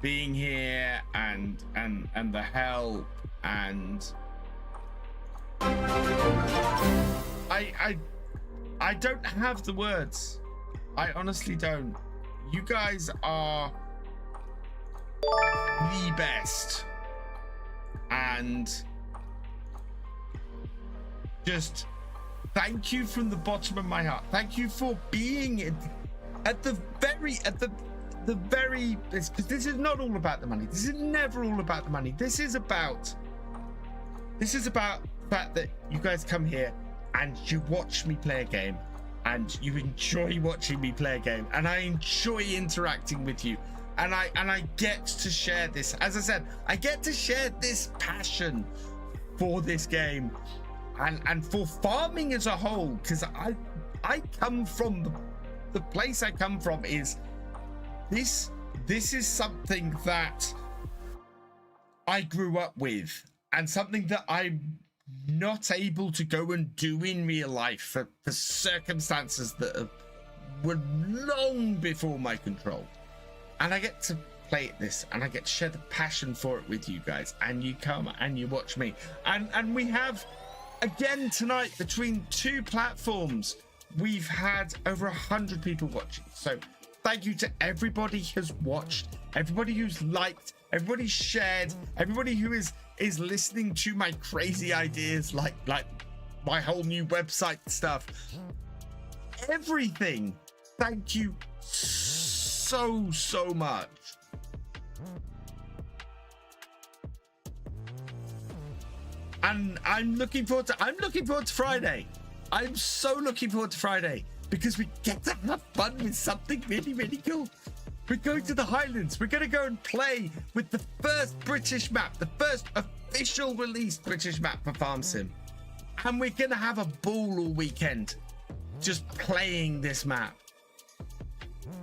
being here and the help and I don't have the words. I honestly don't. You guys are the best. And just thank you from the bottom of my heart. Thank you for being at the very because this is not all about the money. This is never all about the money. This is about the fact that you guys come here and you watch me play a game and you enjoy watching me play a game and I enjoy interacting with you and I get to share this. As I said, I get to share this passion for this game and for farming as a whole, because I come from the place I come from is this is something that I grew up with and something that I'm not able to go and do in real life for circumstances that were long before my control. And I get to play at this and I get to share the passion for it with you guys, and you come and you watch me, and we have again tonight between two platforms we've had over 100 people watching. So thank you to everybody who's watched, everybody who's liked, everybody shared, everybody who is listening to my crazy ideas like my whole new website stuff, everything. Thank you so much. And I'm looking forward to Friday. I'm so looking forward to Friday because we get to have fun with something really, really cool. We're going to the Highlands. We're going to go and play with the first British map, the first official released British map for Farm Sim. And we're going to have a ball all weekend just playing this map.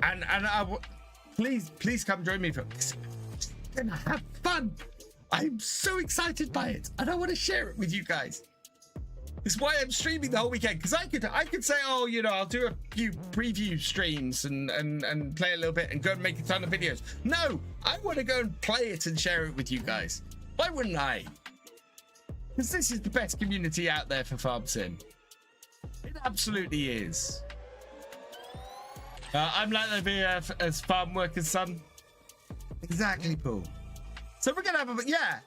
And please come join me for this. We're going to have fun. I'm so excited by it. And I want to share it with you guys. It's why I'm streaming the whole weekend, because I could say, oh, you know, I'll do a few preview streams and play a little bit and go and make a ton of videos. No, I want to go and play it and share it with you guys. Why wouldn't I? Because this is the best community out there for Farm Sim. It absolutely is. I'm like the VF as farm worker's son. Exactly, Paul. So we're going to have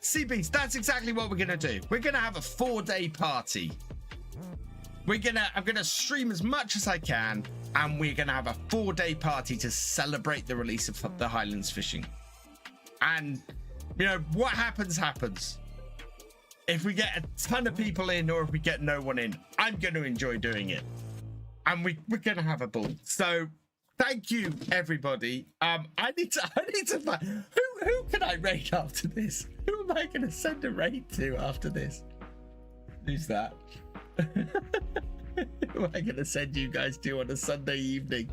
CBs, that's exactly what we're going to do. We're going to have a 4-day party. I'm gonna stream as much as I can, and we're gonna have a 4-day party to celebrate the release of the Highlands Fishing. And you know what happens. If we get a ton of people in, or if we get no one in, I'm going to enjoy doing it, and we're going to have a ball. So thank you, everybody. I need to find who can I rate after this? Who am I going to send a rate to after this? Who's that? Who am I going to send you guys to on a Sunday evening?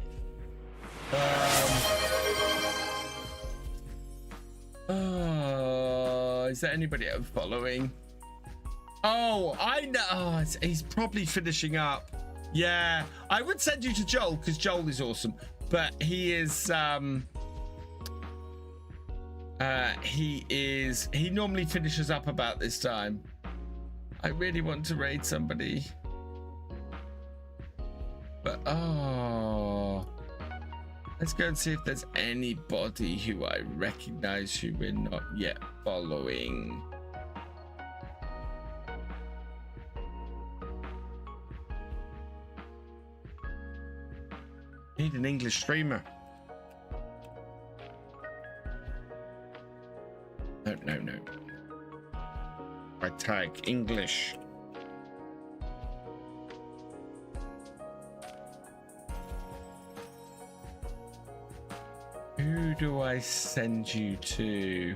Is there anybody I'm following? Oh, I know. Oh, he's probably finishing up. Yeah, I would send you to Joel because Joel is awesome, but he normally finishes up about this time. I really want to raid somebody, but let's go and see if there's anybody who I recognize who we're not yet following. Need an English streamer. No. I tag English. Who do I send you to?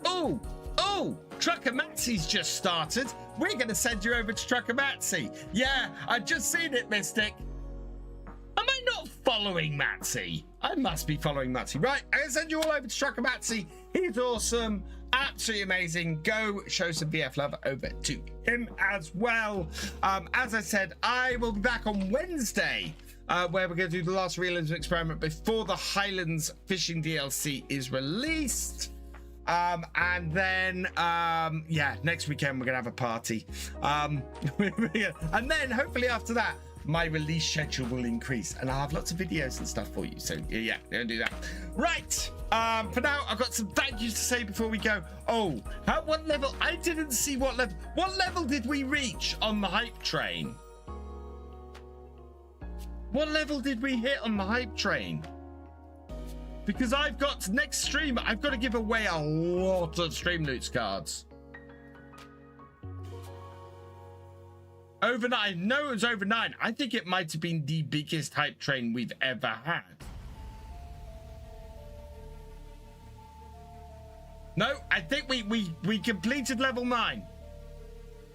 Oh, Trucker Matsy's just started. We're going to send you over to Trucker Matsy. Yeah, I've just seen it, Mystic. Am I not following Matsy? I must be following Matsy. Right, I'm going to send you all over to Trucker Matsy. He's awesome. Absolutely amazing. Go show some VF love over to him as well. As I said, I will be back on Wednesday, where we're going to do the last realism experiment before the Highlands Fishing DLC is released. And then next weekend we're gonna have a party, and then hopefully after that my release schedule will increase and I'll have lots of videos and stuff for you. So yeah, gonna do that. Right, for now I've got some thank yous to say before we go. What level? I didn't see what level did we reach on the hype train? What level did we hit on the hype train? Because I've got next stream, I've got to give away a lot of stream loots cards. Over 9. No, it was over 9. I think it might have been the biggest hype train we've ever had. No, I think we completed level 9.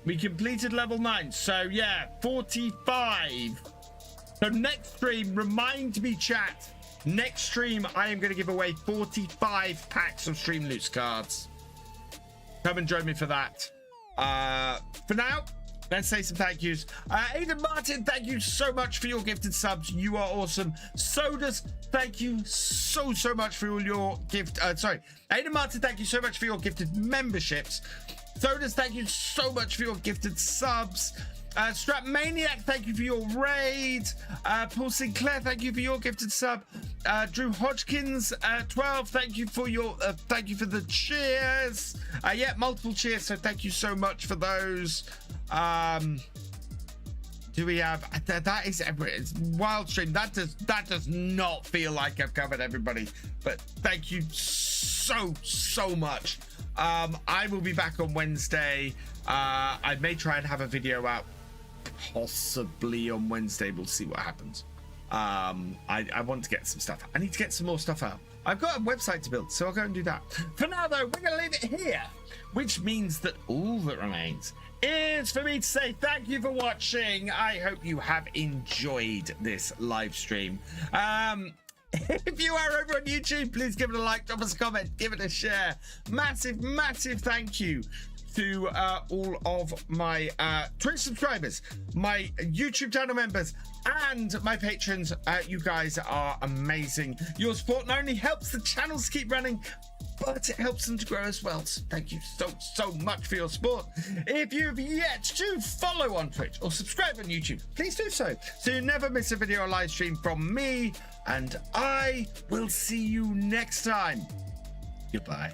We completed level 9. So yeah, 45. So next stream, remind me, chat. Next stream, I am going to give away 45 packs of Stream Loots cards. Come and join me for that. For now, let's say some thank yous. Aidan Martin, thank you so much for your gifted subs. You are awesome. Sodus, thank you so much for all your gift. Aidan Martin, thank you so much for your gifted memberships. Sodus, thank you so much for your gifted subs. Strap Maniac, thank you for your raid. Paul Sinclair, thank you for your gifted sub. Drew Hodgkins, 12, thank you for the cheers. Yeah, multiple cheers, so thank you so much for those. Do we have that is it's wild stream? That does not feel like I've covered everybody, but thank you so much. I will be back on Wednesday. I may try and have a video out possibly on Wednesday. We'll see what happens. I want to get some stuff. I need to get some more stuff out. I've got a website to build, so I'll go and do that. For now though, we're gonna leave it here, which means that all that remains is for me to say thank you for watching. I hope you have enjoyed this live stream. If you are over on YouTube, please give it a like, drop us a comment, give it a share. Massive thank you to all of my Twitch subscribers, my YouTube channel members, and my patrons. You guys are amazing. Your support not only helps the channels keep running, but it helps them to grow as well. So thank you so much for your support. If you've yet to follow on Twitch or subscribe on YouTube, please do so you never miss a video or live stream from me, and I will see you next time. Goodbye.